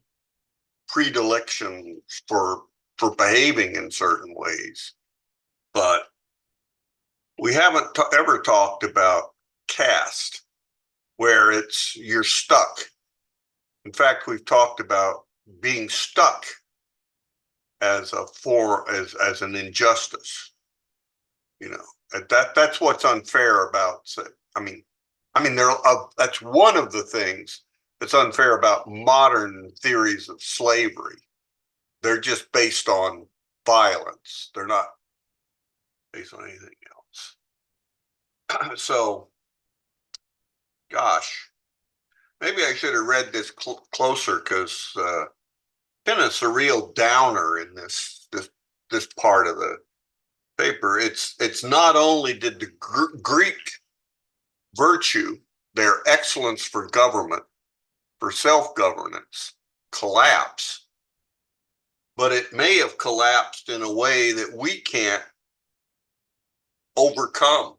predilections for behaving in certain ways. But we haven't ever talked about caste, where you're stuck. In fact, we've talked about being stuck as an injustice. You know, that's what's unfair about. I mean, that's one of the things that's unfair about modern theories of slavery. They're just based on violence. They're not based on anything else. So, gosh, maybe I should have read this closer, because Kenneth's a real downer in this part of the paper. It's not only did the Greek virtue, their excellence for government, for self-governance, collapse, but it may have collapsed in a way that we can't overcome.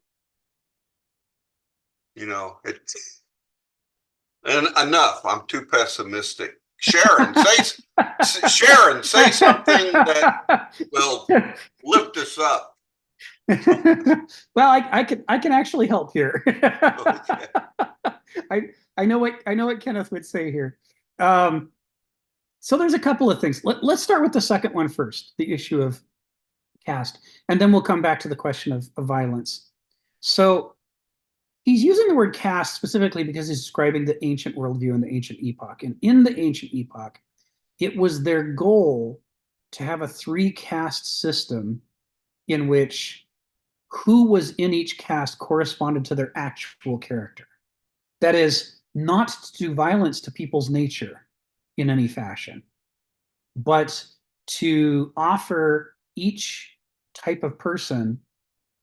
You know, and enough. I'm too pessimistic. Sharon, say something that will lift us up. Well, I can actually help here. Okay. I know what Kenneth would say here. So there's a couple of things. Let's start with the second one first, the issue of caste, and then we'll come back to the question of violence. So he's using the word caste specifically because he's describing the ancient worldview and the ancient epoch. And in the ancient epoch, it was their goal to have a 3-caste system in which who was in each caste corresponded to their actual character. That is, not to do violence to people's nature in any fashion, but to offer each type of person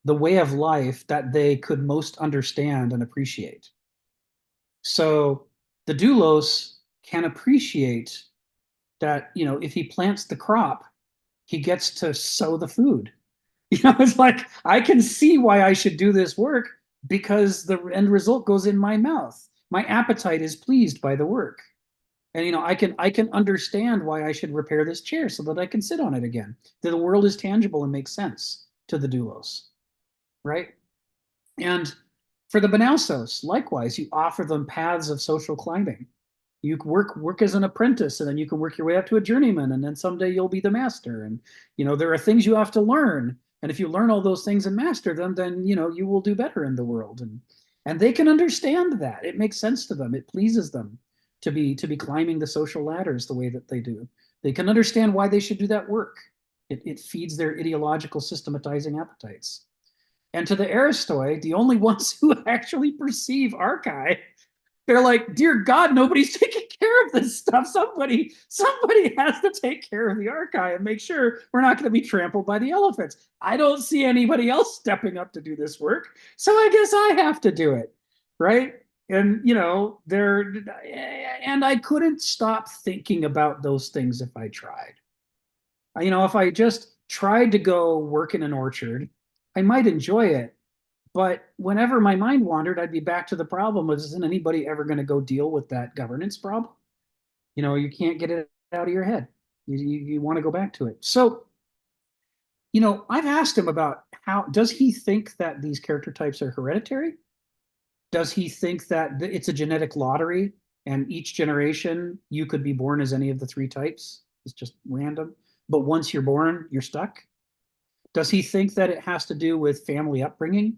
the way of life that they could most understand and appreciate. So the doulos can appreciate that, you know, if he plants the crop, he gets to sow the food. You know, it's like, I can see why I should do this work because the end result goes in my mouth. My appetite is pleased by the work. And, you know, I can understand why I should repair this chair so that I can sit on it again. That the world is tangible and makes sense to the doulos, right? And For the Benausos, likewise, you offer them paths of social climbing. You work as an apprentice, and then you can work your way up to a journeyman, and then someday you'll be the master. And there are things you have to learn, and if you learn all those things and master them, then you will do better in the world. And they can understand that. It makes sense to them. It pleases them to be climbing the social ladders the way that they do. They can understand why they should do that work. It feeds their ideological systematizing appetites. And to the Aristoi, the only ones who actually perceive archi, they're like, dear God, nobody's taking care of this stuff. Somebody has to take care of the archi and make sure we're not going to be trampled by the elephants. I don't see anybody else stepping up to do this work, so I guess I have to do it, right? And and I couldn't stop thinking about those things if I tried. If I just tried to go work in an orchard, I might enjoy it. But whenever my mind wandered, I'd be back to the problem of, isn't anybody ever going to go deal with that governance problem? You can't get it out of your head. You want to go back to it. So, I've asked him about does he think that these character types are hereditary? Does he think that it's a genetic lottery and each generation you could be born as any of the three types? It's just random. But once you're born, you're stuck? Does he think that it has to do with family upbringing?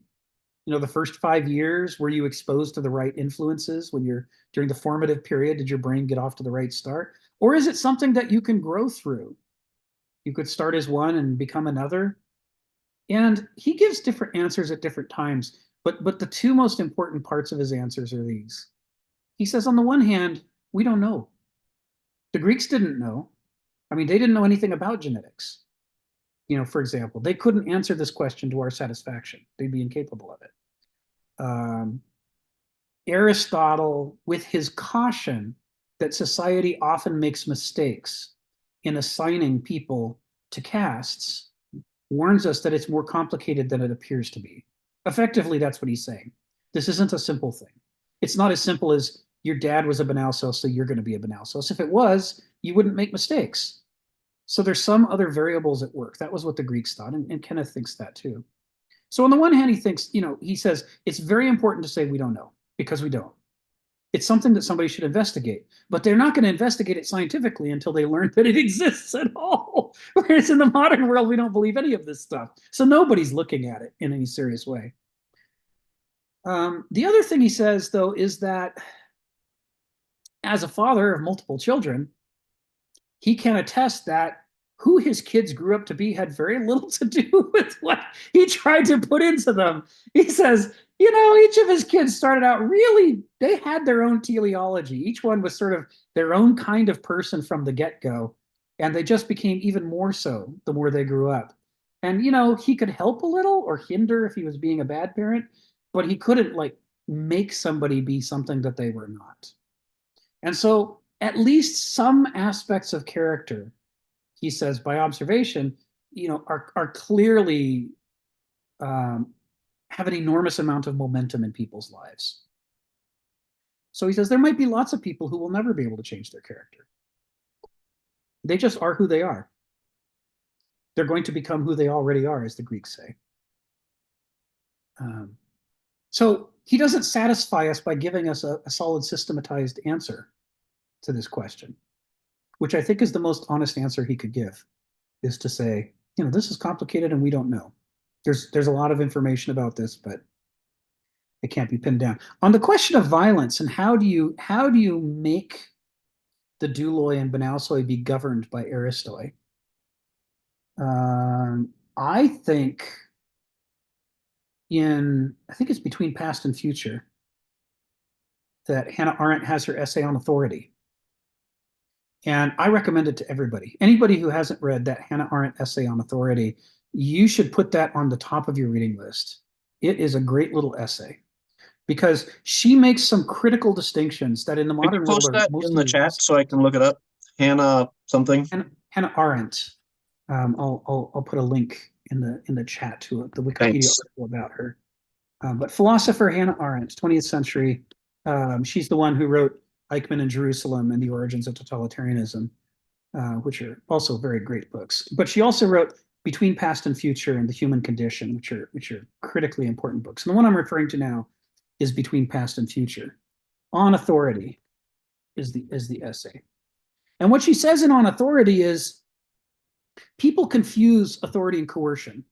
The first 5 years, were you exposed to the right influences when you're during the formative period? Did your brain get off to the right start? Or is it something that you can grow through? You could start as one and become another. And he gives different answers at different times. But the two most important parts of his answers are these. He says, on the one hand, we don't know. The Greeks didn't know. I mean, they didn't know anything about genetics. For example, they couldn't answer this question to our satisfaction. They'd be incapable of it. Aristotle, with his caution that society often makes mistakes in assigning people to castes, warns us that it's more complicated than it appears to be. Effectively, that's what he's saying. This isn't a simple thing. It's not as simple as your dad was a Benausos, so you're going to be a Benausos. If it was, you wouldn't make mistakes. So there's some other variables at work. That was what the Greeks thought, and Kenneth thinks that too. So on the one hand, he thinks, he says it's very important to say we don't know, because we don't. It's something that somebody should investigate, but they're not going to investigate it scientifically until they learn that it exists at all. Whereas in the modern world, we don't believe any of this stuff. So nobody's looking at it in any serious way. The other thing he says, though, is that as a father of multiple children, he can attest that who his kids grew up to be had very little to do with what he tried to put into them. He says, each of his kids started out really, they had their own teleology. Each one was sort of their own kind of person from the get-go. And they just became even more so the more they grew up. And, he could help a little or hinder if he was being a bad parent, but he couldn't make somebody be something that they were not. And so at least some aspects of character, he says, by observation, are clearly have an enormous amount of momentum in people's lives. So he says there might be lots of people who will never be able to change their character. They just are who they are. They're going to become who they already are, as the Greeks say. So he doesn't satisfy us by giving us a solid systematized answer to this question, which I think is the most honest answer he could give, is to say, this is complicated and we don't know. There's a lot of information about this, but it can't be pinned down. On the question of violence and how do you make the douloi and Banausoi be governed by Aristoi? I think it's Between Past and Future that Hannah Arendt has her essay on authority. And I recommend it to everybody. Anybody who hasn't read that Hannah Arendt essay on authority, you should put that on the top of your reading list. It is a great little essay because she makes some critical distinctions that in the modern world are that in the chat so I can look it up. Hannah something. Hannah Arendt. I'll put a link in the chat to it, the Wikipedia article about her. But philosopher Hannah Arendt, 20th century. She's the one who wrote Eichmann in Jerusalem and the Origins of Totalitarianism, which are also very great books. But she also wrote Between Past and Future and The Human Condition, which are critically important books. And the one I'm referring to now is between past and future. On authority is the essay. And what she says in On Authority is people confuse authority and coercion.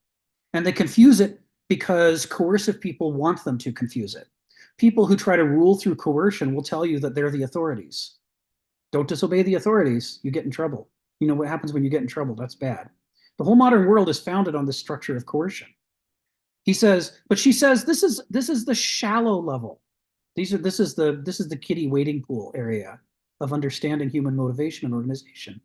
And they confuse it because coercive people want them to confuse it. People who try to rule through coercion will tell you that they're the authorities. Don't disobey the authorities, you get in trouble. You know what happens when you get in trouble, that's bad. The whole modern world is founded on this structure of coercion. He says, but she says this is the shallow level. This is the kiddie wading pool area of understanding human motivation and organization.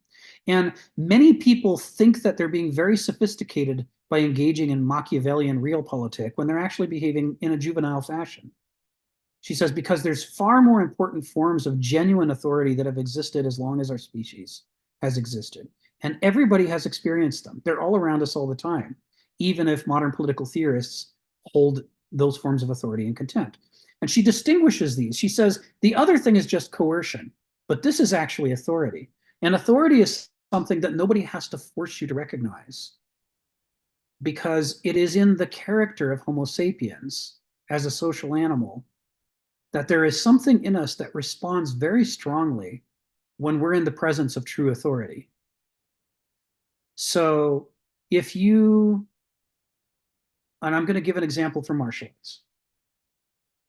And many people think that they're being very sophisticated by engaging in Machiavellian realpolitik when they're actually behaving in a juvenile fashion. She says, because there's far more important forms of genuine authority that have existed as long as our species has existed. And everybody has experienced them. They're all around us all the time, even if modern political theorists hold those forms of authority in contempt. And she distinguishes these. She says, the other thing is just coercion, but this is actually authority. And authority is something that nobody has to force you to recognize, because it is in the character of Homo sapiens as a social animal that there is something in us that responds very strongly when we're in the presence of true authority. So if you, and I'm going to give an example from martial arts.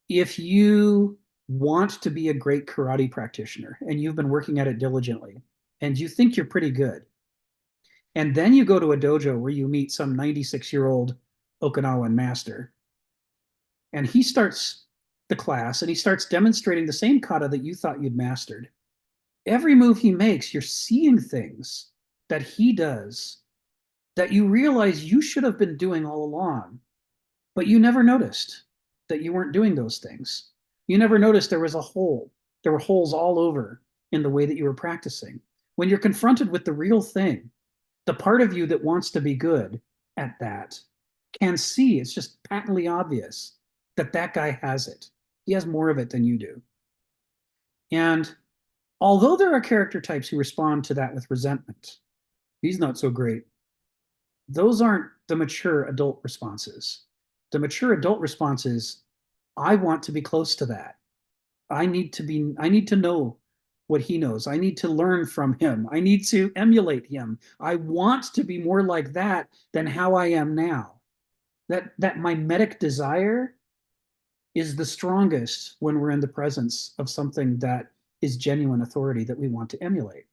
If you want to be a great karate practitioner and you've been working at it diligently and you think you're pretty good, and then you go to a dojo where you meet some 96-year-old Okinawan master, and he starts the class and he starts demonstrating the same kata that you thought you'd mastered. Every move he makes, you're seeing things that he does that you realize you should have been doing all along, but you never noticed that you weren't doing those things. You never noticed there was a hole. There were holes all over in the way that you were practicing. When you're confronted with the real thing, the part of you that wants to be good at that can see, it's just patently obvious that that guy has it. He has more of it than you do. And although there are character types who respond to that with resentment, he's not so great, those aren't the mature adult responses. The mature adult response is, I want to be close to that. I need to know what he knows. I need to learn from him. I need to emulate him. I want to be more like that than how I am now. That mimetic desire is the strongest when we're in the presence of something that is genuine authority that we want to emulate.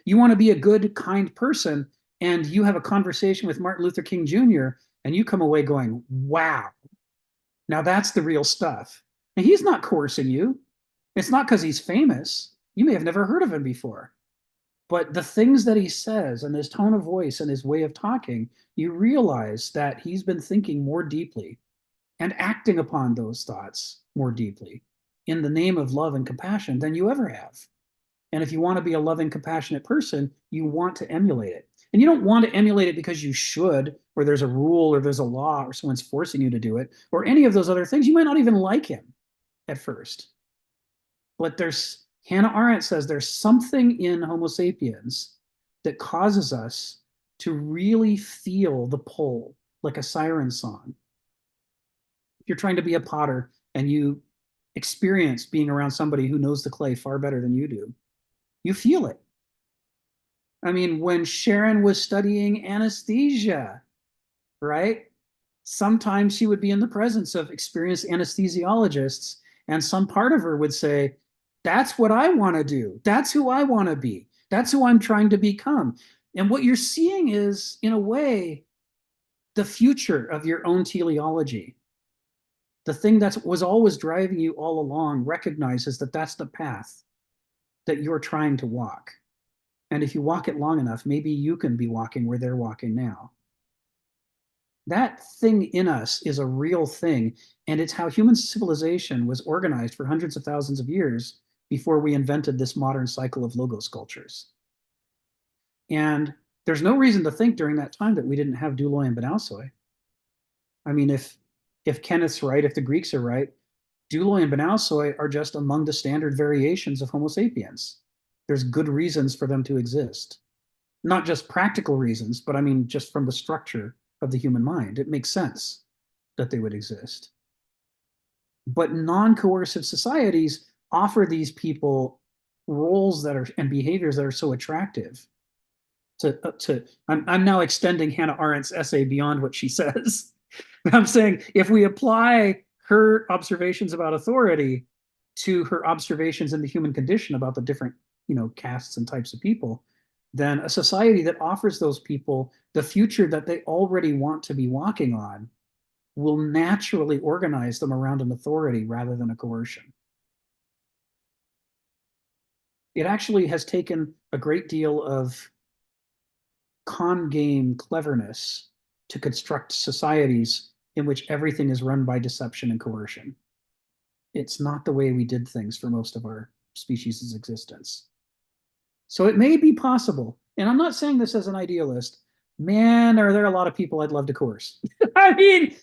You want to be a good, kind person, and you have a conversation with Martin Luther King Jr., and you come away going, wow, now that's the real stuff. And he's not coercing you. It's not because he's famous. You may have never heard of him before. But the things that he says and his tone of voice and his way of talking, you realize that he's been thinking more deeply and acting upon those thoughts more deeply in the name of love and compassion than you ever have. And if you want to be a loving, compassionate person, you want to emulate it. And you don't want to emulate it because you should, or there's a rule, or there's a law, or someone's forcing you to do it, or any of those other things. You might not even like him at first. But Hannah Arendt says there's something in Homo sapiens that causes us to really feel the pull, like a siren song. If you're trying to be a potter and you experience being around somebody who knows the clay far better than you do, you feel it. I mean, when Sharon was studying anesthesia, right? Sometimes she would be in the presence of experienced anesthesiologists, and some part of her would say, that's what I want to do. That's who I want to be. That's who I'm trying to become. And what you're seeing is, in a way, the future of your own teleology. The thing that was always driving you all along recognizes that that's the path that you're trying to walk. And if you walk it long enough, maybe you can be walking where they're walking now. That thing in us is a real thing, and it's how human civilization was organized for hundreds of thousands of years before we invented this modern cycle of logos cultures. And there's no reason to think during that time that we didn't have douloi and banausoi. I mean, if Kenneth's right, if the Greeks are right, douloi and banausoi are just among the standard variations of Homo sapiens. There's good reasons for them to exist. Not just practical reasons, but I mean, just from the structure of the human mind. It makes sense that they would exist. But non-coercive societies offer these people roles that are and behaviors that are so attractive. I'm now extending Hannah Arendt's essay beyond what she says. I'm saying if we apply her observations about authority to her observations in the human condition about the different, castes and types of people, then a society that offers those people the future that they already want to be walking on will naturally organize them around an authority rather than a coercion. It actually has taken a great deal of con game cleverness to construct societies in which everything is run by deception and coercion. It's not the way we did things for most of our species' existence. So it may be possible, and I'm not saying this as an idealist. Man, are there a lot of people I'd love to coerce. I mean,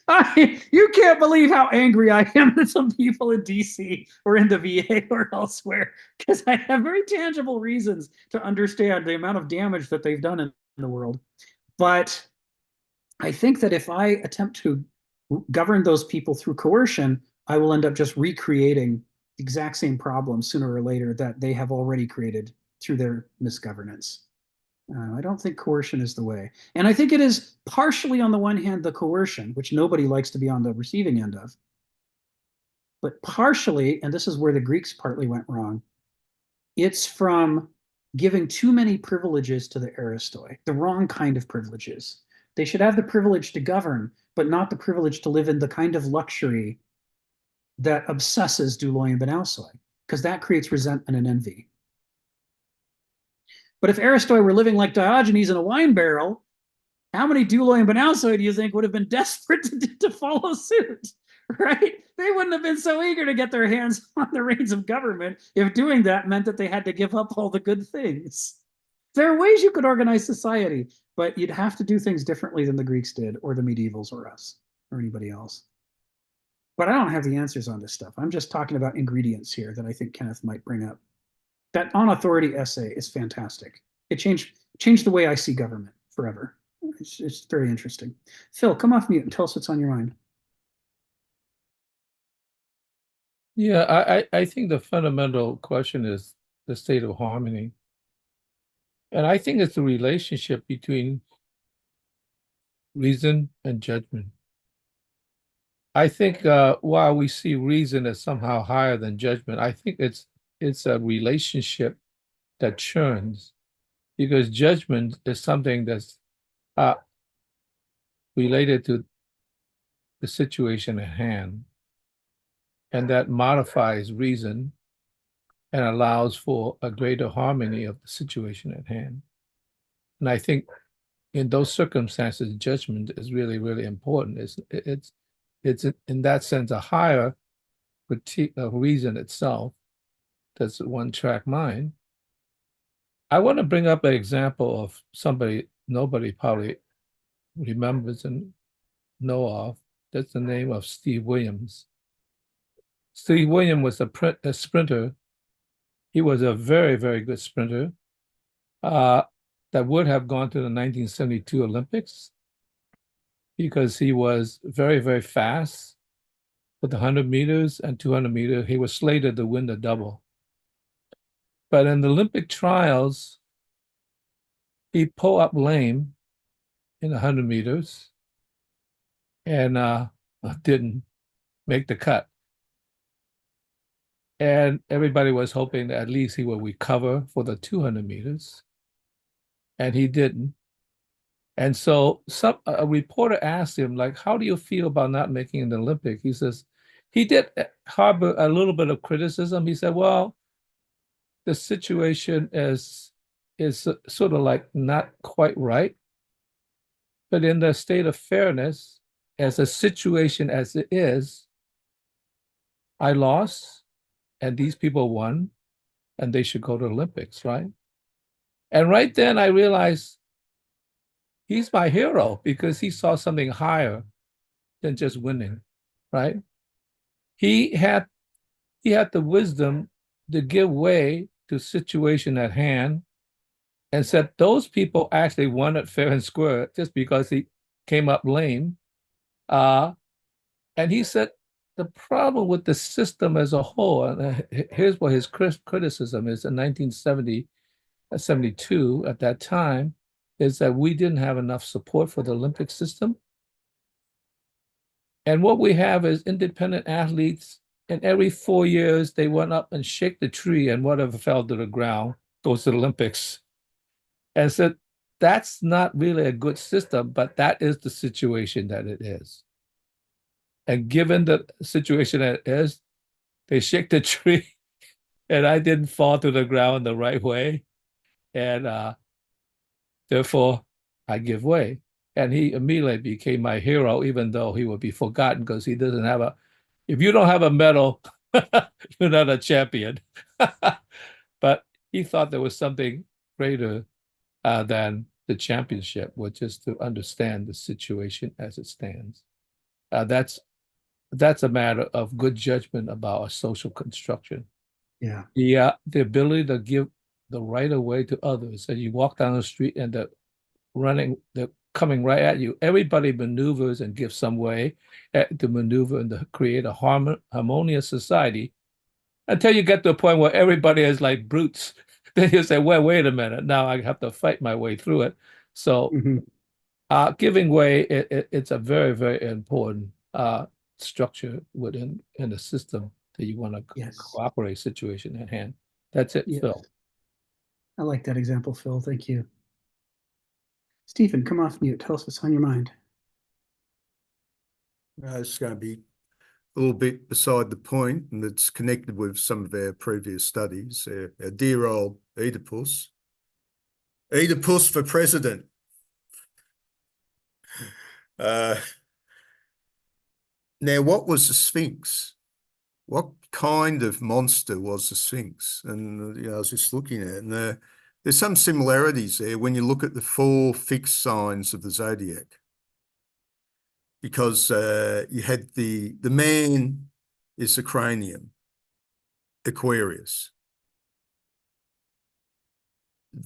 you can't believe how angry I am at some people in DC or in the VA or elsewhere, because I have very tangible reasons to understand the amount of damage that they've done in the world. But I think that if I attempt to govern those people through coercion, I will end up just recreating the exact same problems sooner or later that they have already created through their misgovernance. I don't think coercion is the way. And I think it is partially, on the one hand, the coercion, which nobody likes to be on the receiving end of. But partially, and this is where the Greeks partly went wrong, it's from giving too many privileges to the aristoi, the wrong kind of privileges. They should have the privilege to govern, but not the privilege to live in the kind of luxury that obsesses douloi and banausoi, because that creates resentment and envy. But if aristoi were living like Diogenes in a wine barrel, how many douloi and banausoi do you think would have been desperate to follow suit? Right? They wouldn't have been so eager to get their hands on the reins of government if doing that meant that they had to give up all the good things. There are ways you could organize society, but you'd have to do things differently than the Greeks did, or the medievals, or us, or anybody else. But I don't have the answers on this stuff. I'm just talking about ingredients here that I think Kenneth might bring up. That on authority essay is fantastic. It changed the way I see government forever. It's very interesting. Phil, come off mute and tell us what's on your mind. Yeah, I think the fundamental question is the state of harmony. And I think it's the relationship between reason and judgment. I think while we see reason as somehow higher than judgment, I think it's a relationship that churns, because judgment is something that's related to the situation at hand, and that modifies reason and allows for a greater harmony of the situation at hand. And I think in those circumstances, judgment is really, really important. It's in that sense a higher critique of reason itself. That's one track mind. I want to bring up an example of somebody nobody probably remembers and know of. That's the name of Steve Williams. Steve Williams was a sprinter. He was a very, very good sprinter that would have gone to the 1972 Olympics because he was very, very fast with 100 meters and 200 meters. He was slated to win the double. But in the Olympic trials, he pulled up lame in 100 meters and didn't make the cut. And everybody was hoping that at least he would recover for the 200 meters. And he didn't. And so a reporter asked him, like, how do you feel about not making an Olympic? He says, he did harbor a little bit of criticism. He said, well, the situation is sort of like not quite right. But in the state of fairness, as a situation as it is, I lost and these people won and they should go to the Olympics, right? And right then I realized he's my hero because he saw something higher than just winning, right? He had the wisdom to give way to the situation at hand and said those people actually won it fair and square just because he came up lame. And he said the problem with the system as a whole, and here's what his criticism is in 1970, 72 at that time, is that we didn't have enough support for the Olympic system. And what we have is independent athletes, and every 4 years they went up and shake the tree, and whatever fell to the ground goes to the Olympics. And so that's not really a good system, but that is the situation that it is. And given the situation that it is, they shake the tree, and I didn't fall to the ground the right way. And therefore, I give way. And he immediately became my hero, even though he would be forgotten because he doesn't have if you don't have a medal, you're not a champion. But he thought there was something greater than the championship, which is to understand the situation as it stands. That's a matter of good judgment about a social construction. Yeah. The ability to give the right of way to others. And you walk down the street and they're coming right at you. Everybody maneuvers and gives some way to maneuver and to create a harmonious society until you get to a point where everybody is like brutes. Then you say, well, wait a minute. Now I have to fight my way through it. So giving way, it's a very, very important structure in the system that you want to cooperate situation at hand. That's it, Phil. I like that example, Phil. Thank you. Stephen, come off mute. Tell us what's on your mind. It's going to be a little bit beside the point, and it's connected with some of our previous studies. Our dear old Oedipus. Oedipus for president. Now, what was the Sphinx? What kind of monster was the Sphinx? And I was just looking at it, and there's some similarities there when you look at the 4 fixed signs of the zodiac. Because you had the man is the cranium, Aquarius.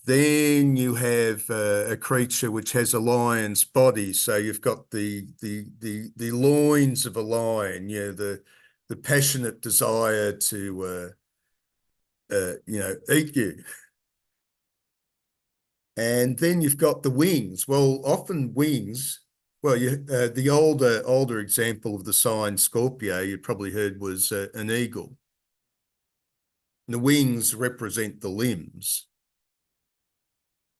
Then you have a creature which has a lion's body, so you've got the loins of a lion, the passionate desire to eat you. And then you've got the wings. Well, often wings. Well, the older example of the sign Scorpio you probably heard was an eagle. And the wings represent the limbs.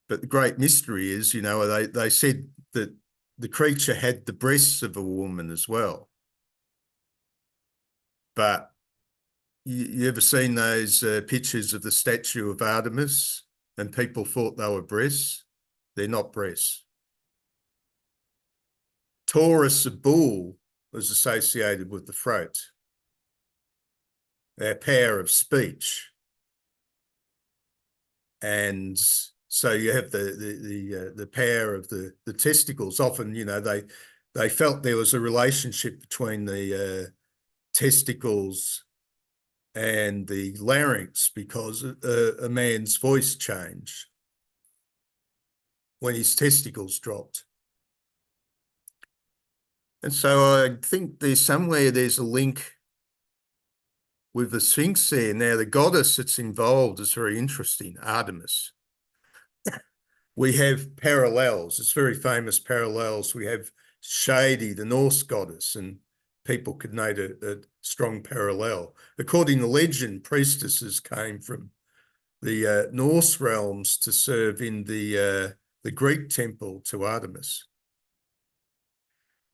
But the great mystery is, they said that the creature had the breasts of a woman as well. But you ever seen those pictures of the statue of Artemis and people thought they were breasts? They're not breasts. Taurus, a bull, was associated with the throat, our power of speech. And so you have the power of the testicles. Often, they felt there was a relationship between the testicles and the larynx because a man's voice changed when his testicles dropped. And so I think there's a link with the Sphinx there. Now, the goddess that's involved is very interesting, Artemis. We have parallels. It's very famous parallels. We have Shady, the Norse goddess, and people could note a strong parallel. According to legend, priestesses came from the Norse realms to serve in the Greek temple to Artemis.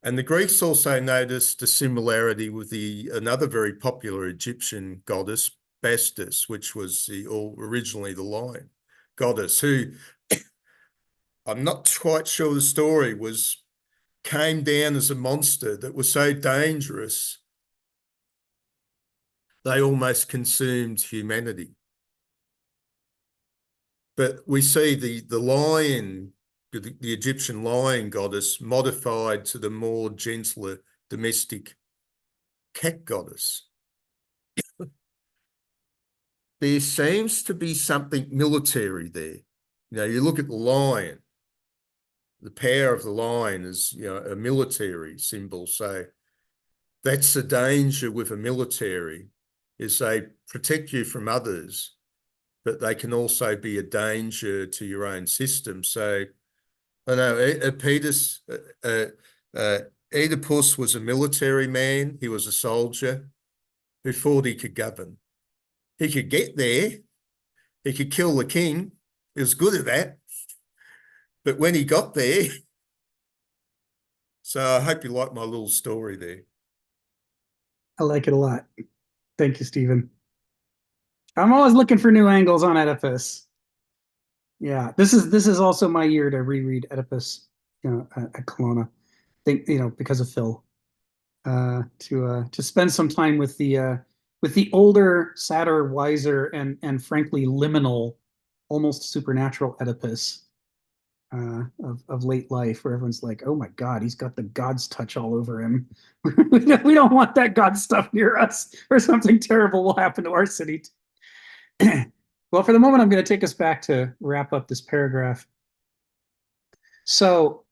And the Greeks also noticed a similarity with another very popular Egyptian goddess, Bastus, which was originally the lion goddess, who I'm not quite sure the story came down as a monster that was so dangerous they almost consumed humanity. But we see the lion, the Egyptian lion goddess, modified to the more gentler domestic cat goddess. There seems to be something military there. You look at the lion, the power of the lion is, a military symbol. So that's the danger with a military, is they protect you from others, but they can also be a danger to your own system. So I know Oedipus was a military man. He was a soldier who thought he could govern. He could get there. He could kill the king. He was good at that. But when he got there, so I hope you like my little story there. I like it a lot. Thank you, Stephen. I'm always looking for new angles on Oedipus. Yeah, this is also my year to reread Oedipus, at Kelowna. Think, because of Phil, to spend some time with the older, sadder, wiser, and frankly liminal, almost supernatural Oedipus of late life, where everyone's like, "Oh my God, he's got the God's touch all over him." We don't want that God stuff near us, or something terrible will happen to our city. Well, for the moment, I'm going to take us back to wrap up this paragraph. So,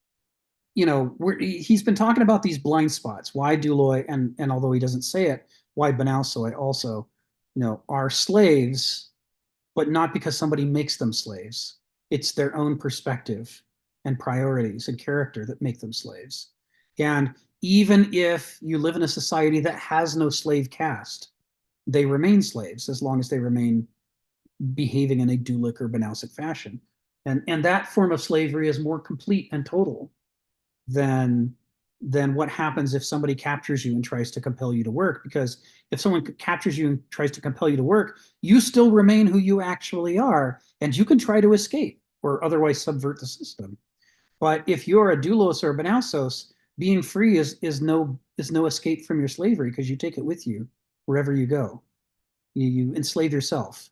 he's been talking about these blind spots. Why Duloi, and although he doesn't say it, why Banausoi also, are slaves, but not because somebody makes them slaves. It's their own perspective and priorities and character that make them slaves. And even if you live in a society that has no slave caste, they remain slaves as long as they remain behaving in a Dulic or Banausic fashion. And that form of slavery is more complete and total than what happens if somebody captures you and tries to compel you to work. Because if someone captures you and tries to compel you to work, you still remain who you actually are, and you can try to escape or otherwise subvert the system. But if you're a doulos or a banausos, being free is no escape from your slavery, because you take it with you wherever you go. You enslave yourself,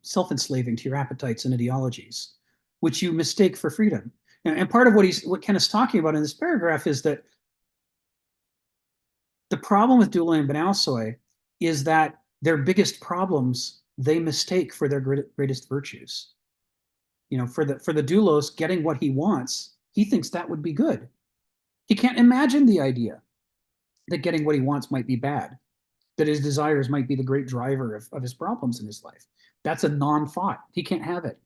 self-enslaving to your appetites and ideologies, which you mistake for freedom. And part of what Kenneth's talking about in this paragraph is that the problem with Duloi and Banausoi is that their biggest problems they mistake for their greatest virtues. For the doulos, getting what he wants, he thinks that would be good. He can't imagine the idea that getting what he wants might be bad, that his desires might be the great driver of his problems in his life. That's a non-thought. He can't have it.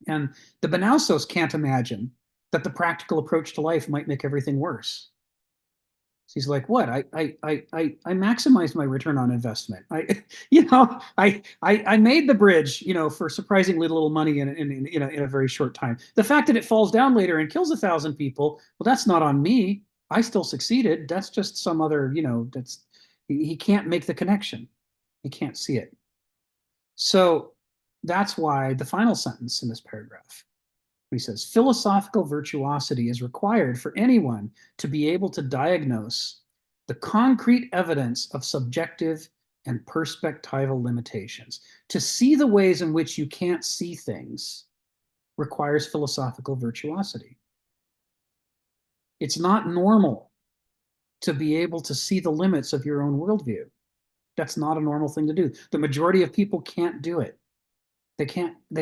And the Banausos can't imagine that the practical approach to life might make everything worse. So he's like, "What? I maximized my return on investment. I made the bridge, for surprisingly little money in a very short time. The fact that it falls down later and kills 1,000 people, well, that's not on me. I still succeeded. That's just some other, he can't make the connection. He can't see it. So that's why the final sentence in this paragraph, he says, philosophical virtuosity is required for anyone to be able to diagnose the concrete evidence of subjective and perspectival limitations. To see the ways in which you can't see things requires philosophical virtuosity. It's not normal to be able to see the limits of your own worldview. That's not a normal thing to do. The majority of people can't do it. They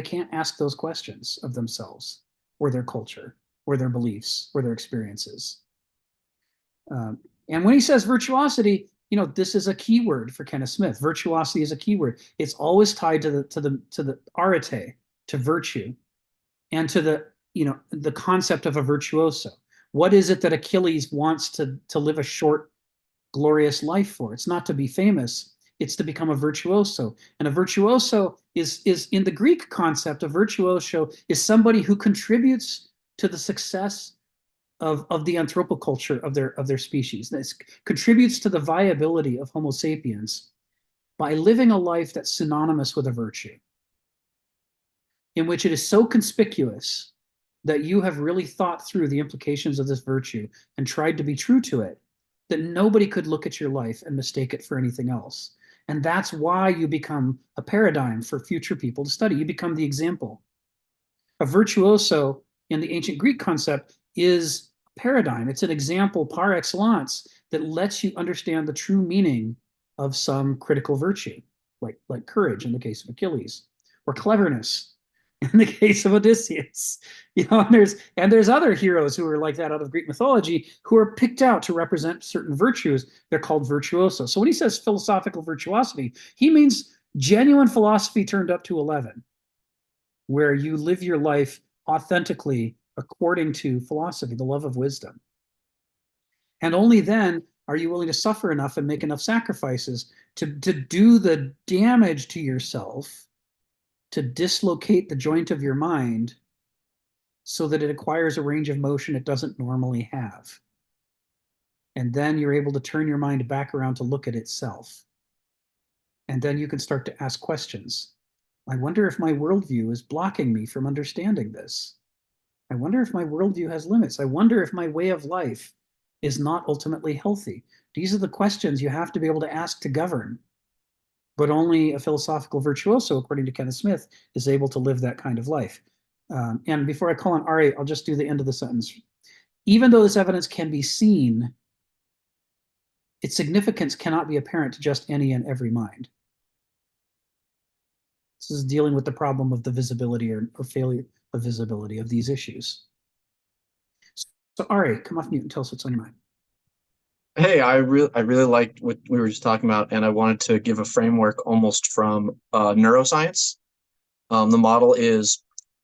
can't ask those questions of themselves or their culture or their beliefs or their experiences. And when he says virtuosity, this is a key word for Kenneth Smith. Virtuosity is a key word. It's always tied to the arete, to virtue, and to the concept of a virtuoso. What is it that Achilles wants to live a short, glorious life for? It's not to be famous. It's to become a virtuoso. And a virtuoso is in the Greek concept, a virtuoso is somebody who contributes to the success of the anthropoculture of their species. This contributes to the viability of Homo sapiens by living a life that's synonymous with a virtue, in which it is so conspicuous that you have really thought through the implications of this virtue and tried to be true to it, that nobody could look at your life and mistake it for anything else. And that's why you become a paradigm for future people to study. You become the example. A virtuoso in the ancient Greek concept is a paradigm. It's an example par excellence that lets you understand the true meaning of some critical virtue, like courage in the case of Achilles, or cleverness, in the case of Odysseus. And there's other heroes who are like that out of Greek mythology who are picked out to represent certain virtues. They're called virtuoso. So when he says philosophical virtuosity, he means genuine philosophy turned up to 11, where you live your life authentically according to philosophy, the love of wisdom. And only then are you willing to suffer enough and make enough sacrifices to do the damage to yourself, to dislocate the joint of your mind so that it acquires a range of motion it doesn't normally have. And then you're able to turn your mind back around to look at itself. And then you can start to ask questions. I wonder if my worldview is blocking me from understanding this. I wonder if my worldview has limits. I wonder if my way of life is not ultimately healthy. These are the questions you have to be able to ask to govern. But only a philosophical virtuoso, according to Kenneth Smith, is able to live that kind of life. And before I call on Ari, I'll just do the end of the sentence. Even though this evidence can be seen, its significance cannot be apparent to just any and every mind. This is dealing with the problem of the visibility or failure of visibility of these issues. So Ari, come off mute and tell us what's on your mind. Hey, I really liked what we were just talking about, and I wanted to give a framework almost from neuroscience. The model is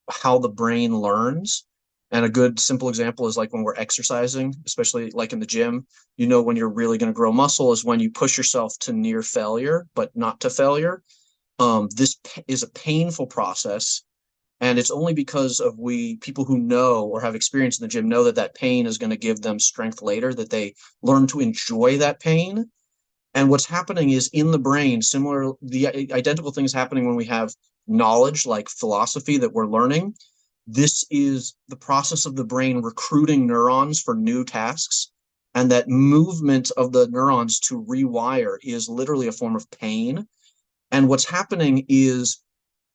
how the brain learns. And a good simple example is like when we're exercising, especially like in the gym, when you're really going to grow muscle is when you push yourself to near failure, but not to failure. This is a painful process. And it's only because of people who know or have experience in the gym know that pain is going to give them strength later, that they learn to enjoy that pain. And what's happening is in the brain, the identical things happening when we have knowledge like philosophy that we're learning. This is the process of the brain recruiting neurons for new tasks. And that movement of the neurons to rewire is literally a form of pain. And what's happening is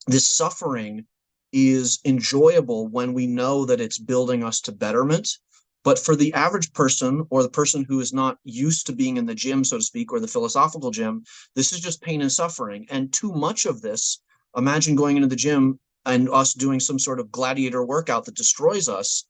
this suffering is enjoyable when we know that it's building us to betterment. But for the average person or the person who is not used to being in the gym, so to speak, or the philosophical gym, this is just pain and suffering. And too much of this, imagine going into the gym and us doing some sort of gladiator workout that destroys us.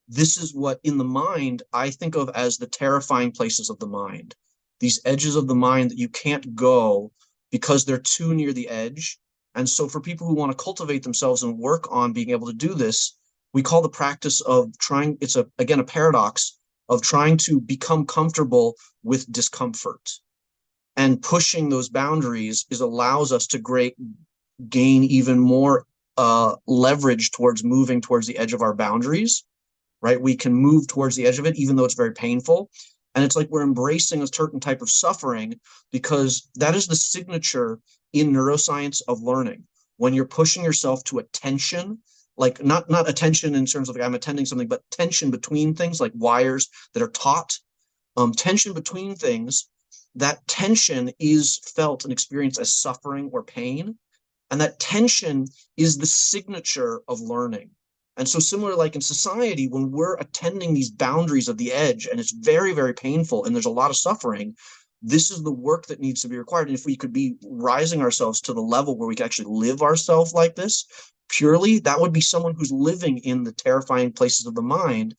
This is what in the mind I think of as the terrifying places of the mind. These edges of the mind that you can't go because they're too near the edge. And so for people who want to cultivate themselves and work on being able to do this, we call the practice of trying, it's a paradox of trying to become comfortable with discomfort. And pushing those boundaries allows us to gain even more leverage towards moving towards the edge of our boundaries, right? We can move towards the edge of it, even though it's very painful. And it's like we're embracing a certain type of suffering because that is the signature in neuroscience of learning. When you're pushing yourself to a tension, like not attention in terms of like I'm attending something, but tension between things like wires that are taut, tension between things, that tension is felt and experienced as suffering or pain. And that tension is the signature of learning. And so similar, like in society, when we're attending these boundaries of the edge and it's very, very painful and there's a lot of suffering, this is the work that needs to be required. And if we could be rising ourselves to the level where we can actually live ourselves like this purely, that would be someone who's living in the terrifying places of the mind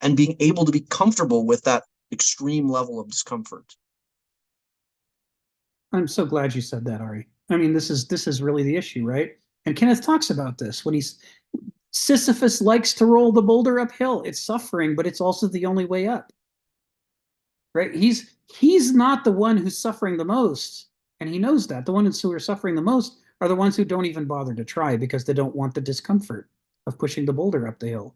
and being able to be comfortable with that extreme level of discomfort. I'm so glad you said that, Ari. I mean, this is really the issue, right? And Kenneth talks about this when Sisyphus likes to roll the boulder uphill. It's suffering, but it's also the only way up. Right? He's not the one who's suffering the most, and he knows that. The ones who are suffering the most are the ones who don't even bother to try because they don't want the discomfort of pushing the boulder up the hill.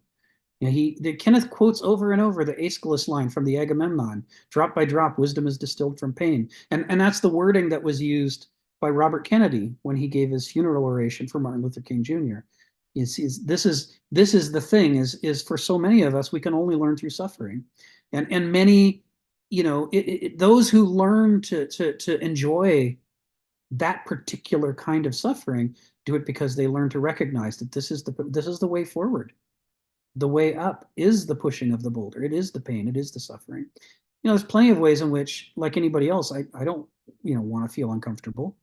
Kenneth quotes over and over the Aeschylus line from the Agamemnon, drop by drop, wisdom is distilled from pain. And that's the wording that was used by Robert Kennedy when he gave his funeral oration for Martin Luther King Jr. This is the thing is for so many of us, we can only learn through suffering. And many, those who learn to enjoy that particular kind of suffering do it because they learn to recognize that this is the way forward. The way up is the pushing of the boulder. It is the pain. It is the suffering. There's plenty of ways in which, like anybody else, I don't, want to feel uncomfortable.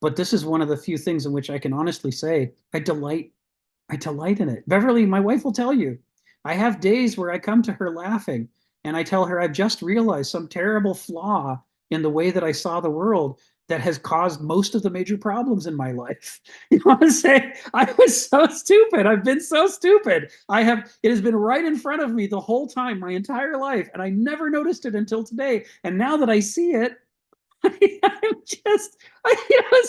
But this is one of the few things in which I can honestly say I delight I delight in it. Beverly, my wife will tell you, I have days where I come to her laughing and I tell her I've just realized some terrible flaw in the way that I saw the world that has caused most of the major problems in my life. You know what I'm saying? I was so stupid. I've been so stupid. It has been right in front of me the whole time, my entire life, and I never noticed it until today. And now that I see it, it's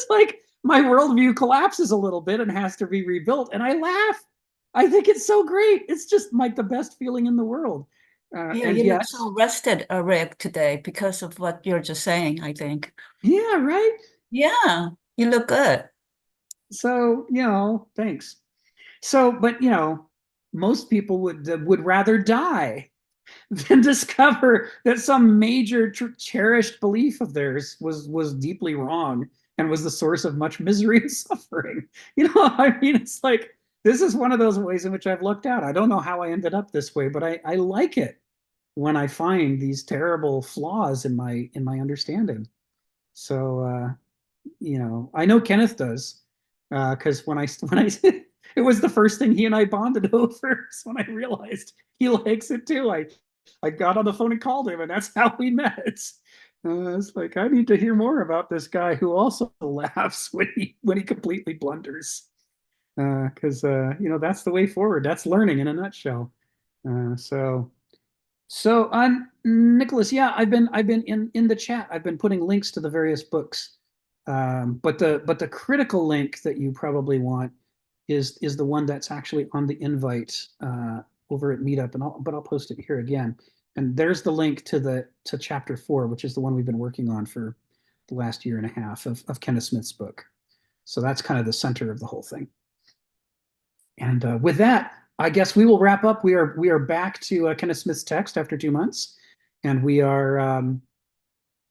like my worldview collapses a little bit and has to be rebuilt. And I laugh. I think it's so great. It's just like the best feeling in the world. Yeah, And you look yes, so rested, Rick, today because of what you're just saying, I think. yeah, right. Yeah, you look good. So, thanks. So, but most people would rather die than discover that some major cherished belief of theirs was deeply wrong and was the source of much misery and suffering. I mean, it's like this is one of those ways in which I've looked out. I don't know how I ended up this way, but I like it when I find these terrible flaws in my understanding. So I know Kenneth does, because when I it was the first thing he and I bonded over. So when I realized he likes it too, I got on the phone and called him, and that's how we met. It's like I need to hear more about this guy who also laughs when he completely blunders, because that's the way forward. That's learning in a nutshell. So on Nicholas, yeah, I've been in the chat. I've been putting links to the various books, but the critical link that you probably want is the one that's actually on the invite over at Meetup, and I'll post it here again. And there's the link to chapter 4, which is the one we've been working on for the last year and a half of Kenneth Smith's book. So that's kind of the center of the whole thing. And with that, I guess we will wrap up. We are back to Kenneth Smith's text after 2 months, and we are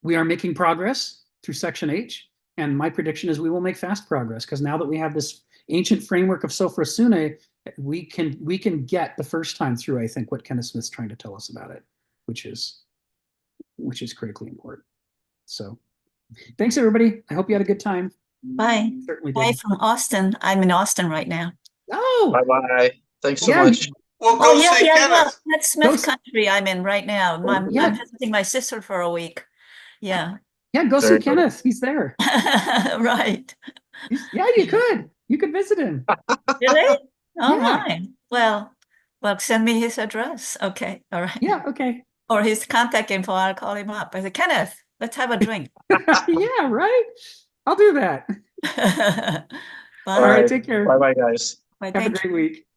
making progress through section H. And my prediction is we will make fast progress, because now that we have this ancient framework of Sophra Sune, we can get the first time through, I think, what Kenneth Smith's trying to tell us about it, which is critically important. So thanks, everybody. I hope you had a good time. Bye. Certainly Bye did. from Austin. I'm in Austin right now. Oh, Bye-bye. Thanks so yeah. much. Well, Oh, go yeah, see yeah, Kenneth. that's Smith Go country I'm in right now. I'm Yeah. visiting my sister for a week. Yeah. Yeah, go see Very cool. Kenneth. He's there. Right. Yeah, you could. You could visit him. Really? Oh, Yeah. my. Well, send me his address. Okay. All right. Yeah, okay. Or his contact info. I'll call him up. I said, Kenneth, let's have a drink. Yeah, right. I'll do that. Bye. All right, take care. Bye-bye, guys. Bye. Have a Thank you. great week.